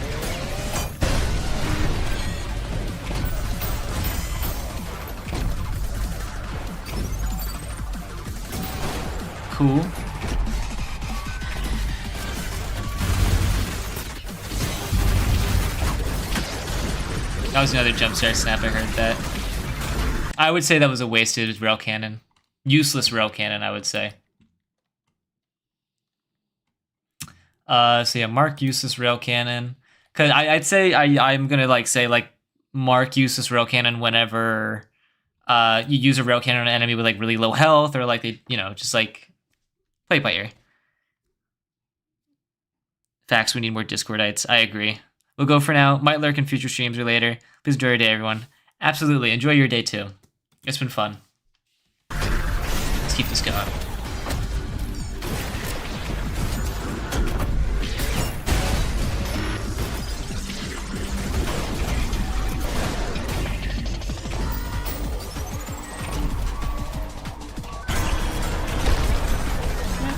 Cool. That was another jumpstart snap, I heard that. I would say that was a wasted rail cannon. Useless rail cannon, I would say. So yeah, mark useless rail cannon. Cause I'd say I'm gonna like say like mark useless rail cannon whenever you use a rail cannon on an enemy with like really low health, or like they, you know, just like play by ear. Facts, we need more Discordites. I agree. We'll go for now. Might lurk in future streams or later. Please enjoy your day, everyone. Absolutely. Enjoy your day, too. It's been fun. Let's keep this going.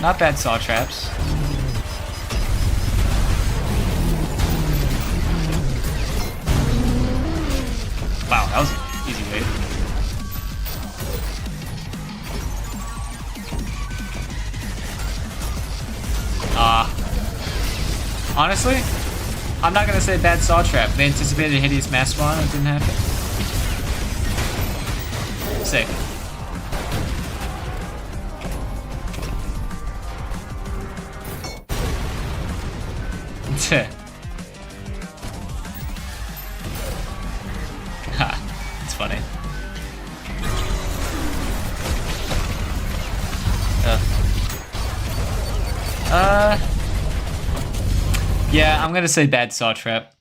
Not bad saw traps. Wow, that was an easy wave. Honestly, I'm not gonna say bad saw trap. They anticipated a hideous mass spawn, it didn't happen. Sick. Ha, it's funny. Yeah, I'm gonna say bad saw trap.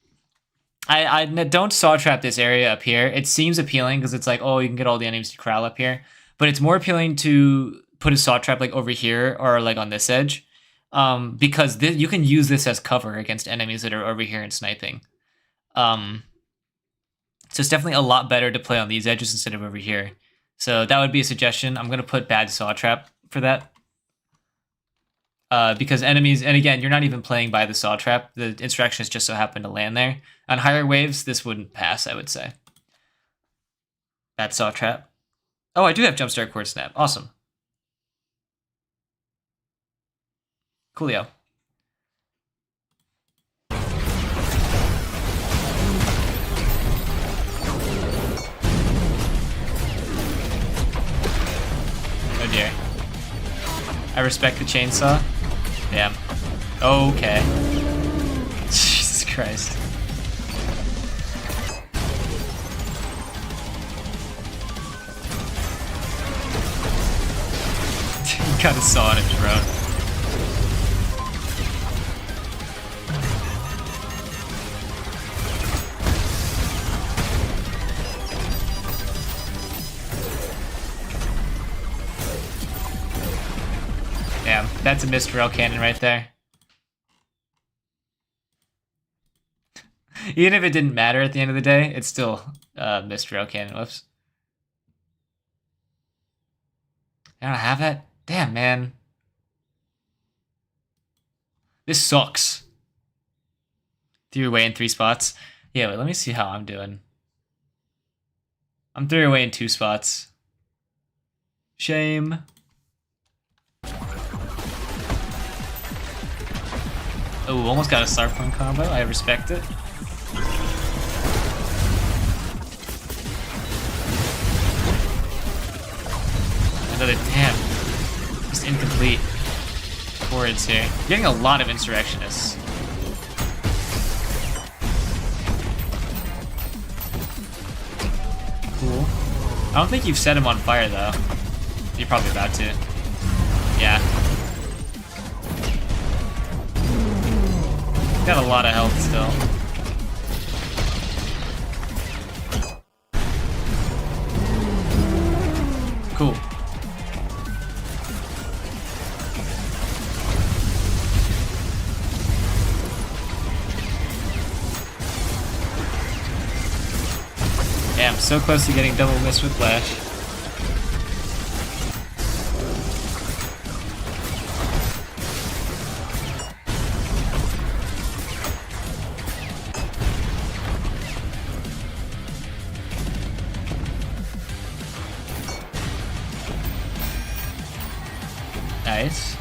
I don't saw trap this area up here. It seems appealing because it's like, oh, you can get all the enemies to corral up here, but it's more appealing to put a saw trap like over here or like on this edge, because you can use this as cover against enemies that are over here and sniping. So it's definitely a lot better to play on these edges instead of over here. So that would be a suggestion. I'm gonna put bad saw trap for that. Because enemies, and again, you're not even playing by the saw trap. The instructions just so happen to land there. On higher waves, this wouldn't pass, I would say. Bad saw trap. Oh, I do have jumpstart cord snap. Awesome. Coolio. Oh dear. I respect the chainsaw. Damn. Okay. Jesus Christ. He got a saw on a drone. Damn, that's a missed rail cannon right there. Even if it didn't matter at the end of the day, it's still missed rail cannon. Whoops. I don't have that? Damn, man. This sucks. Threw away in 3 spots. Yeah, wait, let me see how I'm doing. I'm 3 away in 2 spots. Shame. Oh, almost got a star point combo. I respect it. Another damn. Just incomplete chords here. You're getting a lot of insurrectionists. Cool. I don't think you've set him on fire though. You're probably about to. Yeah. Got a lot of health still. Cool. Damn, so close to getting double miss with Flash. Nice.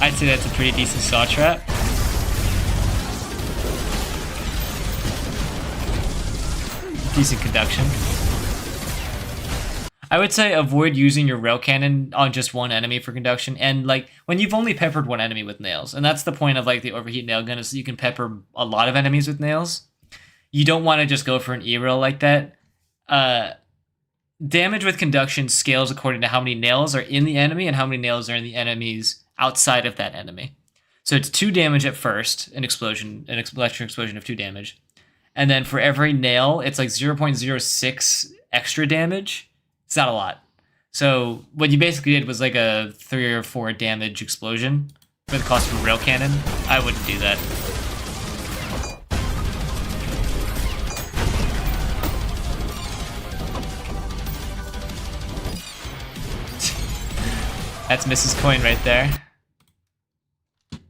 I'd say that's a pretty decent saw trap. Decent conduction. I would say avoid using your rail cannon on just one enemy for conduction, and like when you've only peppered one enemy with nails, and that's the point of like the overheat nail gun, is so you can pepper a lot of enemies with nails. You don't want to just go for an E-rail like that. Damage with conduction scales according to how many nails are in the enemy and how many nails are in the enemies outside of that enemy. So it's 2 damage at first, an electric explosion of 2 damage. And then for every nail, it's like 0.06 extra damage. It's not a lot. So what you basically did was like a 3 or 4 damage explosion for the cost of a rail cannon. I wouldn't do that. That's Mrs. Coin right there. Let's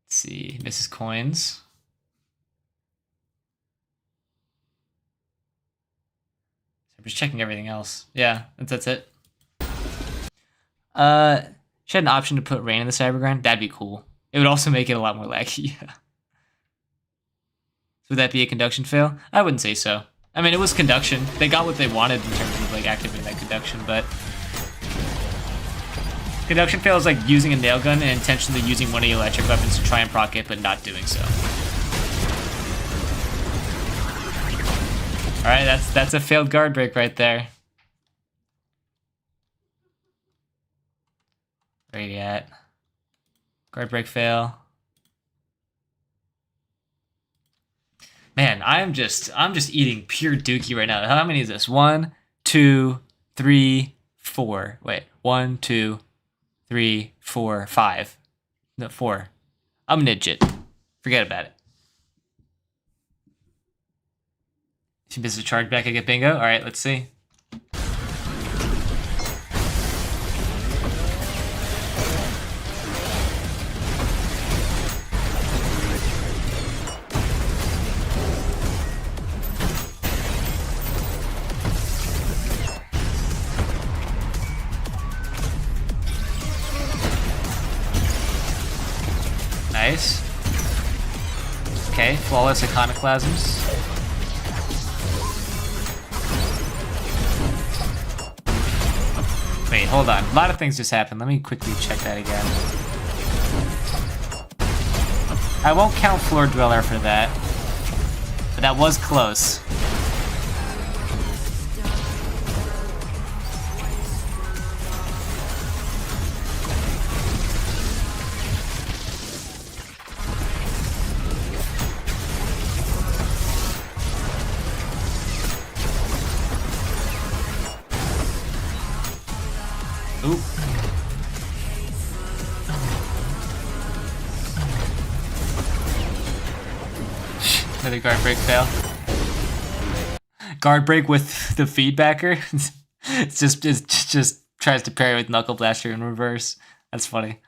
see, Mrs. Coins. I'm just checking everything else. Yeah, that's it. She had an option to put rain in the Cybergrind. That'd be cool. It would also make it a lot more laggy. Yeah. Would that be a conduction fail? I wouldn't say so. I mean, it was conduction. They got what they wanted in terms of like activating that conduction, but conduction fail is like using a nail gun and intentionally using one of your electric weapons to try and proc it, but not doing so. All right, that's a failed guard break right there. Where are you at? Guard break fail. Man, I'm just eating pure dookie right now. How many is this? 1, 2, 3, 4. Wait, 1, 2, 3, 4, 5. No, 4. I'm an idiot. Forget about it. If you miss a chargeback, I get bingo. All right, let's see. Nice. Okay, flawless iconoclasms. Wait, hold on. A lot of things just happened. Let me quickly check that again. I won't count Floor Dweller for that. But that was close. Oop. Another guard break fail. Guard break with the feedbacker. It just tries to parry with Knuckle Blaster in reverse. That's funny.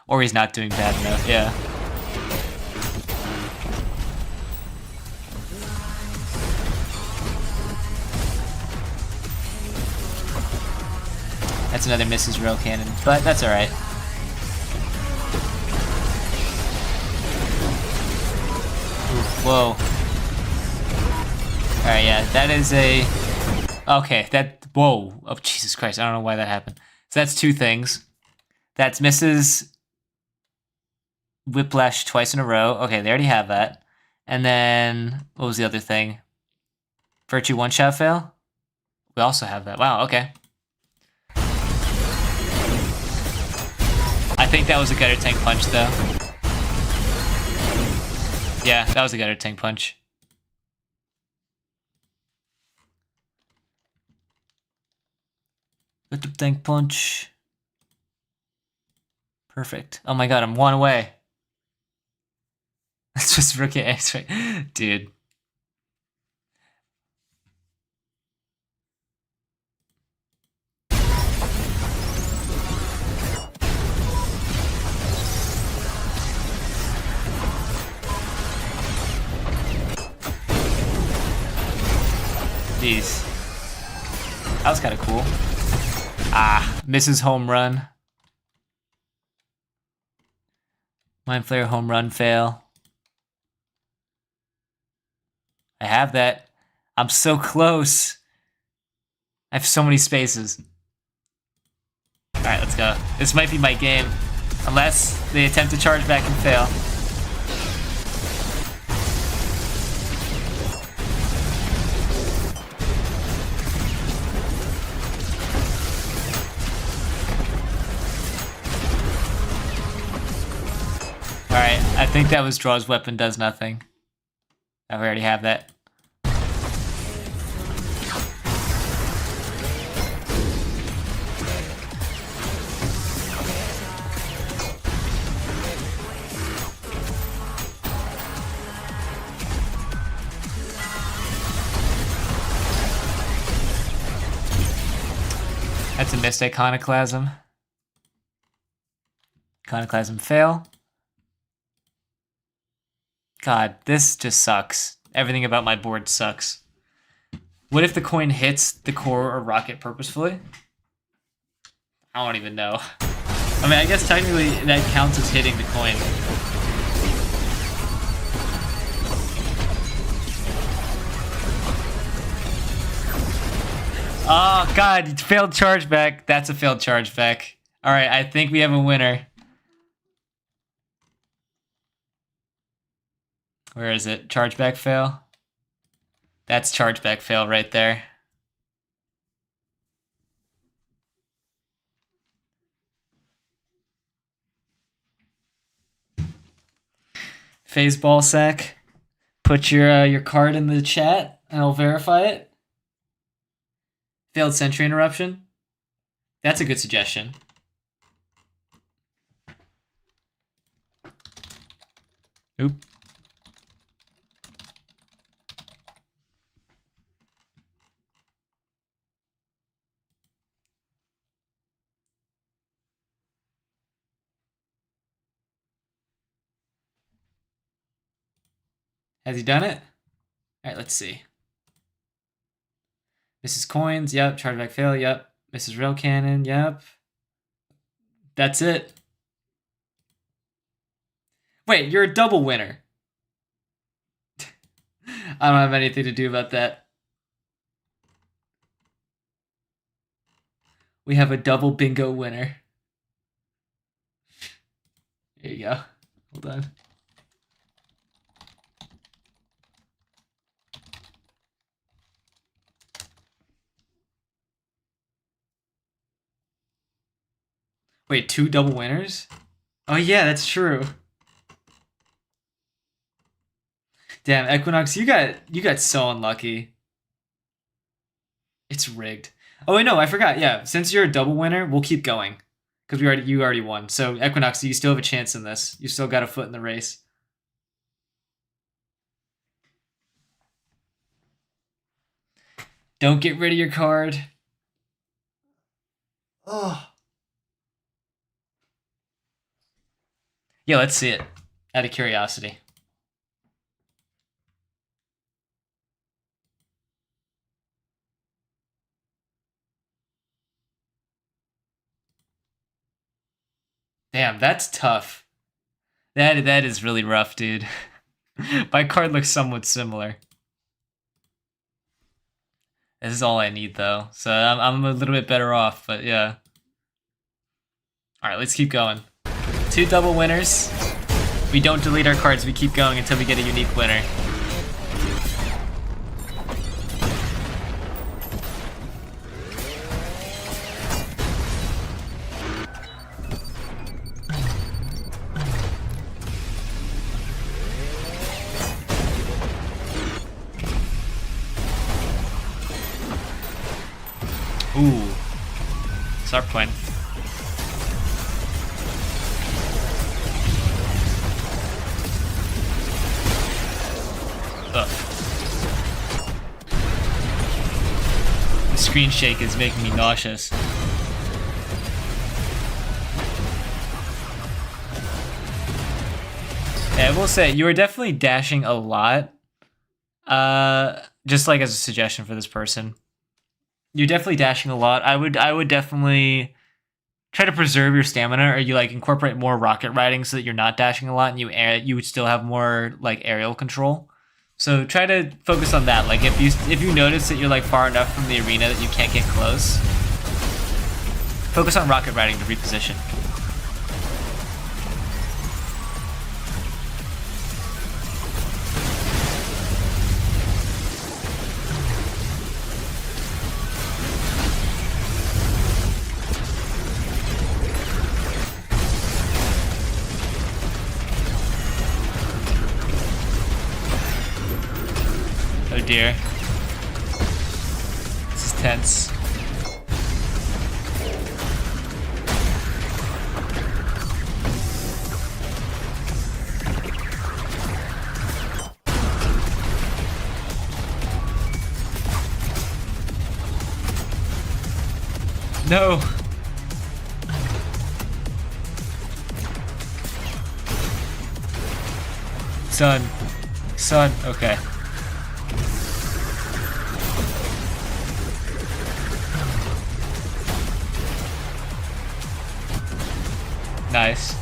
Or he's not doing bad enough, yeah. That's another Mrs. Rail Cannon, but that's alright. Whoa. Alright, yeah, that is a... Okay, that... Whoa. Oh, Jesus Christ, I don't know why that happened. So that's two things. That's Mrs. Whiplash twice in a row. Okay, they already have that. And then... What was the other thing? Virtue one-shot fail? We also have that. Wow, okay. I think that was a gutter tank punch, though. Yeah, that was a gutter tank punch. Gutter tank punch. Perfect. Oh my god, I'm one away. That's just rookie X-ray. Dude. Jeez. That was kind of cool. Ah, misses home run. Mind Flayer home run fail. I have that. I'm so close. I have so many spaces. Alright, let's go. This might be my game. Unless they attempt to charge back and fail. Alright, I think that was draws weapon does nothing. I already have that. That's a missed iconoclasm. Iconoclasm fail. God, this just sucks. Everything about my board sucks. What if the coin hits the core or rocket purposefully? I don't even know. I mean, I guess technically that counts as hitting the coin. Oh, God, failed chargeback. That's a failed chargeback. All right, I think we have a winner. Where is it? Chargeback fail? That's chargeback fail right there. Phase ball sack. Put your card in the chat and I'll verify it. Failed sentry interruption. That's a good suggestion. Oop. Has he done it? All right, let's see. Mrs. Coins, yep. Chargeback fail, yep. Mrs. Rail Cannon, yep. That's it. Wait, you're a double winner. I don't have anything to do about that. We have a double bingo winner. There you go. Hold on. Wait, 2 double winners? Oh yeah, that's true. Damn, Equinox, you got so unlucky. It's rigged. Oh wait, no, I forgot. Yeah, since you're a double winner, we'll keep going because you already won. So Equinox, you still have a chance in this. You still got a foot in the race. Don't get rid of your card. Oh. Yeah, let's see it. Out of curiosity. Damn, that's tough. That is really rough, dude. My card looks somewhat similar. This is all I need, though. So I'm a little bit better off, but yeah. Alright, let's keep going. 2 double winners. We don't delete our cards, we keep going until we get a unique winner. Ooh. Sarp Twin. Ugh. The screen shake is making me nauseous. Yeah, I will say, you are definitely dashing a lot. Just like as a suggestion for this person. You're definitely dashing a lot. I would definitely try to preserve your stamina, or you like incorporate more rocket riding so that you're not dashing a lot and you would still have more like aerial control. So try to focus on that. Like if you notice that you're like far enough from the arena that you can't get close, focus on rocket riding to reposition. Oh dear. This is tense. No. Son, okay. Nice.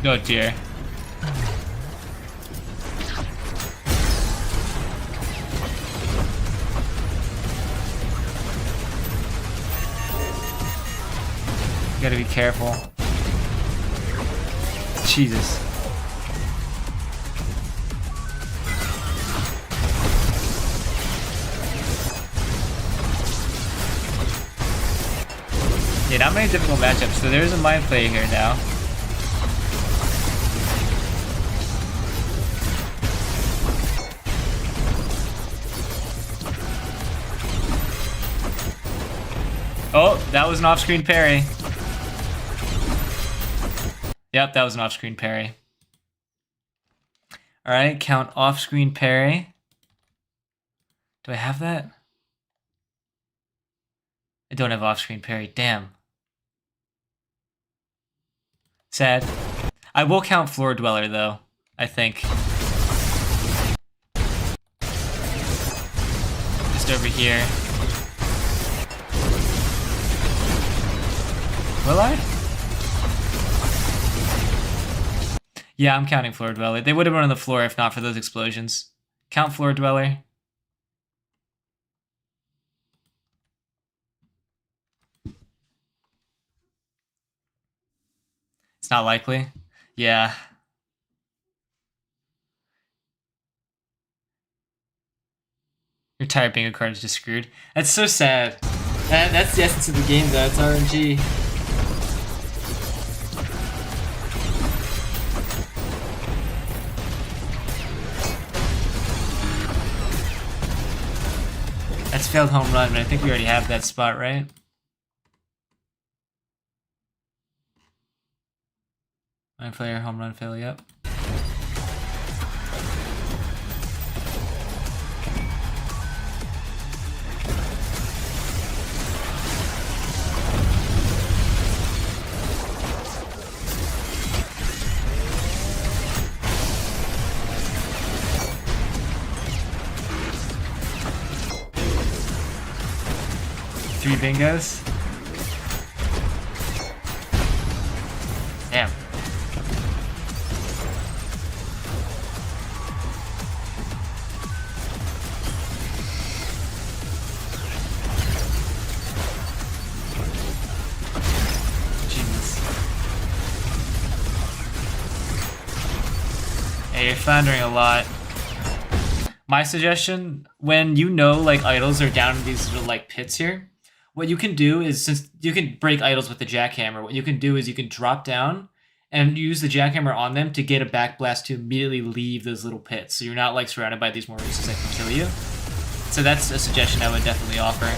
Oh dear. You gotta be careful. Jesus. Yeah, not many difficult matchups, so there's a mind play here now. Oh, that was an off-screen parry. Yep, that was an off-screen parry. All right, count off-screen parry. Do I have that? I don't have off-screen parry. Damn. Sad. I will count Floor Dweller, though, I think. Just over here. Will I? Yeah, I'm counting Floor Dweller. They would have been on the floor if not for those explosions. Count Floor Dweller. It's not likely. Yeah. Your tire bingo card is just screwed. That's so sad. That's the essence of the game, though. It's RNG. That's failed home run, but I think we already have that spot, right? My player home run fail, yep. Three bingos. Damn. Genius. Hey, you're floundering a lot. My suggestion, when you know like idols are down in these little like pits here, what you can do is, since you can break idols with the jackhammer, what you can do is you can drop down and use the jackhammer on them to get a backblast to immediately leave those little pits. So you're not like surrounded by these Maurices that can kill you. So that's a suggestion I would definitely offer.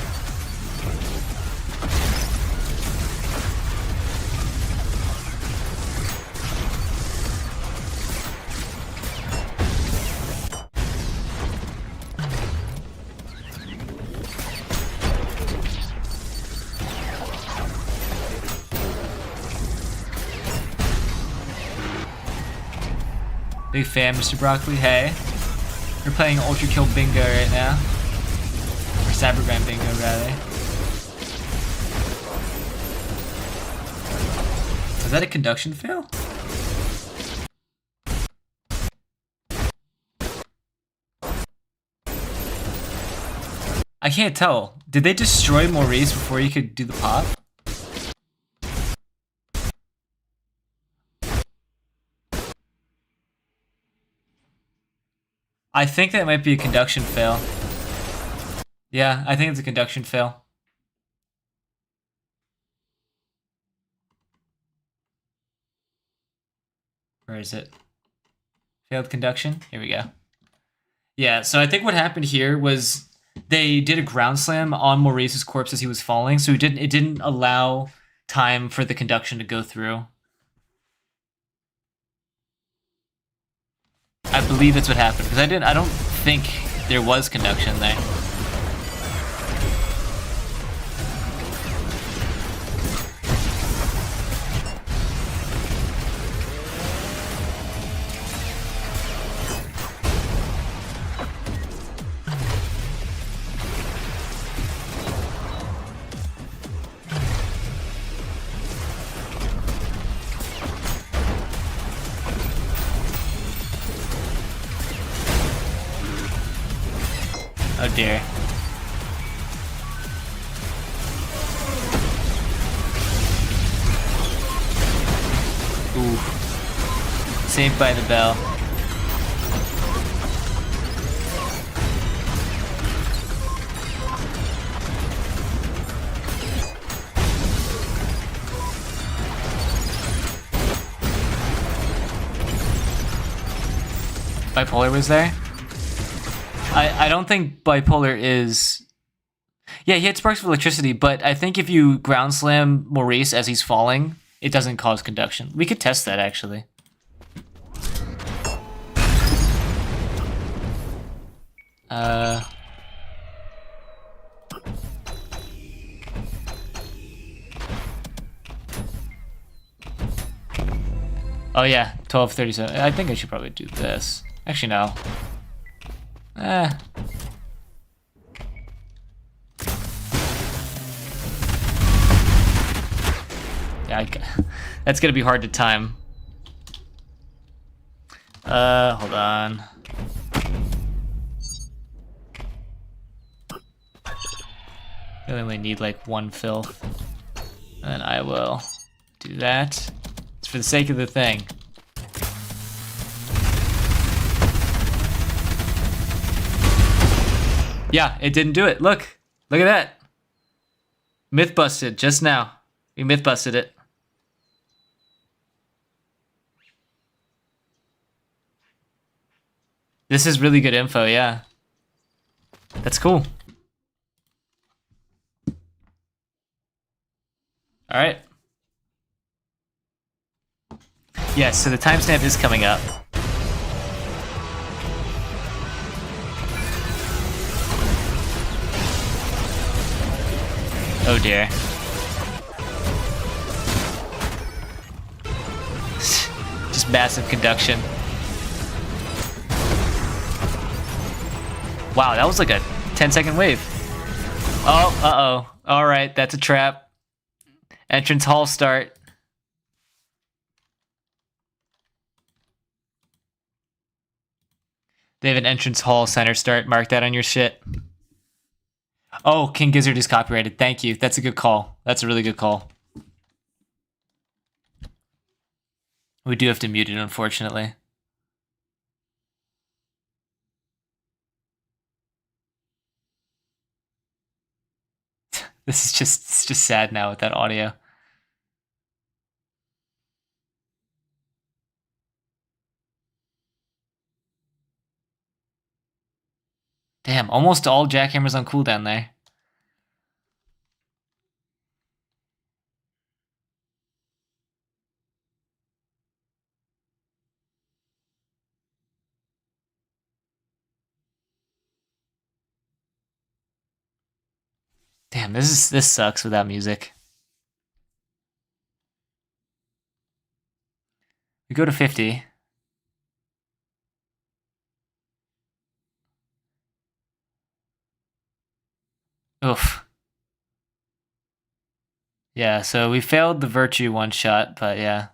Big fan, Mr. Broccoli. Hey. We're playing ULTRAKILL Bingo right now. Or Cybergrind Bingo, rather. Is that a conduction fail? I can't tell. Did they destroy Maurice before you could do the pop? I think that might be a conduction fail. Yeah, I think it's a conduction fail. Where is it? Failed conduction? Here we go. Yeah, so I think what happened here was they did a ground slam on Maurice's corpse as he was falling, so it didn't allow time for the conduction to go through. I believe that's what happened, because I don't think there was conduction there. Oh dear. Ooh. Saved by the bell. Bipolar was there? I don't think Bipolar is... Yeah, he had sparks of electricity, but I think if you ground slam Maurice as he's falling, it doesn't cause conduction. We could test that actually. Oh yeah, 1237. I think I should probably do this. Actually, no. Yeah, that's gonna be hard to time. Hold on. I only need like one filth. And I will do that. It's for the sake of the thing. Yeah, it didn't do it. Look. Look at that. Myth busted just now. We myth busted it. This is really good info, yeah. That's cool. All right. Yes, so the timestamp is coming up. Oh dear. Just massive conduction. Wow, that was like a 10-second wave. Oh, uh-oh. All right, that's a trap. Entrance hall start. They have an entrance hall center start. Mark that on your shit. Oh, King Gizzard is copyrighted. Thank you. That's a good call. That's a really good call. We do have to mute it, unfortunately. This is just sad now with that audio. Damn, almost all jackhammers on cooldown there. Damn, this sucks without music. We go to 50. Oof. Yeah, so we failed the Virtue one shot, but yeah.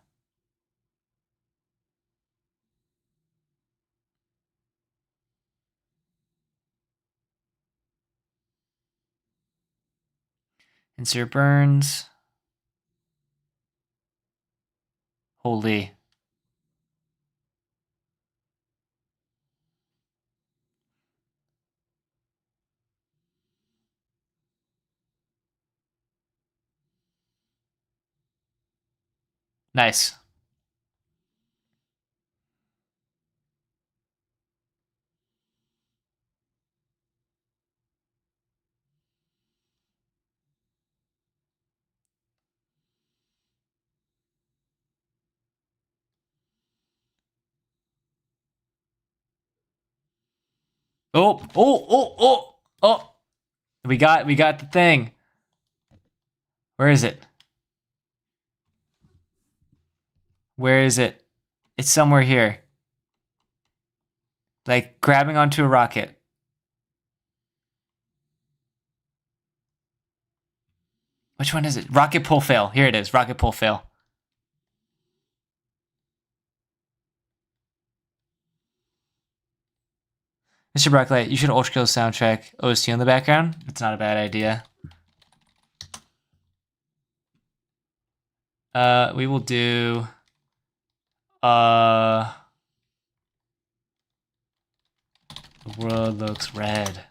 Insert burns. Holy. Nice. Oh, oh, oh, oh, oh. We got the thing. Where is it? Where is it? It's somewhere here. Like grabbing onto a rocket. Which one is it? Rocket pull fail. Here it is. Rocket pull fail. Mr. Brocklight, you should ULTRAKILL soundtrack OST on the background. It's not a bad idea. We will do the world looks red.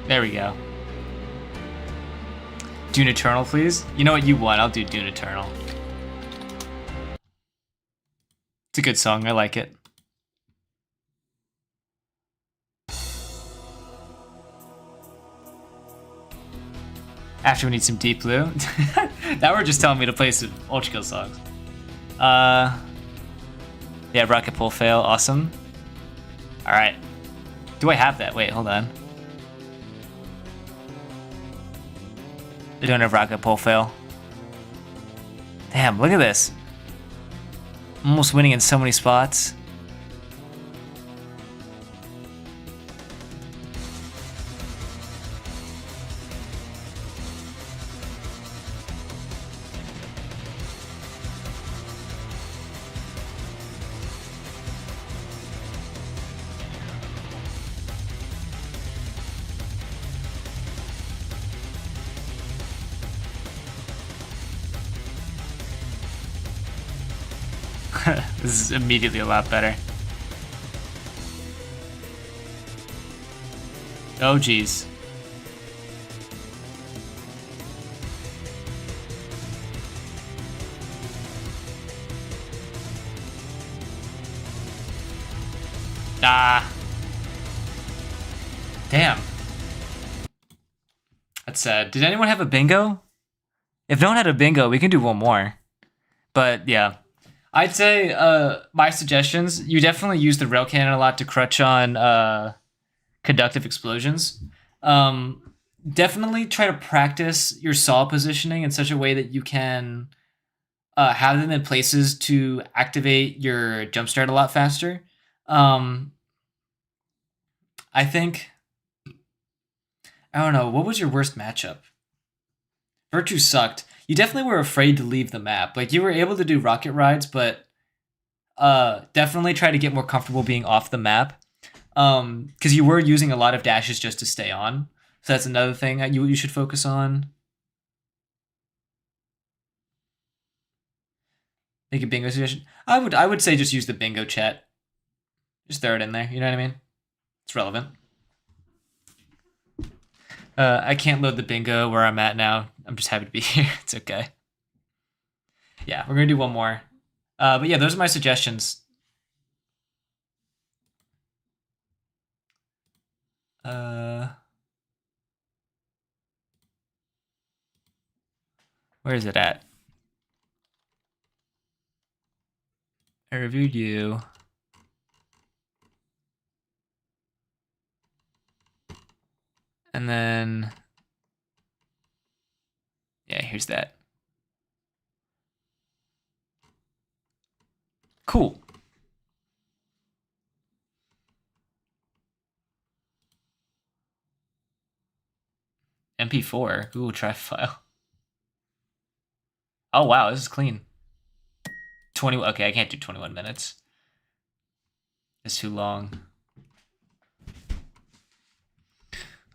There we go. Dune Eternal, please. You know what? You won. I'll do Dune Eternal. It's a good song. I like it. After we need some deep blue. Now we're just telling me to play some ULTRAKILL songs. Yeah, rocket pull fail, awesome. Alright. Do I have that? Wait, hold on. I don't have rocket pull fail. Damn, look at this. I'm almost winning in so many spots. This is immediately a lot better. Oh, geez. Ah. Damn. That's sad. Did anyone have a bingo? If no one had a bingo, we can do one more. But, yeah. I'd say my suggestions, you definitely use the rail cannon a lot to crutch on conductive explosions. Definitely try to practice your saw positioning in such a way that you can have them in places to activate your jumpstart a lot faster. I think, I don't know, what was your worst matchup? Virtue sucked. You definitely were afraid to leave the map. Like, you were able to do rocket rides, but definitely try to get more comfortable being off the map. Because you were using a lot of dashes just to stay on. So that's another thing you should focus on. Make a bingo suggestion. I would say just use the bingo chat. Just throw it in there, you know what I mean? It's relevant. I can't load the bingo where I'm at now. I'm just happy to be here. It's okay. Yeah, we're gonna do one more. But yeah, those are my suggestions. Where is it at? I reviewed you. And then, yeah, here's that. Cool. MP4, Google Drive file. Oh wow, this is clean. 20. Okay, I can't do 21 minutes. It's too long.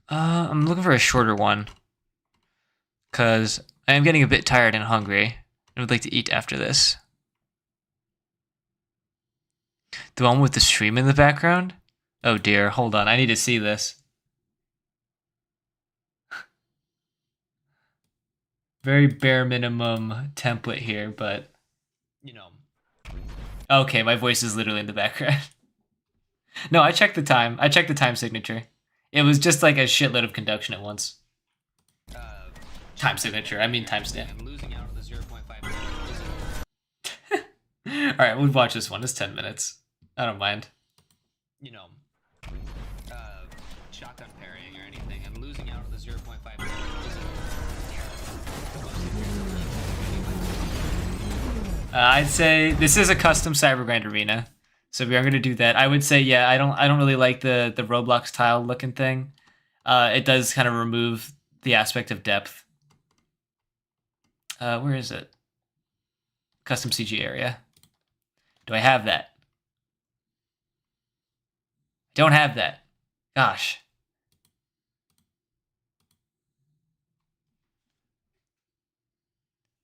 I'm looking for a shorter one. Because I am getting a bit tired and hungry. I would like to eat after this. The one with the stream in the background? Oh dear, hold on. I need to see this. Very bare minimum template here, but, you know. Okay, my voice is literally in the background. No, I checked the time. I checked the time signature. It was just like a shitload of conduction at once. Time signature, I mean timestamp. I'm losing out on the 0.5. Alright, we'll watch this one. It's 10 minutes. I don't mind. You know, shotgun parrying or anything. I'm losing out on the 0.5. I'd say this is a custom Cybergrind arena, so we are going to do that. I would say, yeah, I don't really like the Roblox tile looking thing. It does kind of remove the aspect of depth. Where is it? Custom CG area. Do I have that? I don't have that. Gosh.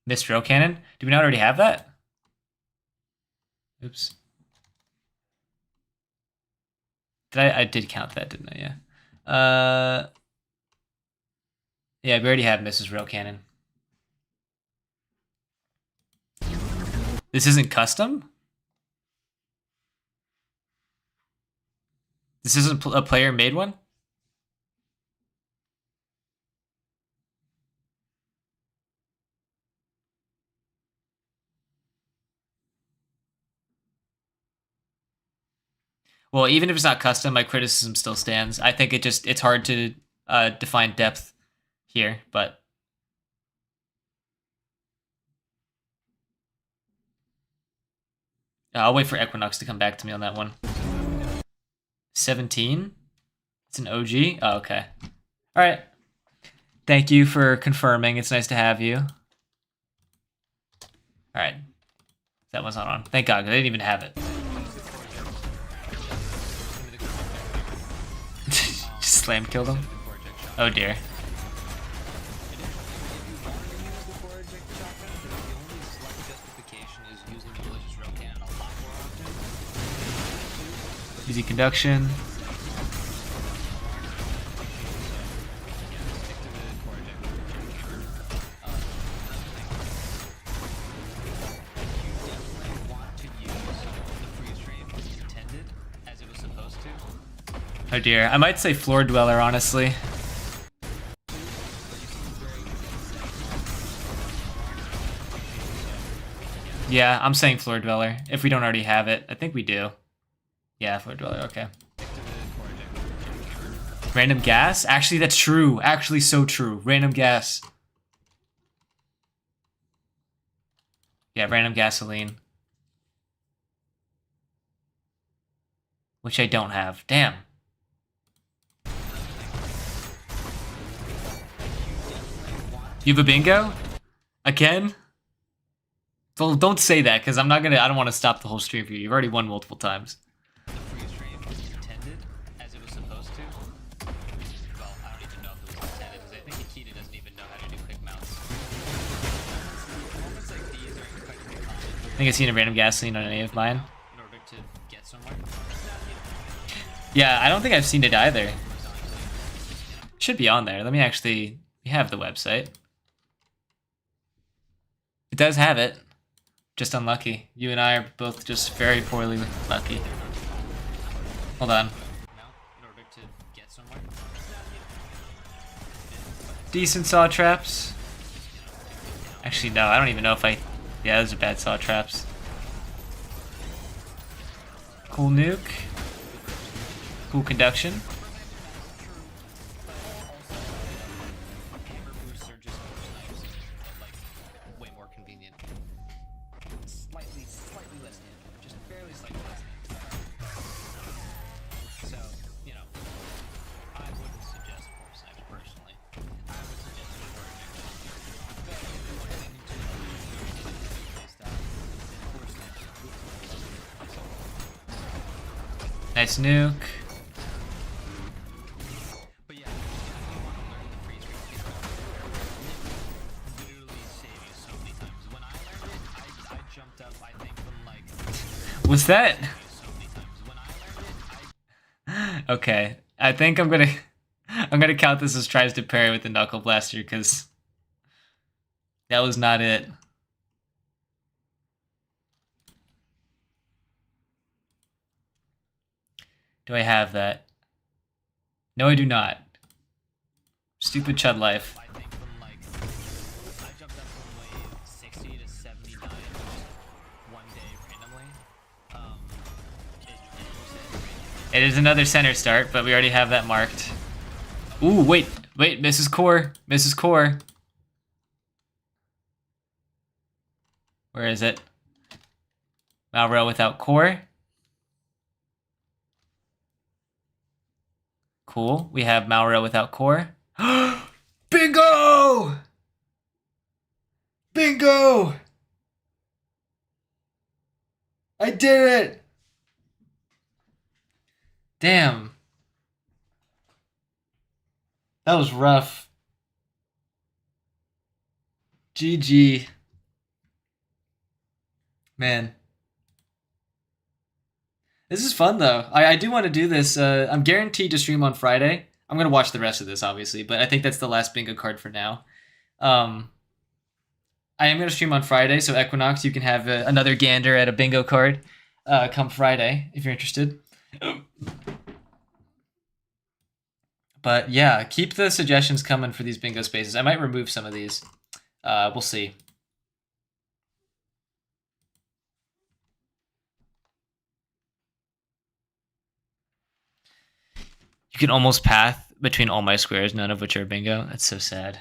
Missed rail cannon? Do we not already have that? Oops. I did count that, didn't I? Yeah. Yeah, we already have Mrs. Rail Cannon. This isn't custom? This isn't a player made one? Well, even if it's not custom, my criticism still stands. I think it's hard to define depth here, but I'll wait for Equinox to come back to me on that one. 17? It's an OG? Oh, okay. All right. Thank you for confirming. It's nice to have you. All right. That one's not on. Thank God, because I didn't even have it. Just slam killed him. Oh dear. Easy conduction. Oh dear, I might say Floor Dweller, honestly. Yeah, I'm saying Floor Dweller, if we don't already have it. I think we do. Yeah, Floor Dweller, okay. Random gas? Actually, that's true. Actually, so true. Random gas. Yeah, random gasoline. Which I don't have. Damn. You have a bingo? Again? Well, don't say that, because I don't want to stop the whole stream for you. You've already won multiple times. I think I've seen a random gasoline on any of mine. In order to get somewhere. Yeah, I don't think I've seen it either. Should be on there. Let me actually... We have the website. It does have it. Just unlucky. You and I are both just very poorly lucky. Hold on. Decent saw traps. Actually, no, I don't even know if I... Yeah, those are bad saw traps. Cool nuke. Cool conduction. Nice nuke. Was that? Okay, I think I'm gonna count this as tries to parry with the knuckle blaster because that was not it. Do I have that? No, I do not. Stupid Chud life. It is another center start, but we already have that marked. Ooh, wait, misses core, misses core. Where is it? Malrail without core. Cool. We have Malrail without core. Bingo! Bingo! I did it! Damn. That was rough. GG. Man. This is fun, though. I do want to do this. I'm guaranteed to stream on Friday. I'm going to watch the rest of this, obviously, but I think that's the last bingo card for now. I am going to stream on Friday, so Equinox, you can have another gander at a bingo card come Friday, if you're interested. But yeah, keep the suggestions coming for these bingo spaces. I might remove some of these. We'll see. can almost path between all my squares, none of which are bingo. That's so sad.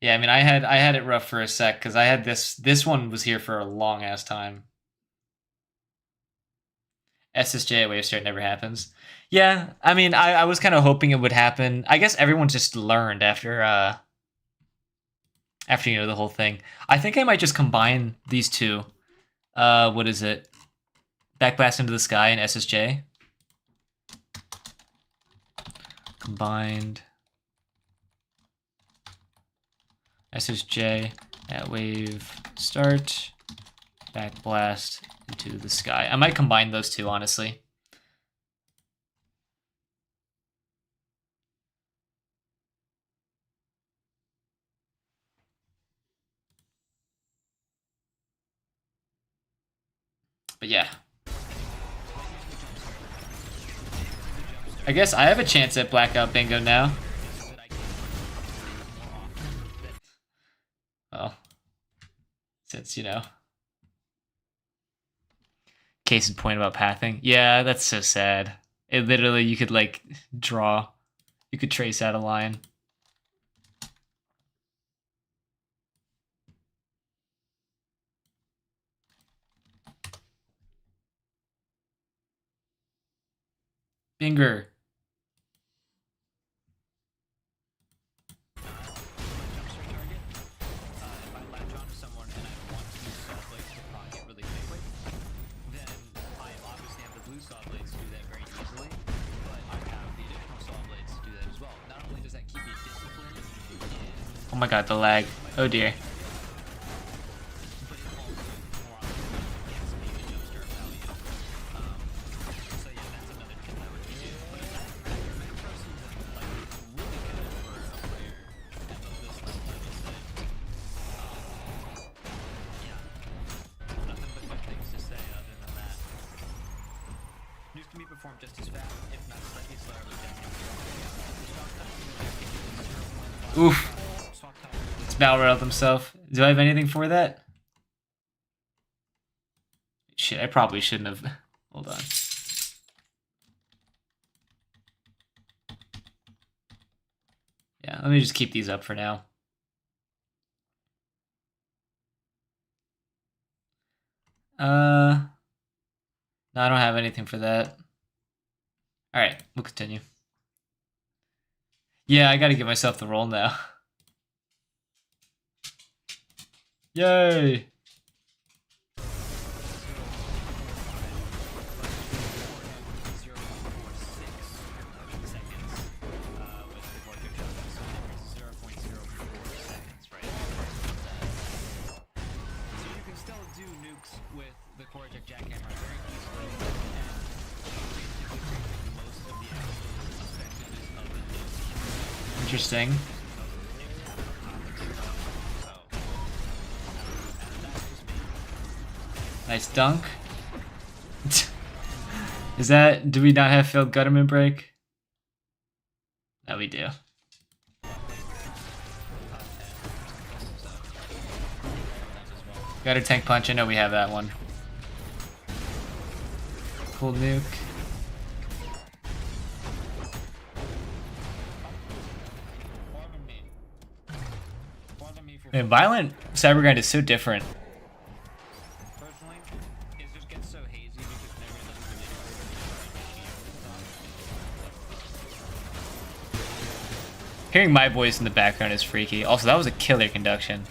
Yeah, I mean, I had it rough for a sec because I had this one was here for a long ass time. SSJ at wave start never happens. Yeah, I mean, I was kind of hoping it would happen. I guess everyone just learned after you know the whole thing. I think I might just combine these two. What is it? Backblast into the sky and SSJ. Combined SSJ at wave start, backblast into the sky. I might combine those two, honestly. But yeah. I guess I have a chance at blackout bingo now. Well, since, you know. Case in point about pathing. Yeah, that's so sad. It literally, you could like draw. You could trace out a line. Binger. Oh my god, the lag. Oh dear. Oof. It's battle railed himself. Do I have anything for that? Shit, I probably shouldn't have. Hold on. Yeah, let me just keep these up for now. No, I don't have anything for that. Alright, we'll continue. Yeah, I gotta give myself the roll now. Yay! Interesting. Nice dunk. Is that... Do we not have failed gutterman break? No, we do. Gutter tank punch. I know we have that one. Cool nuke. Man, violent Cybergrind is so different. Hearing my voice in the background is freaky. Also, that was a killer conduction.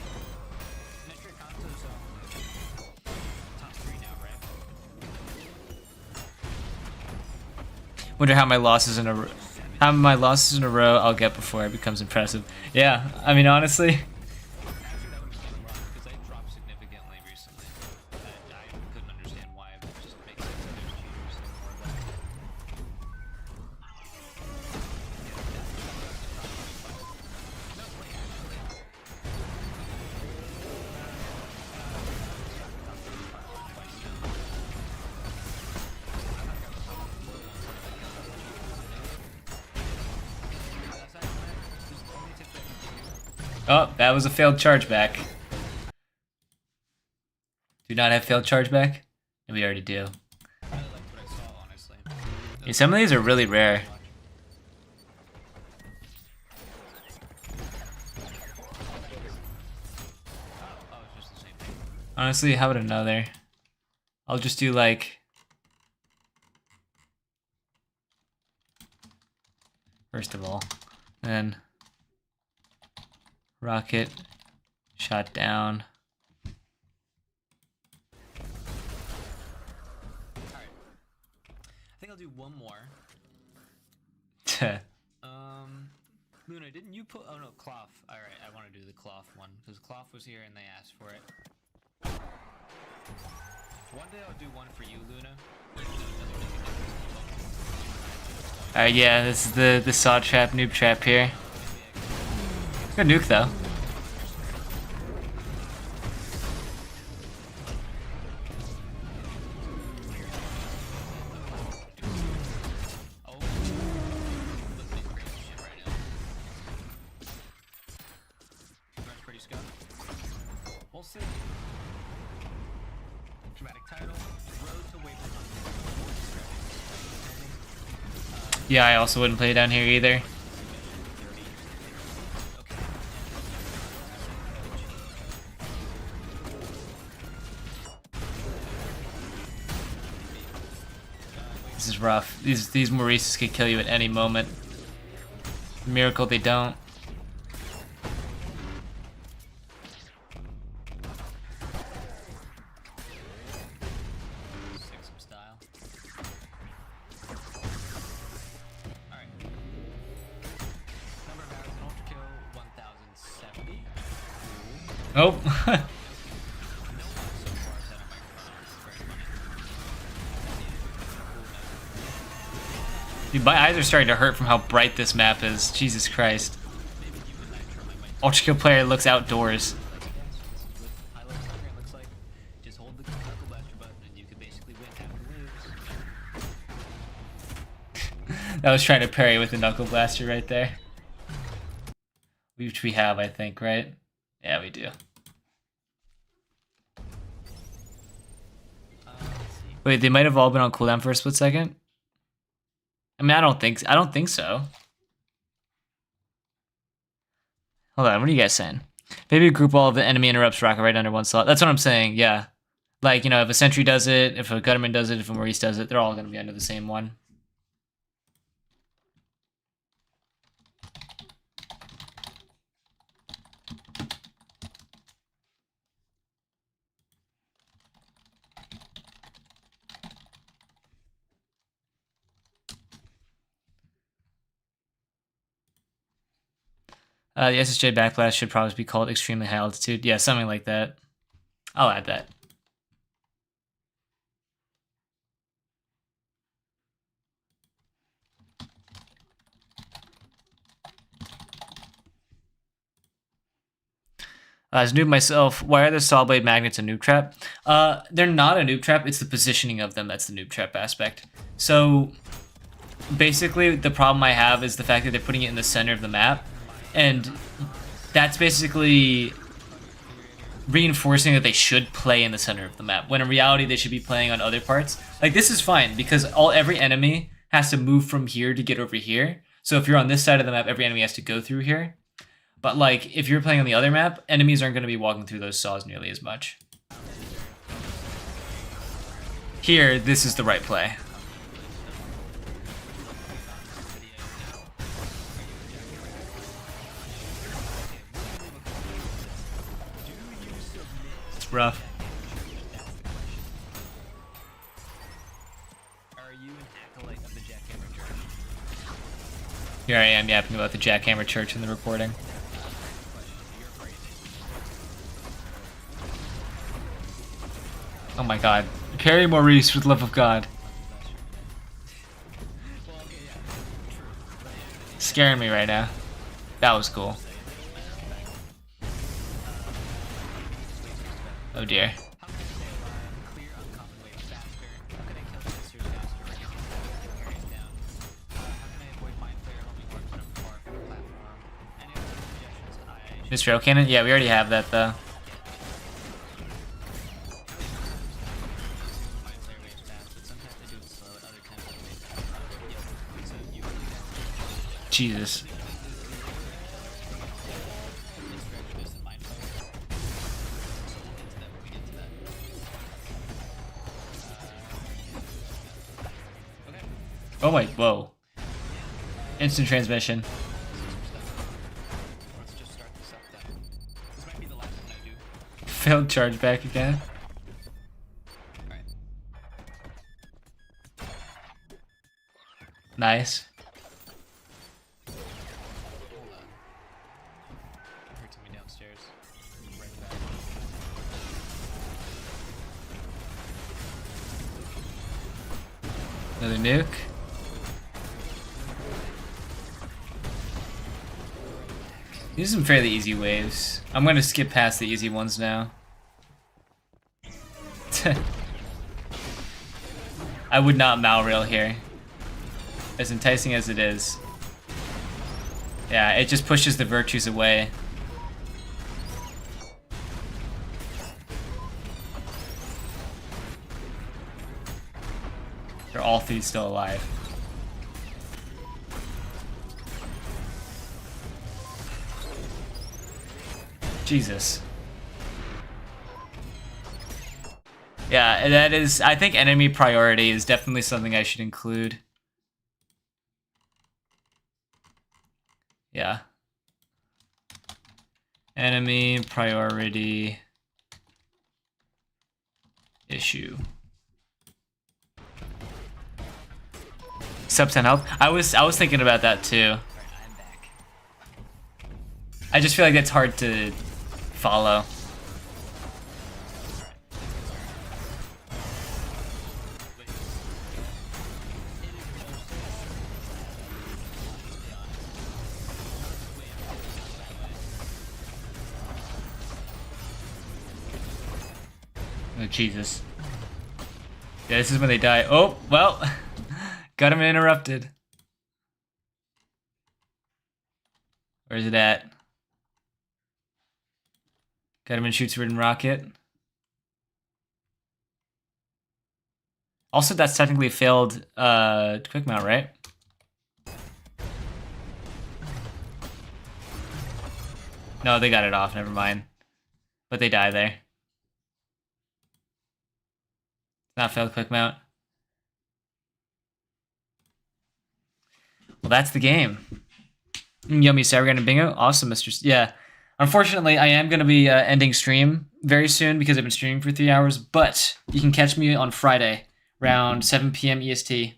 Wonder how many losses in a row I'll get before it becomes impressive. Yeah, I mean honestly. Oh, that was a failed chargeback. Do not have failed chargeback? And we already do. Yeah, some of these are really rare. Honestly, how about another? I'll just do like... First of all, then rocket shot down. Alright. I think I'll do one more. Luna, didn't you put... Oh no, cloth. Alright, I want to do the cloth one, because cloth was here and they asked for it. One day I'll do one for you, Luna. Alright, yeah, this is the saw trap, noob trap here. Good nuke though. Yeah, I also wouldn't play down here either. This is rough. These Maurices could kill you at any moment. Miracle they don't. Oh. Dude, my eyes are starting to hurt from how bright this map is. Jesus Christ. ULTRAKILL player looks outdoors. I was trying to parry with the Knuckle Blaster right there. Which we have, I think, right? Yeah, we do. Wait, they might have all been on cooldown for a split second? I mean, I don't think so. Hold on, what are you guys saying? Maybe group all of the enemy interrupts rocket right under one slot. That's what I'm saying, yeah. Like, you know, if a sentry does it, if a gunman does it, if a Maurice does it, they're all going to be under the same one. The SSJ backblast should probably be called extremely high altitude. Yeah, something like that. I'll add that. As noob myself, why are the saw blade magnets a noob trap? They're not a noob trap. It's the positioning of them that's the noob trap aspect. So basically, the problem I have is the fact that they're putting it in the center of the map. And that's basically reinforcing that they should play in the center of the map, when in reality they should be playing on other parts. Like, this is fine because every enemy has to move from here to get over here. So if you're on this side of the map, every enemy has to go through here. But like, if you're playing on the other map, enemies aren't going to be walking through those saws nearly as much. Here, this is the right play. Rough. Are you an acolyte of the Jackhammer Church? Here I am yapping about the Jackhammer Church in the recording. Oh my god. Parry Maurice, for the love of God. Scaring me right now. That was cool. Oh dear. This rail cannon? Yeah, we already have that though. Jesus. Oh my, whoa. Instant transmission. Let's just start this up then. This might be the last one I do. Failed charge back again. Alright. Nice. Hold on. I heard somebody downstairs. Right back. Another nuke. These are some fairly easy waves. I'm gonna skip past the easy ones now. I would not malrail here. As enticing as it is. Yeah, it just pushes the virtues away. They're all three still alive. Jesus. Yeah, that is, I think enemy priority is definitely something I should include. Yeah. Enemy priority issue. Sub 10 health. I was thinking about that too. Alright, I'm back. I just feel like that's hard to follow. Oh, Jesus. Yeah, this is when they die. Oh, well. Got him interrupted. Where's it at? Got him in shoots ridden rocket. Also, that's technically a failed quick mount, right? No, they got it off. Never mind. But they die there. Not failed quick mount. Well, that's the game. Yummy Cybergrind and bingo. Awesome, Mr. Yeah. Unfortunately, I am going to be ending stream very soon because I've been streaming for 3 hours, but you can catch me on Friday around 7 p.m. EST.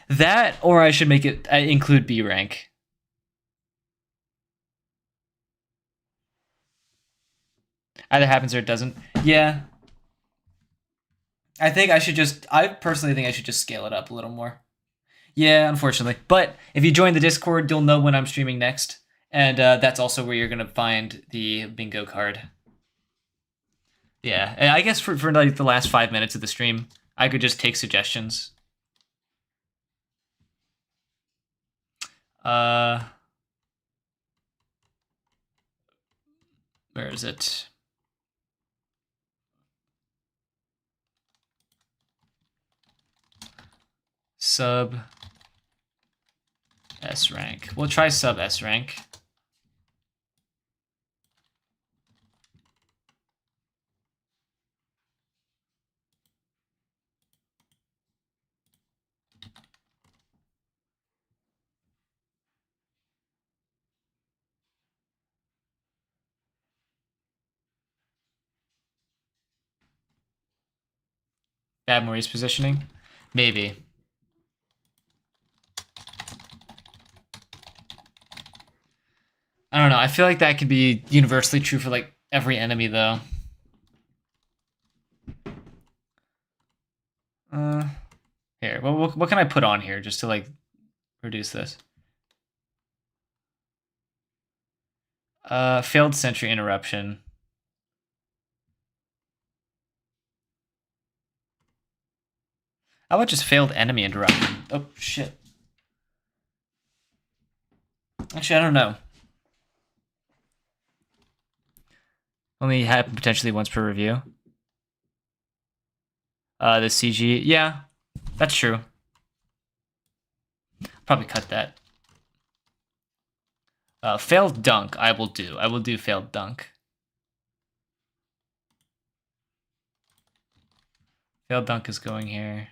That, or I should make it include B rank. Either happens or it doesn't. Yeah. I personally think I should just scale it up a little more. Yeah, unfortunately. But if you join the Discord, you'll know when I'm streaming next. And that's also where you're going to find the bingo card. Yeah, and I guess for like the last 5 minutes of the stream, I could just take suggestions. Where is it? Sub S rank. We'll try sub S rank. Bad Maurice positioning? Maybe. I don't know. I feel like that could be universally true for like every enemy though. Here. What can I put on here just to like reduce this? Failed sentry interruption. How about just failed enemy interruption? Oh shit. Actually, I don't know. Only happen potentially once per review. The CG, yeah, that's true. Probably cut that. Failed dunk, I will do. I will do failed dunk. Failed dunk is going here.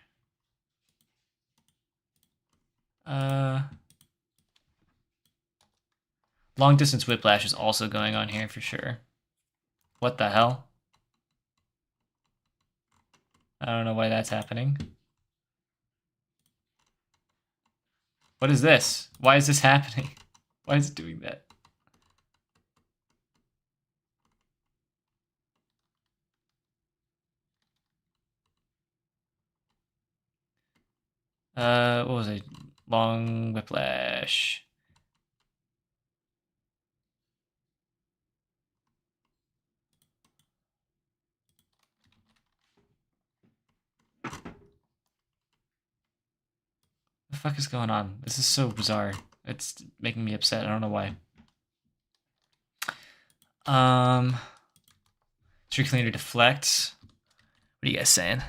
Long distance whiplash is also going on here for sure. What the hell? I don't know why that's happening. What is this? Why is this happening? Why is it doing that? What was it? Long whiplash. The fuck is going on? This is so bizarre. It's making me upset. I don't know why. Tree cleaner deflects. What are you guys saying?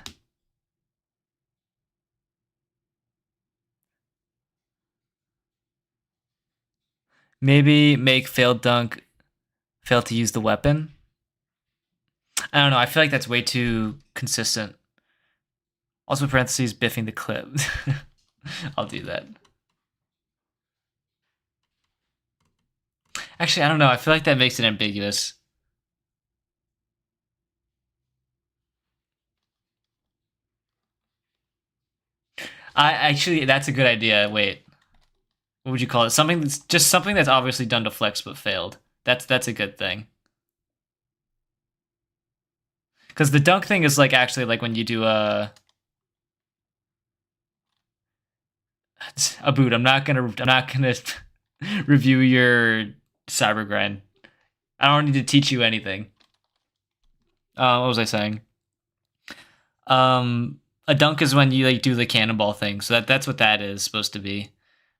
Maybe make failed dunk fail to use the weapon. I don't know. I feel like that's way too consistent. Also, parentheses, biffing the clip. I'll do that. Actually, I don't know. I feel like that makes it ambiguous. Actually, that's a good idea. Wait. What would you call it? Something that's just something that's obviously done to flex but failed. That's a good thing. Because the dunk thing is like actually like when you do a boot. I'm not gonna review your Cybergrind. I don't need to teach you anything. What was I saying? A dunk is when you like do the cannonball thing. So that's what that is supposed to be.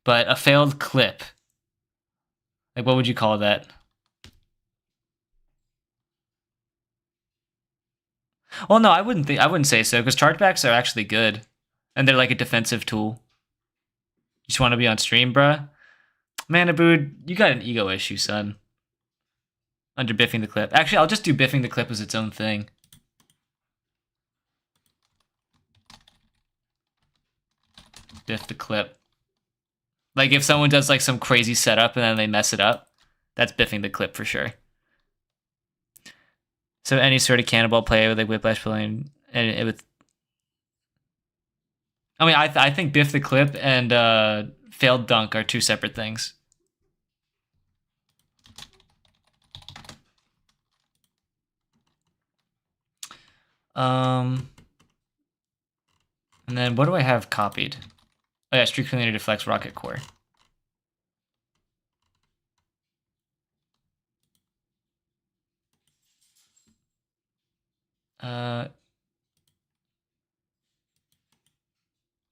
But a failed clip. Like what would you call that? Well, no, I wouldn't say so because chargebacks are actually good, and they're like a defensive tool. You just want to be on stream, bruh? Man, Abood, you got an ego issue, son. Under biffing the clip. Actually, I'll just do biffing the clip as its own thing. Biff the clip. Like if someone does like some crazy setup and then they mess it up, that's biffing the clip for sure. So any sort of cannonball play with like whiplash pulling and with. I mean, I think biff the clip and failed dunk are two separate things. And then what do I have copied? Oh yeah, streak cleaner deflects rocket core.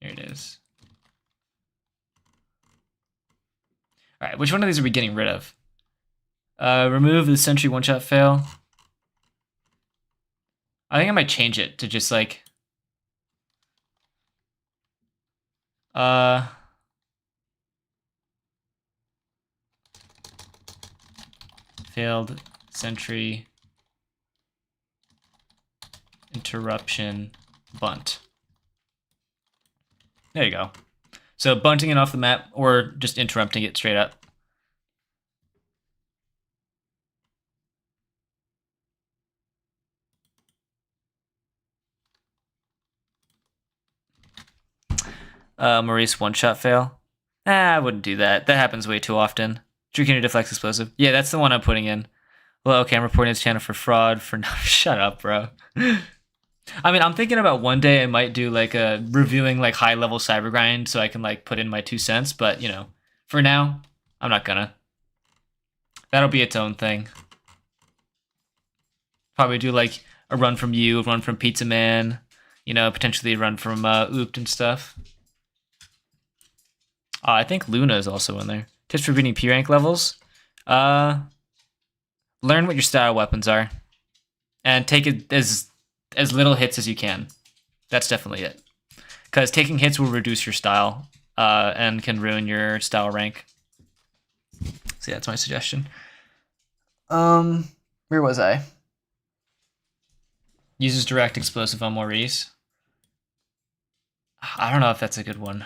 Here it is. All right, which one of these are we getting rid of? Remove the sentry one-shot fail. I think I might change it to just like failed sentry interruption bunt. There you go. So bunting it off the map or just interrupting it straight up. Maurice one-shot fail. I wouldn't do that. That happens way too often. Drew Keener deflects explosive. Yeah, that's the one I'm putting in. Well, okay, I'm reporting this channel for fraud for no. Shut up, bro. I mean, I'm thinking about one day I might do like a reviewing like high level Cybergrind so I can like put in my 2 cents, but you know, for now, I'm not gonna. That'll be its own thing. Probably do like a run from you, a run from Pizza Man, you know, potentially a run from Ooped and stuff. I think Luna is also in there. Tips for beating P rank levels. Learn what your style weapons are, and take it as little hits as you can. That's definitely it. Because taking hits will reduce your style and can ruin your style rank. So yeah, that's my suggestion. Where was I? Uses direct explosive on Maurice. I don't know if that's a good one.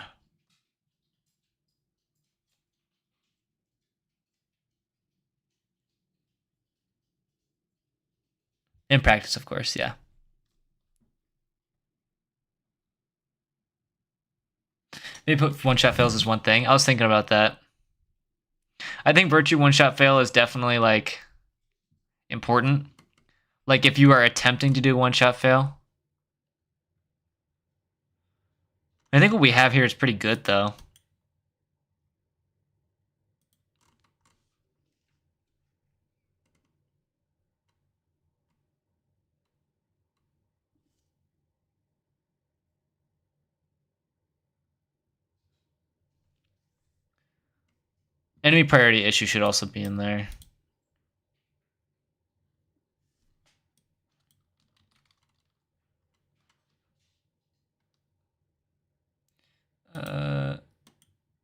In practice, of course, yeah. Maybe put one-shot fails as one thing. I was thinking about that. I think virtue one-shot fail is definitely, like, important. Like, if you are attempting to do one-shot fail. I think what we have here is pretty good, though. Enemy priority issue should also be in there.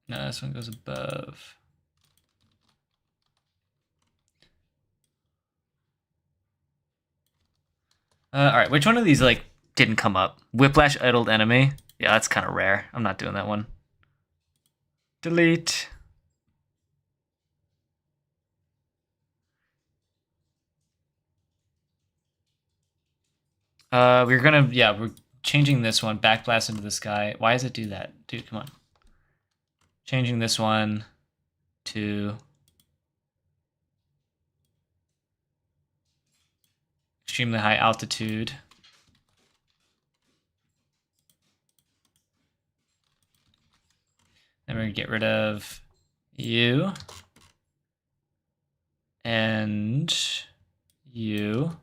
No, this one goes above. All right, which one of these like didn't come up? Whiplash idled enemy. Yeah, that's kind of rare. I'm not doing that one. Delete. We're changing this one. Backblast into the sky. Why does it do that? Dude, come on. Changing this one to extremely high altitude. Then we're gonna get rid of you and you.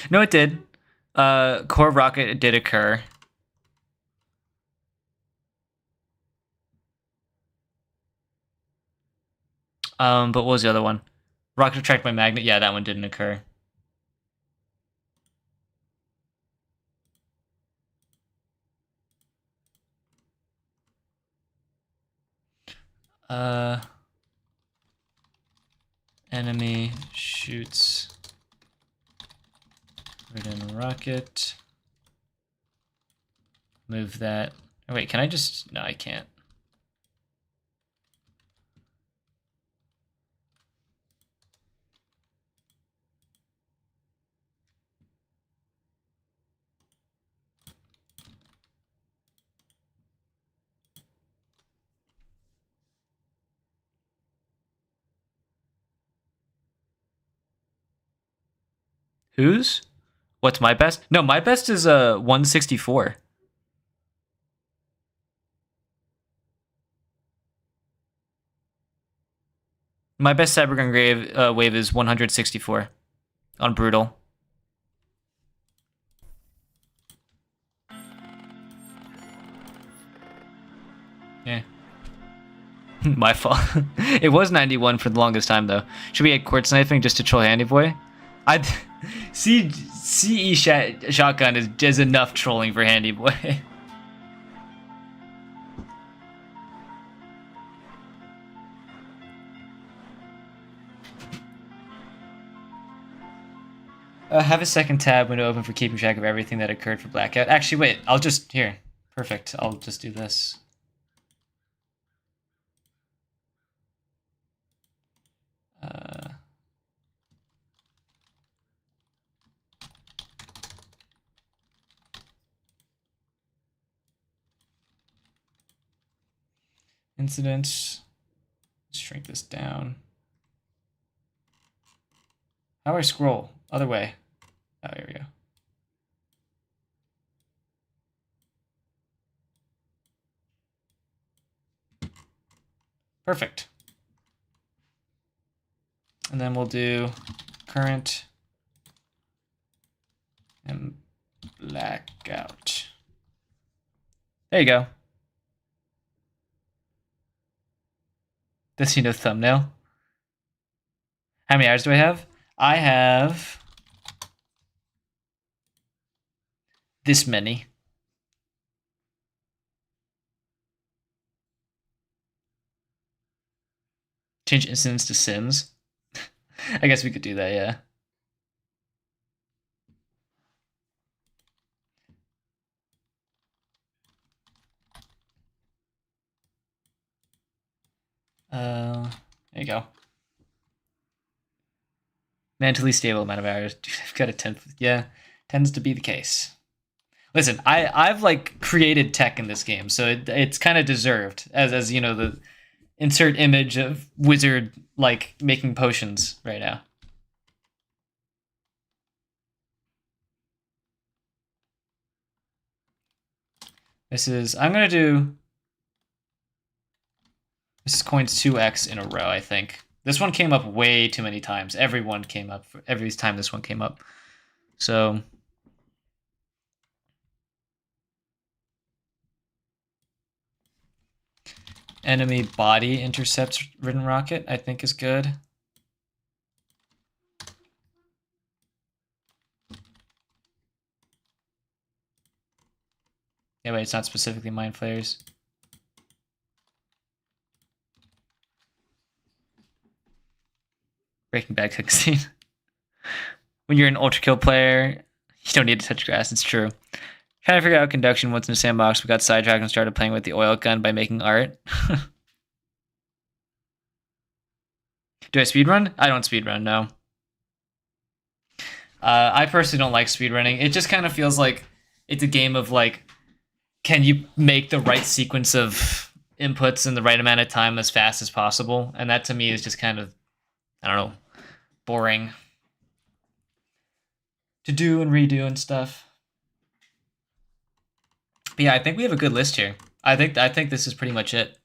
No, it did. Core rocket did occur. But what was the other one? Rocket attracted by magnet. Yeah, that one didn't occur. Enemy shoots ridden rocket. Move that. Oh, wait, can I just... No, I can't. Whose? What's my best? No, my best is 164. My best Cybergrind wave is 164 on brutal. Yeah. My fault. It was 91 for the longest time though. Should we add cord sniping just to troll Handy Boy? I'd CE shotgun is enough trolling for Handy Boy. Have a second tab window open for keeping track of everything that occurred for Blackout. Actually, wait. I'll just... Here. Perfect. I'll just do this. Incidents. Shrink this down. How do I scroll? Other way. Oh, here we go. Perfect. And then we'll do current and blackout. There you go. Does he know thumbnail? How many hours do I have? I have this many. Change incidents to sins. I guess we could do that, yeah. There you go. Mentally stable amount of hours. Dude, I've got a 10th. Yeah, tends to be the case. Listen, I've like created tech in this game, so it's kind of deserved as you know the insert image of wizard like making potions right now. I'm gonna do this is coins 2x in a row, I think. This one came up way too many times. Everyone came up every time this one came up. So enemy body intercepts ridden rocket, I think is good. Yeah, but it's not specifically mind flayers. Breaking Bad cutscene. When you're an ULTRAKILL player, you don't need to touch grass. It's true. Trying to figure out conduction once in the sandbox. We got sidetracked and started playing with the oil gun by making art. Do I speedrun? I don't speedrun, no. I personally don't like speedrunning. It just kind of feels like it's a game of like, can you make the right sequence of inputs in the right amount of time as fast as possible? And that to me is just kind of, I don't know, boring to do and redo and stuff. But yeah, I think we have a good list here. I think this is pretty much it.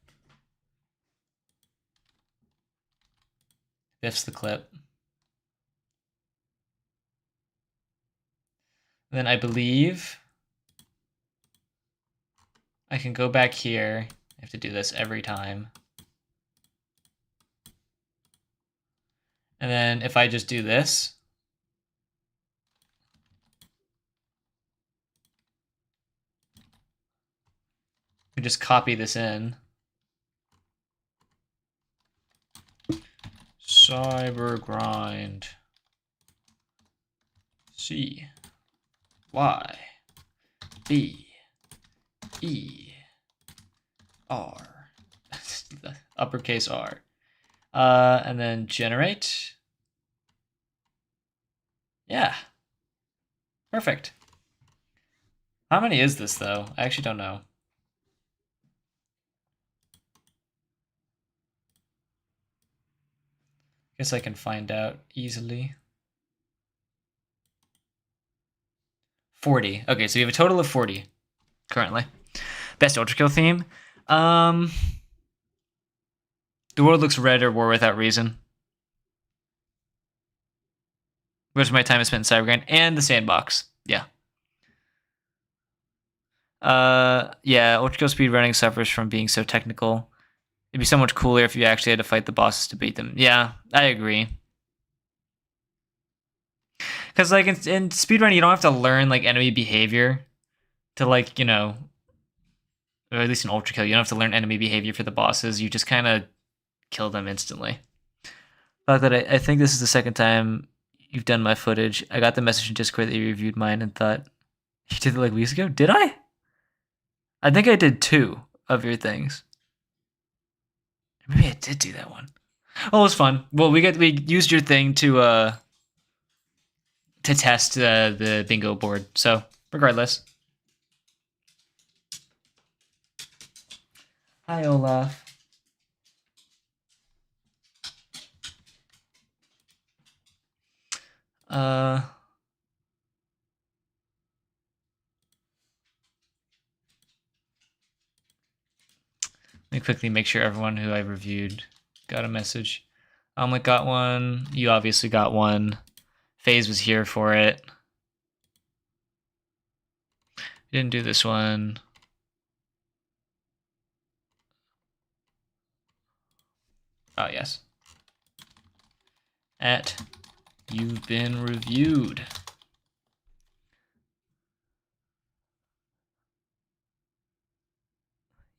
Biff's the clip. Then I believe I can go back here. I have to do this every time. And then if I just do this, we just copy this in. Cybergrind. C. Y. B. E. R. Uppercase R. And then generate. Yeah. Perfect. How many is this, though? I actually don't know. Guess I can find out easily. 40. Okay, so we have a total of 40 currently. Best ULTRAKILL theme. The world looks red or War Without Reason. Most of my time is spent in Cybergrind and the sandbox. Yeah. Yeah, ULTRAKILL speedrunning suffers from being so technical. It'd be so much cooler if you actually had to fight the bosses to beat them. Yeah, I agree. Because like in speedrunning, you don't have to learn like enemy behavior to like, you know, or at least in ULTRAKILL, you don't have to learn enemy behavior for the bosses. You just kind of kill them instantly. But that I think this is the second time you've done my footage. I got the message in Discord that you reviewed mine and thought you did it like weeks ago. Did I? I think I did 2 of your things. Maybe I did do that one. Oh, it was fun. Well, we used your thing to test the bingo board. So regardless. Hi, Olaf. Let me quickly make sure everyone who I reviewed got a message. Omelet got one. You obviously got one. FaZe was here for it. Didn't do this one. Oh, yes. at you've been reviewed.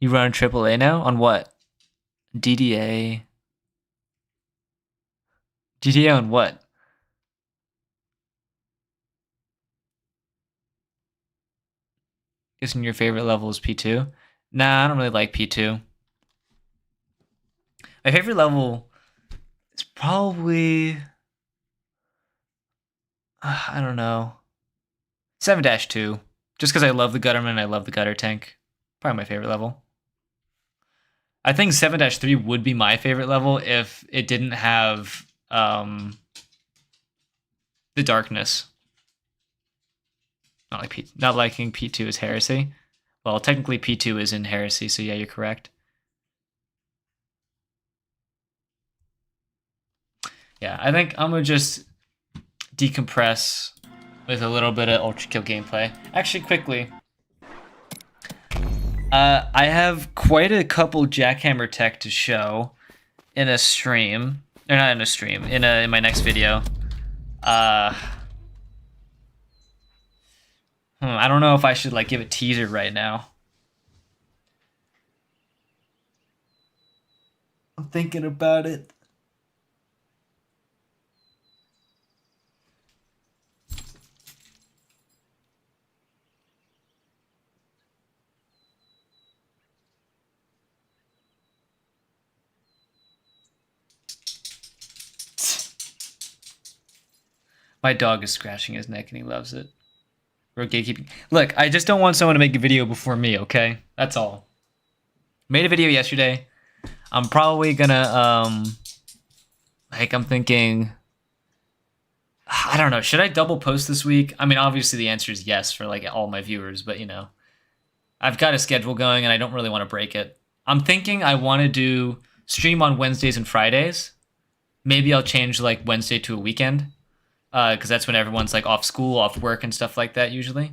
You run AAA now? On what? DDA. DDA on what? Guessing your favorite level is P2? Nah, I don't really like P2. My favorite level is probably... I don't know. 7-2. Just because I love the Gutterman and I love the Gutter Tank. Probably my favorite level. I think 7-3 would be my favorite level if it didn't have the darkness. Not liking P2 is heresy. Well, technically P2 is in heresy, so yeah, you're correct. Yeah, I think I'm gonna just decompress with a little bit of ULTRAKILL gameplay. Actually, quickly, I have quite a couple jackhammer tech to show in a stream, or not in a stream, in my next video. I don't know if I should like give a teaser right now. I'm thinking about it. My dog is scratching his neck and he loves it. We're gatekeeping. Look, I just don't want someone to make a video before me, okay? That's all. Made a video yesterday. I'm probably gonna, I'm thinking, I don't know, should I double post this week? I mean, obviously the answer is yes for like all my viewers, but you know, I've got a schedule going and I don't really want to break it. I'm thinking I want to do stream on Wednesdays and Fridays. Maybe I'll change like Wednesday to a weekend. Because that's when everyone's like off school, off work, and stuff like that usually.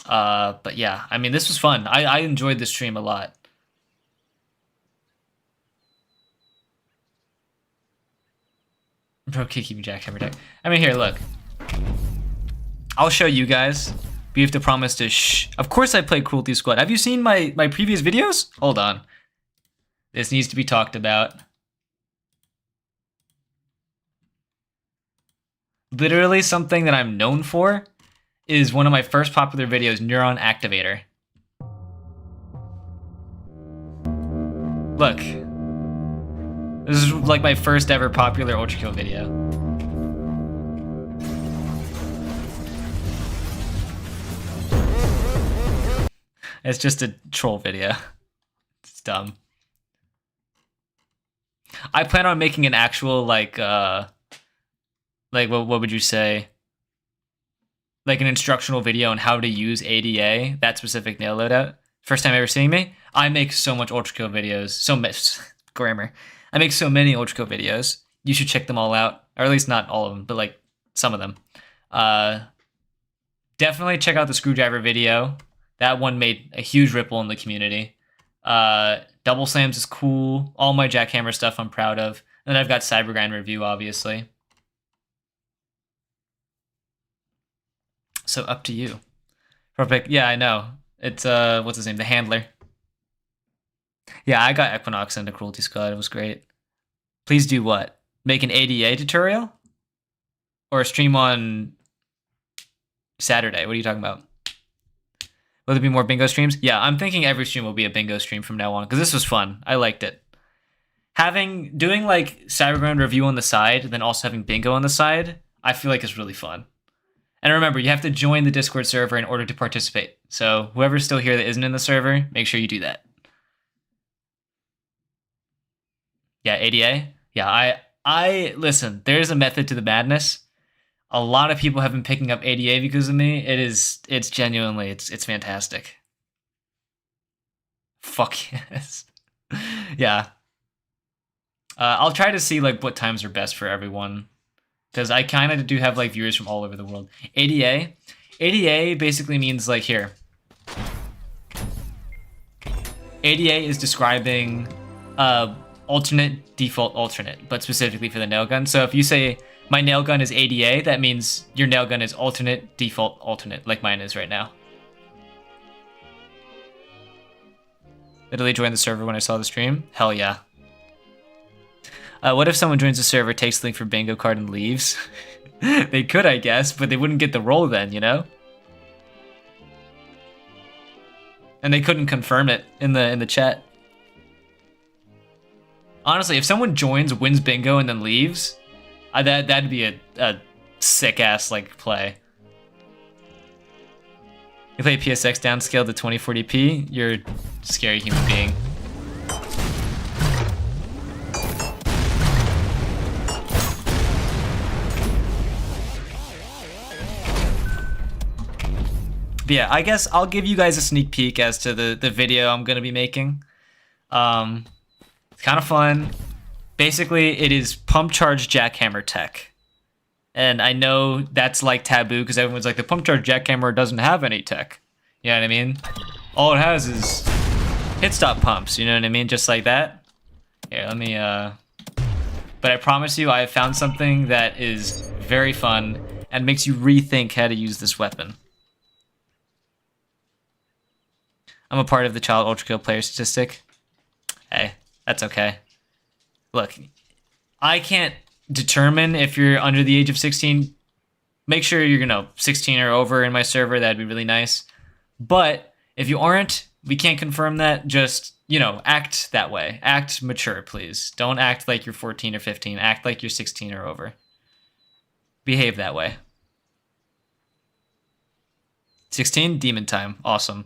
But yeah, I mean, this was fun. I enjoyed the stream a lot. Bro, keep jackhammer deck. I mean, here, look. I'll show you guys. But you have to promise to shh. Of course I play Cruelty Squad. Have you seen my previous videos? Hold on. This needs to be talked about. Literally something that I'm known for is one of my first popular videos, Neuron Activator. Look. This is like my first ever popular ULTRAKILL video. It's just a troll video. It's dumb. I plan on making an actual like what would you say? Like an instructional video on how to use ADA, that specific nail loadout. First time ever seeing me. I make so much ULTRAKILL videos. So much grammar. I make so many ULTRAKILL videos. You should check them all out. Or at least not all of them, but like some of them. Definitely check out the screwdriver video. That one made a huge ripple in the community. Double slams is cool. All my jackhammer stuff I'm proud of. And then I've got Cybergrind review, obviously. So up to you. Perfect. Yeah, I know. It's what's his name? The handler. Yeah, I got Equinox into Cruelty Squad. It was great. Please do what? Make an ADA tutorial? Or a stream on Saturday? What are you talking about? Will there be more bingo streams? Yeah, I'm thinking every stream will be a bingo stream from now on because this was fun. I liked it. Doing like Cybergrind review on the side, then also having bingo on the side, I feel like is really fun. And remember, you have to join the Discord server in order to participate. So whoever's still here that isn't in the server, make sure you do that. Yeah, ADA. Yeah, I listen, there's a method to the madness. A lot of people have been picking up ADA because of me. It's genuinely, it's fantastic. Fuck yes. Yeah. I'll try to see like what times are best for everyone. Because I kind of do have like viewers from all over the world. ADA basically means like here. ADA is describing alternate, default, alternate, but specifically for the nail gun. So if you say my nail gun is ADA, that means your nail gun is alternate, default, alternate, like mine is right now. Literally joined the server when I saw the stream. Hell yeah. What if someone joins the server, takes the link for bingo card and leaves? They could, I guess, but they wouldn't get the role then, you know? And they couldn't confirm it in the chat. Honestly, if someone joins, wins bingo, and then leaves, that'd be a sick ass like play. You play PSX downscaled to 2040p, you're a scary human being. But yeah, I guess I'll give you guys a sneak peek as to the video I'm gonna be making. It's kind of fun. Basically, it is pump charge jackhammer tech. And I know that's like taboo because everyone's like, the pump charge jackhammer doesn't have any tech. You know what I mean? All it has is hit stop pumps, you know what I mean? Just like that. Here, let me, but I promise you I have found something that is very fun and makes you rethink how to use this weapon. I'm a part of the child ULTRAKILL player statistic. Hey, that's okay. Look, I can't determine if you're under the age of 16. Make sure you're 16 or over in my server. That'd be really nice. But if you aren't, we can't confirm that. Just, act that way. Act mature, please. Don't act like you're 14 or 15. Act like you're 16 or over. Behave that way. 16, demon time. Awesome.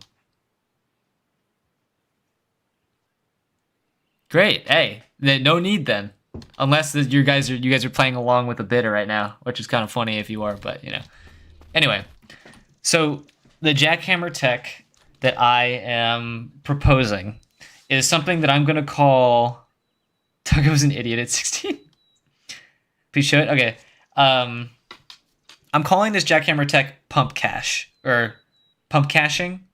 Great. Hey, no need then. Unless you guys are playing along with the bidder right now, which is kind of funny if you are, but Anyway, so the jackhammer tech that I am proposing is something that I'm gonna call. Tugga was an idiot at 16. Please show it. Okay. I'm calling this jackhammer tech pump cache or pump caching,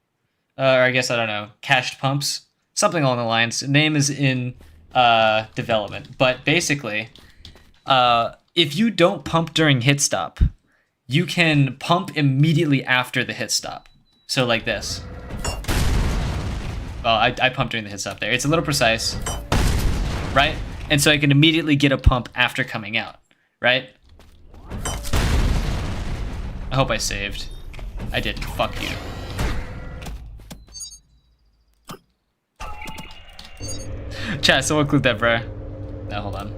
or I guess I don't know, cached pumps. Something along the lines. Name is in development. But basically, if you don't pump during hit stop, you can pump immediately after the hit stop. So like this. Well, I pumped during the hit stop there. It's a little precise, right? And so I can immediately get a pump after coming out, right? I hope I saved. I didn't. Fuck you. Chat, someone include that, bro. No, hold on.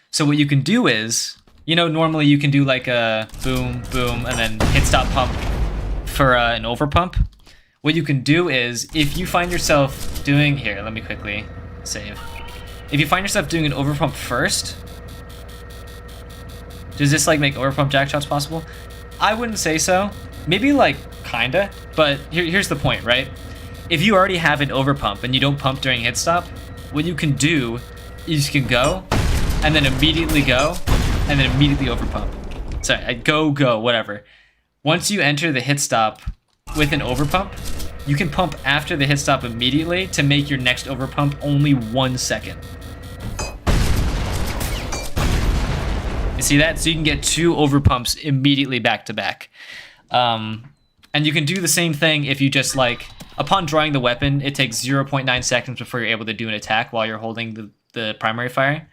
So what you can do is, normally you can do like a boom, boom, and then hit stop pump for an over pump. What you can do is, if you find yourself doing, here, let me quickly save. If you find yourself doing an over pump first, does this like make over pump jack shots possible? I wouldn't say so. Maybe like kinda, but here's the point, right? If you already have an over pump and you don't pump during hit stop, what you can do is you can go and then immediately go and then immediately over pump. Sorry, go, whatever. Once you enter the hit stop with an over pump, you can pump after the hit stop immediately to make your next over pump only 1 second. You see that? So you can get 2 over pumps immediately back to back. And you can do the same thing if you just like, upon drawing the weapon, it takes 0.9 seconds before you're able to do an attack while you're holding the primary fire.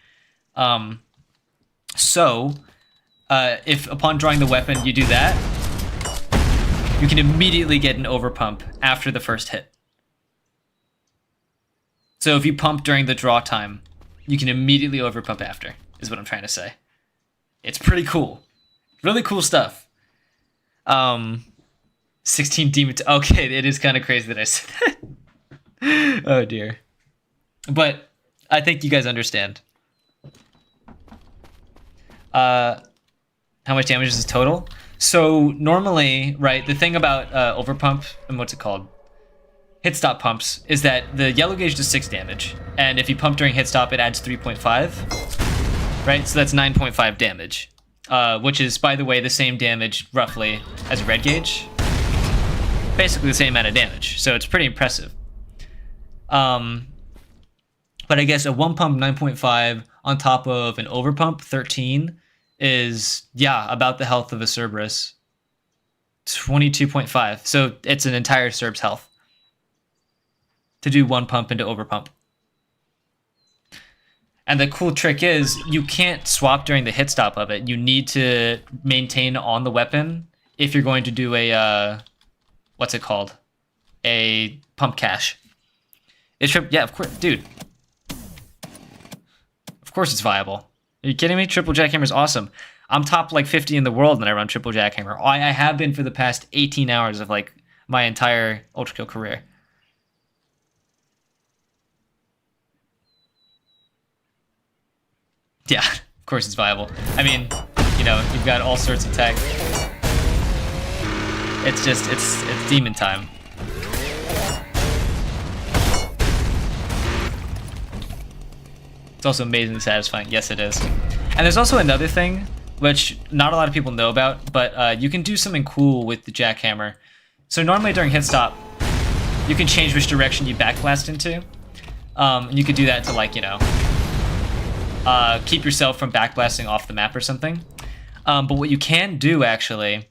If upon drawing the weapon you do that, you can immediately get an overpump after the first hit. So if you pump during the draw time, you can immediately overpump after, is what I'm trying to say. It's pretty cool. Really cool stuff. 16 demon. Okay, it is kind of crazy that I said that. Oh dear. But I think you guys understand. How much damage is this total? So normally, right, the thing about overpump and what's it called? Hit stop pumps is that the yellow gauge does 6 damage, and if you pump during hit stop, it adds 3.5. Right, so that's 9.5 damage, which is, by the way, the same damage roughly as a red gauge. Basically the same amount of damage, so it's pretty impressive. But I guess a 1 pump 9.5 on top of an over pump 13 is, yeah, about the health of a Cerberus. 22.5. So it's an entire Cerb's health to do 1 pump into over pump. And the cool trick is you can't swap during the hit stop of it. You need to maintain on the weapon if you're going to do a, what's it called? A pump cache. Yeah, of course, dude. Of course it's viable. Are you kidding me? Triple jackhammer is awesome. I'm top like 50 in the world when I run triple jackhammer. I have been for the past 18 hours of like my entire ULTRAKILL career. Yeah, of course it's viable. I mean, you know, you've got all sorts of tech. It's just, it's demon time. It's also amazingly satisfying. Yes, it is. And there's also another thing, which not a lot of people know about, but you can do something cool with the jackhammer. So normally during hit stop, you can change which direction you backblast into. And you could do that to, like, you know, keep yourself from backblasting off the map or something. But what you can do, actually,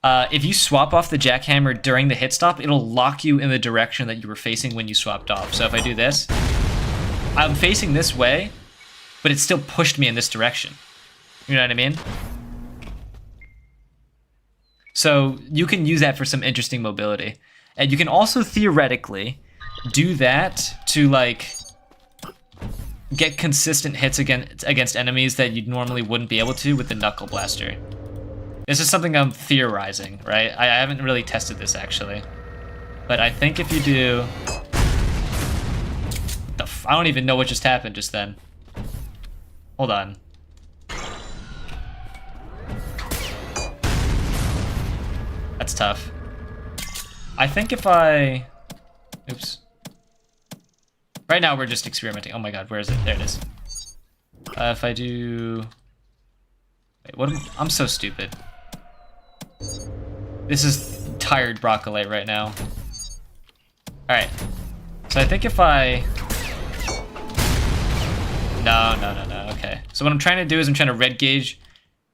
if you swap off the jackhammer during the hit stop, it'll lock you in the direction that you were facing when you swapped off. So if I do this, I'm facing this way, but it still pushed me in this direction. You know what I mean? So you can use that for some interesting mobility. And you can also theoretically do that to, like, get consistent hits against enemies that you normally wouldn't be able to with the Knuckle Blaster. This is something I'm theorizing, right? I haven't really tested this, actually. But I think if you do... I don't even know what just happened just then. Hold on. That's tough. I think if I... Oops. Right now we're just experimenting. Oh my god, where is it? There it is. If I do... Wait, what I'm so stupid. This is tired Brocolite right now. Alright. So I think if I... No. Okay. So what I'm trying to do is I'm trying to red gauge,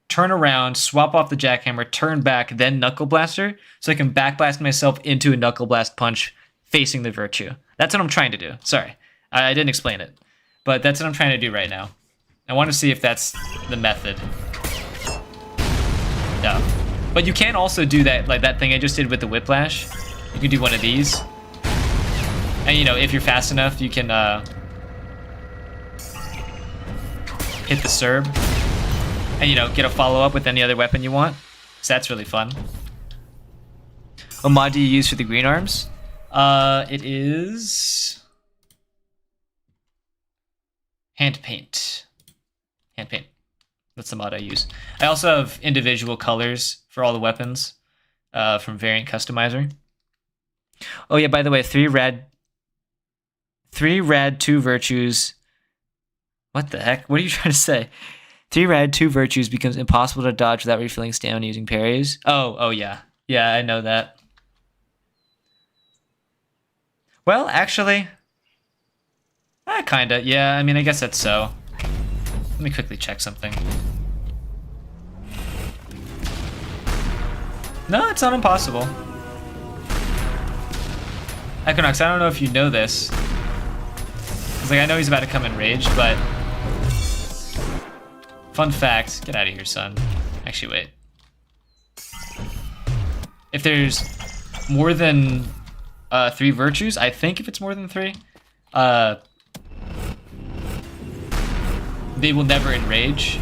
turn around, swap off the jackhammer, turn back, then Knuckle Blaster, so I can backblast myself into a Knuckle Blast punch facing the Virtue. That's what I'm trying to do. Sorry. I didn't explain it. But that's what I'm trying to do right now. I want to see if that's the method. No. But you can also do that, like that thing I just did with the Whiplash. You can do one of these. And, you know, if you're fast enough, you can hit the Cerb. And, you know, get a follow-up with any other weapon you want. So that's really fun. What mod do you use for the green arms? It is... Hand paint. Hand paint. That's the mod I use. I also have individual colors for all the weapons from Variant Customizer. Oh yeah, by the way, 3 rad, 2 virtues. What the heck? What are you trying to say? 3 rad, 2 virtues becomes impossible to dodge without refilling stamina using parries. Oh yeah. Yeah, I know that. Well, actually... kinda. Yeah, I mean, I guess that's so. Let me quickly check something. No, it's not impossible. Equinox, I don't know if you know this. Cause, like, I know he's about to come in rage, but... Fun fact. Get out of here, son. Actually, wait. If there's more than 3 virtues, I think if it's more than 3, they will never enrage.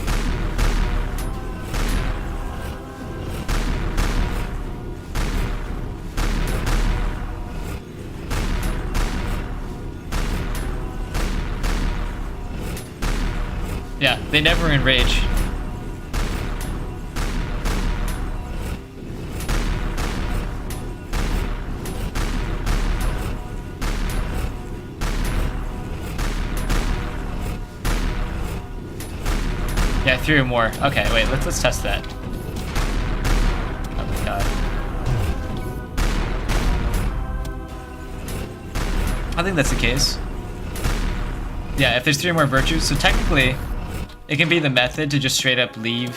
Yeah, they never enrage. Yeah, 3 or more. Okay, wait, let's test that. Oh my god. I think that's the case. Yeah, if there's 3 more virtues, so technically, it can be the method to just straight up leave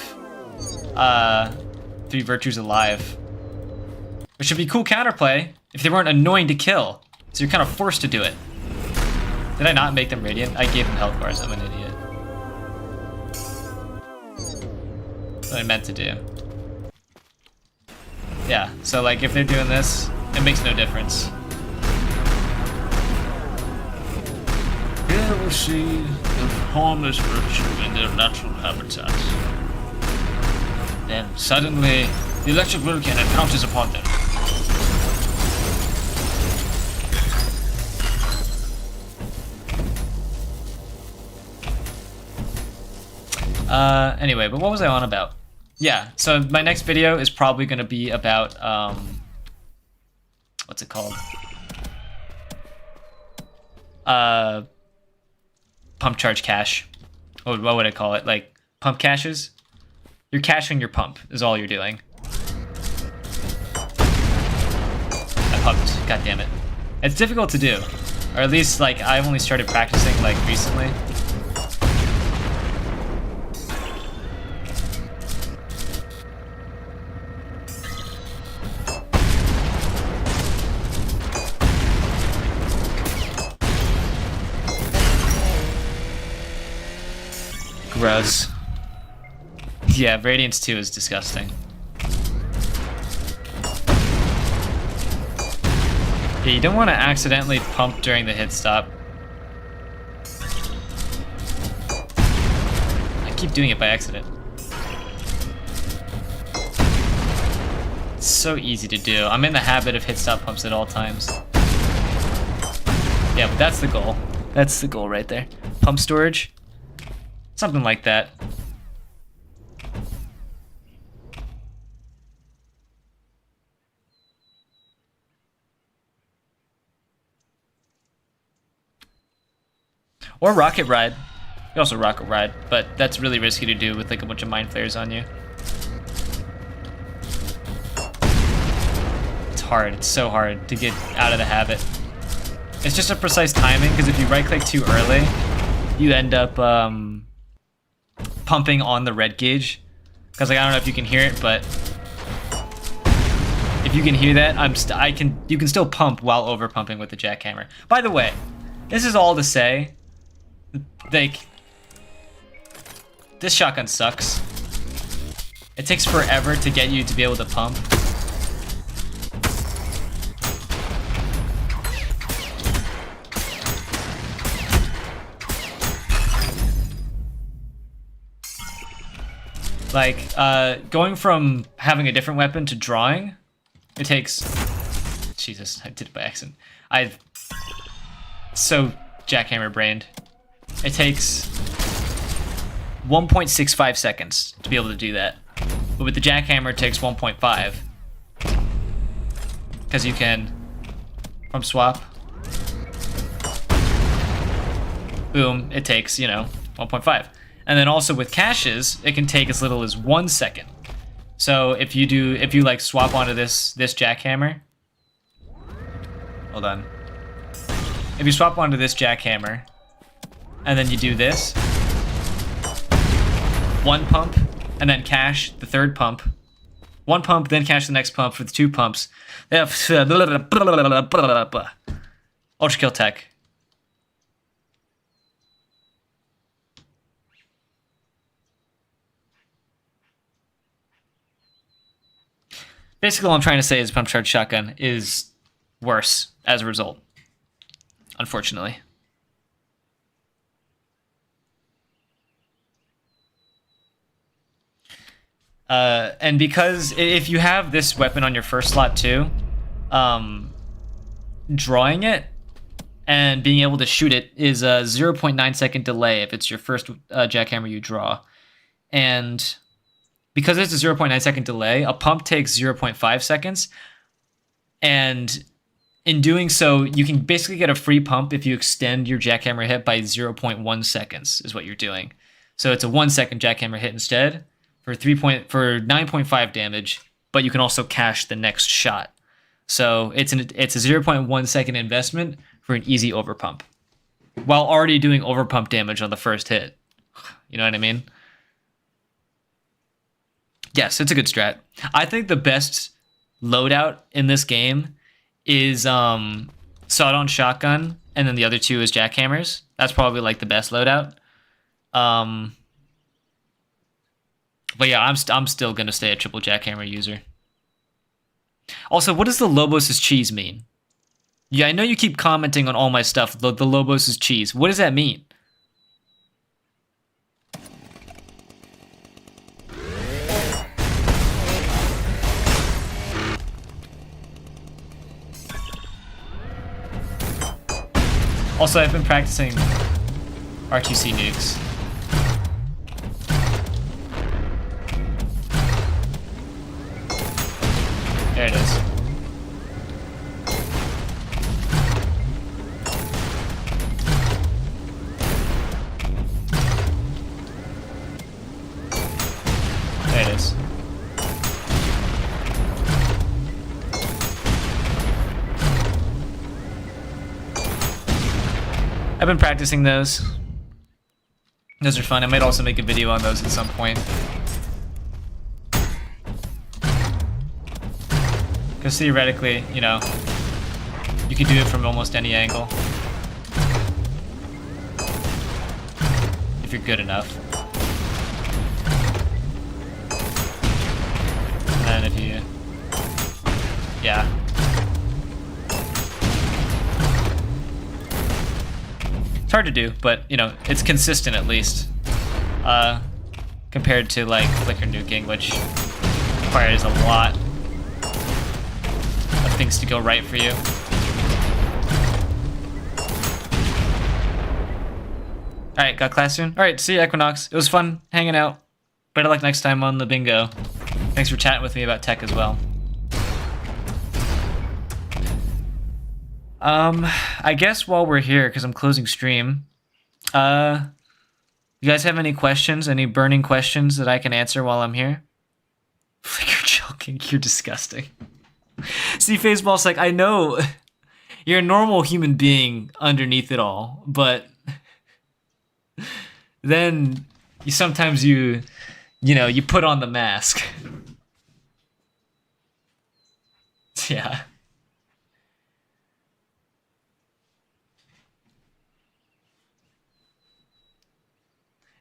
3 virtues alive. Which would be cool counterplay if they weren't annoying to kill. So you're kind of forced to do it. Did I not make them radiant? I gave them health bars, I'm an idiot. That's what I meant to do. Yeah, so like if they're doing this, it makes no difference. Here we see the harmless virtue in their natural habitat. Then suddenly, the electric will cannon pounces upon them. Anyway, but what was I on about? Yeah, so my next video is probably going to be about, what's it called? Pump charge cache. What would I call it? Like, pump caches? You're caching your pump, is all you're doing. I pumped, god damn it. It's difficult to do. Or at least, like, I've only started practicing, like, recently. Gross. Yeah, Radiance 2 is disgusting. Yeah, you don't want to accidentally pump during the hit stop. I keep doing it by accident. It's so easy to do. I'm in the habit of hit stop pumps at all times. Yeah, but that's the goal. That's the goal right there. Pump storage. Something like that. Or rocket ride. You can also rocket ride, but that's really risky to do with like a bunch of mind flayers on you. It's hard. It's so hard to get out of the habit. It's just a precise timing, because if you right click too early, you end up pumping on the red gauge. Because like I don't know if you can hear it, but if you can hear that, you can still pump while over pumping with the jackhammer. By the way, this is all to say, like, this shotgun sucks. It takes forever to get you to be able to pump. Like, going from having a different weapon to drawing, it takes... Jesus, I did it by accident. So jackhammer brained. It takes 1.65 seconds to be able to do that. But with the jackhammer, it takes 1.5. Because you can pump swap. Boom, it takes, you know, 1.5. And then also with caches, it can take as little as 1 second. So if you like swap onto this jackhammer, hold on. If you swap onto this jackhammer, and then you do this, 1 pump, and then cache the 3rd pump, 1 pump, then cache the next pump for the 2 pumps. ULTRAKILL tech. Basically, all I'm trying to say is pump charge shotgun is worse as a result, unfortunately. And because if you have this weapon on your first slot too, drawing it and being able to shoot it is a 0.9 second delay if it's your first jackhammer you draw. And because it's a 0.9 second delay, a pump takes 0.5 seconds. And in doing so, you can basically get a free pump if you extend your jackhammer hit by 0.1 seconds is what you're doing. So it's a 1 second jackhammer hit instead for 9.5 damage, but you can also cache the next shot. So it's a 0.1 second investment for an easy overpump. while already doing overpump damage on the first hit. You know what I mean? Yes, it's a good strat. I think the best loadout in this game is sawed-on shotgun, and then the other two is jackhammers. That's probably like the best loadout. But yeah, I'm still gonna stay a triple jackhammer user. Also, what does the Lobos' cheese mean? Yeah, I know you keep commenting on all my stuff. The Lobos' cheese. What does that mean? Also, I've been practicing RTC nukes. There it is. There it is. I've been practicing those. Those are fun. I might also make a video on those at some point. Because theoretically, you know, you can do it from almost any angle. If you're good enough. And then if you... Yeah. It's hard to do, but, you know, it's consistent at least. Compared to, like, flicker nuking, which requires a lot of things to go right for you. Alright, got class soon? Alright, see you, Equinox. It was fun hanging out. Better luck next time on the bingo. Thanks for chatting with me about tech as well. I guess while we're here, because I'm closing stream, you guys have any questions? Any burning questions that I can answer while I'm here? You're joking. You're disgusting. See, Faceball's like, I know you're a normal human being underneath it all, but then sometimes you put on the mask. Yeah.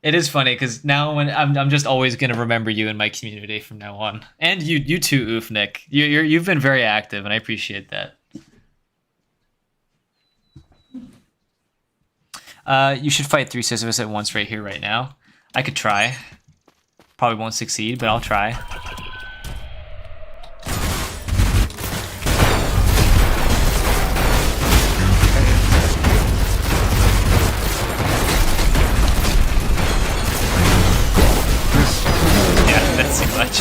It is funny because now when I'm just always gonna remember you in my community from now on, and you too, Oof Nick. You've been very active, and I appreciate that. You should fight 3 Sisyphus at once right here, right now. I could try. Probably won't succeed, but I'll try. That's too much.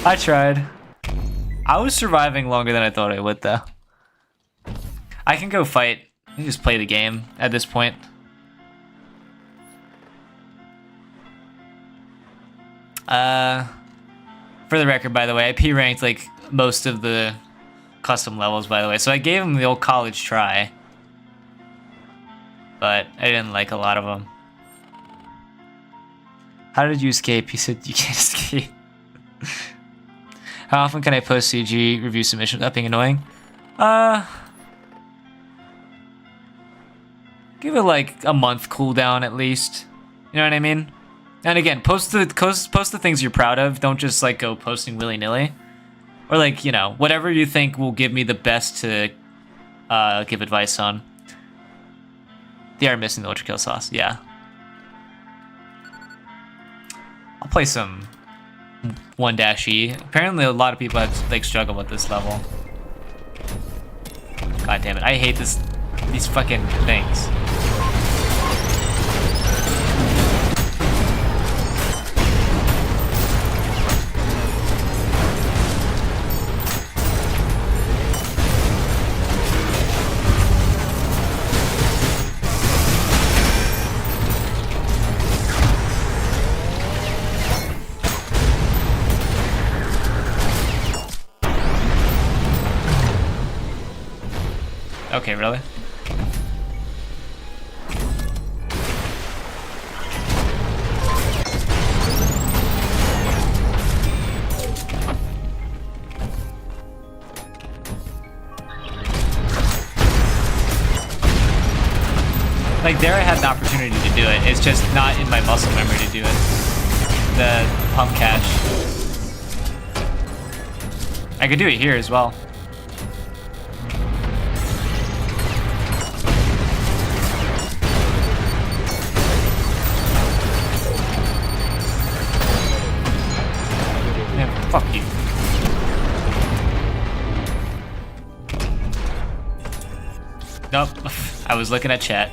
I tried. I was surviving longer than I thought I would, though. I can go fight. I can just play the game at this point. For the record, by the way, I P-ranked like most of the custom levels, by the way, so I gave him the old college try, but I didn't like a lot of them. How did you escape? He said you can't escape. How often can I post CG review submissions without being annoying? Give it like a month cooldown at least. You know what I mean? And again, post the things you're proud of. Don't just like go posting willy-nilly. Or like, you know, whatever you think will give me the best to give advice on. They are missing the ULTRAKILL sauce, yeah. I'll play some 1-E. Apparently a lot of people have like struggle with this level. God damn it, I hate these fucking things. Okay, really? Like there I had the opportunity to do it. It's just not in my muscle memory to do it. The pump catch. I could do it here as well. Yeah, fuck you. Nope. I was looking at chat.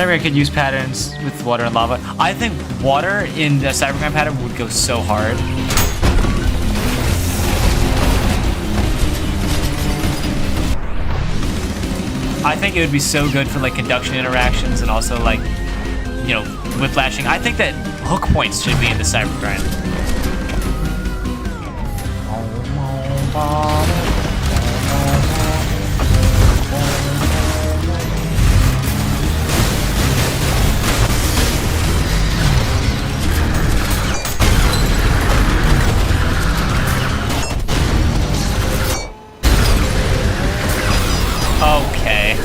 I could use patterns with water and lava. I think water in the Cybergrind pattern would go so hard. I think it would be so good for like conduction interactions and also like, you know, whiplashing. I think that hook points should be in the Cybergrind. Okay.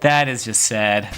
That is just sad.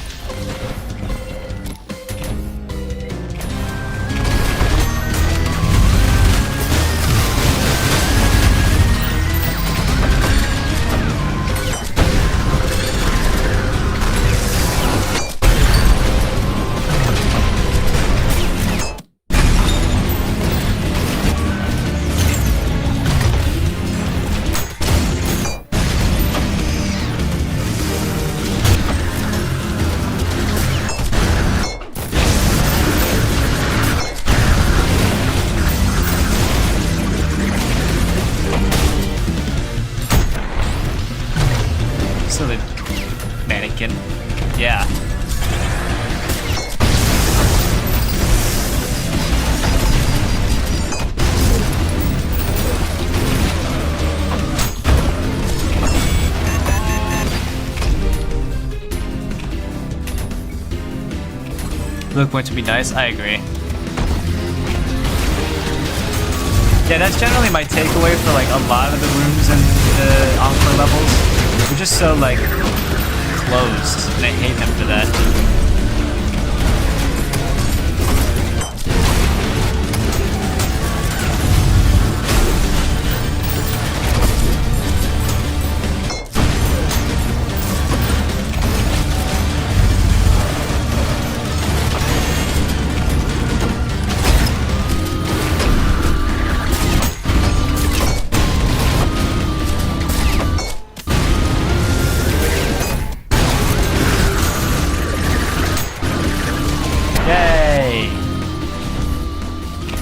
Yeah. Look point to be nice, I agree. Yeah, that's generally my takeaway for like a lot of the rooms in the Encore levels. They're just so like closed, and I hate them for that.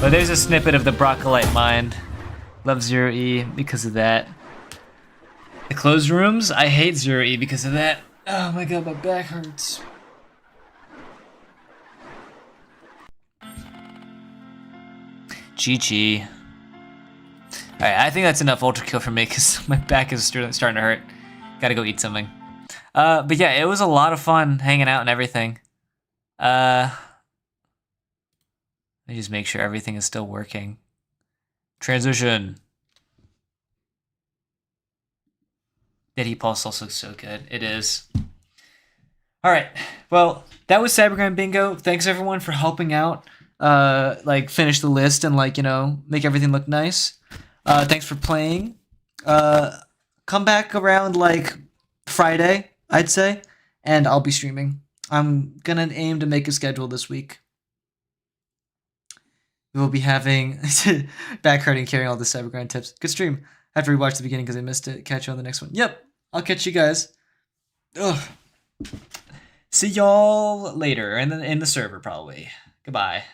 Oh, there's a snippet of the Broccolite Mind. Love Zero E because of that. The closed rooms, I hate Zero E because of that. Oh my god, my back hurts. GG. Alright, I think that's enough ultra kill for me because my back is starting to hurt. Gotta go eat something. But yeah, it was a lot of fun hanging out and everything. Let me just make sure everything is still working. Transition. Diddy Pulse also looks so good. It is. Alright, well, that was Cybergrind Bingo. Thanks everyone for helping out. Like finish the list and like, you know, make everything look nice. Thanks for playing. Come back around like Friday, I'd say, and I'll be streaming. I'm gonna aim to make a schedule this week. We will be having back hurting carrying all the Cybergrind tips. Good stream. I have to rewatch the beginning because I missed it. Catch you on the next one. Yep, I'll catch you guys. Ugh. See y'all later in the server probably. Goodbye.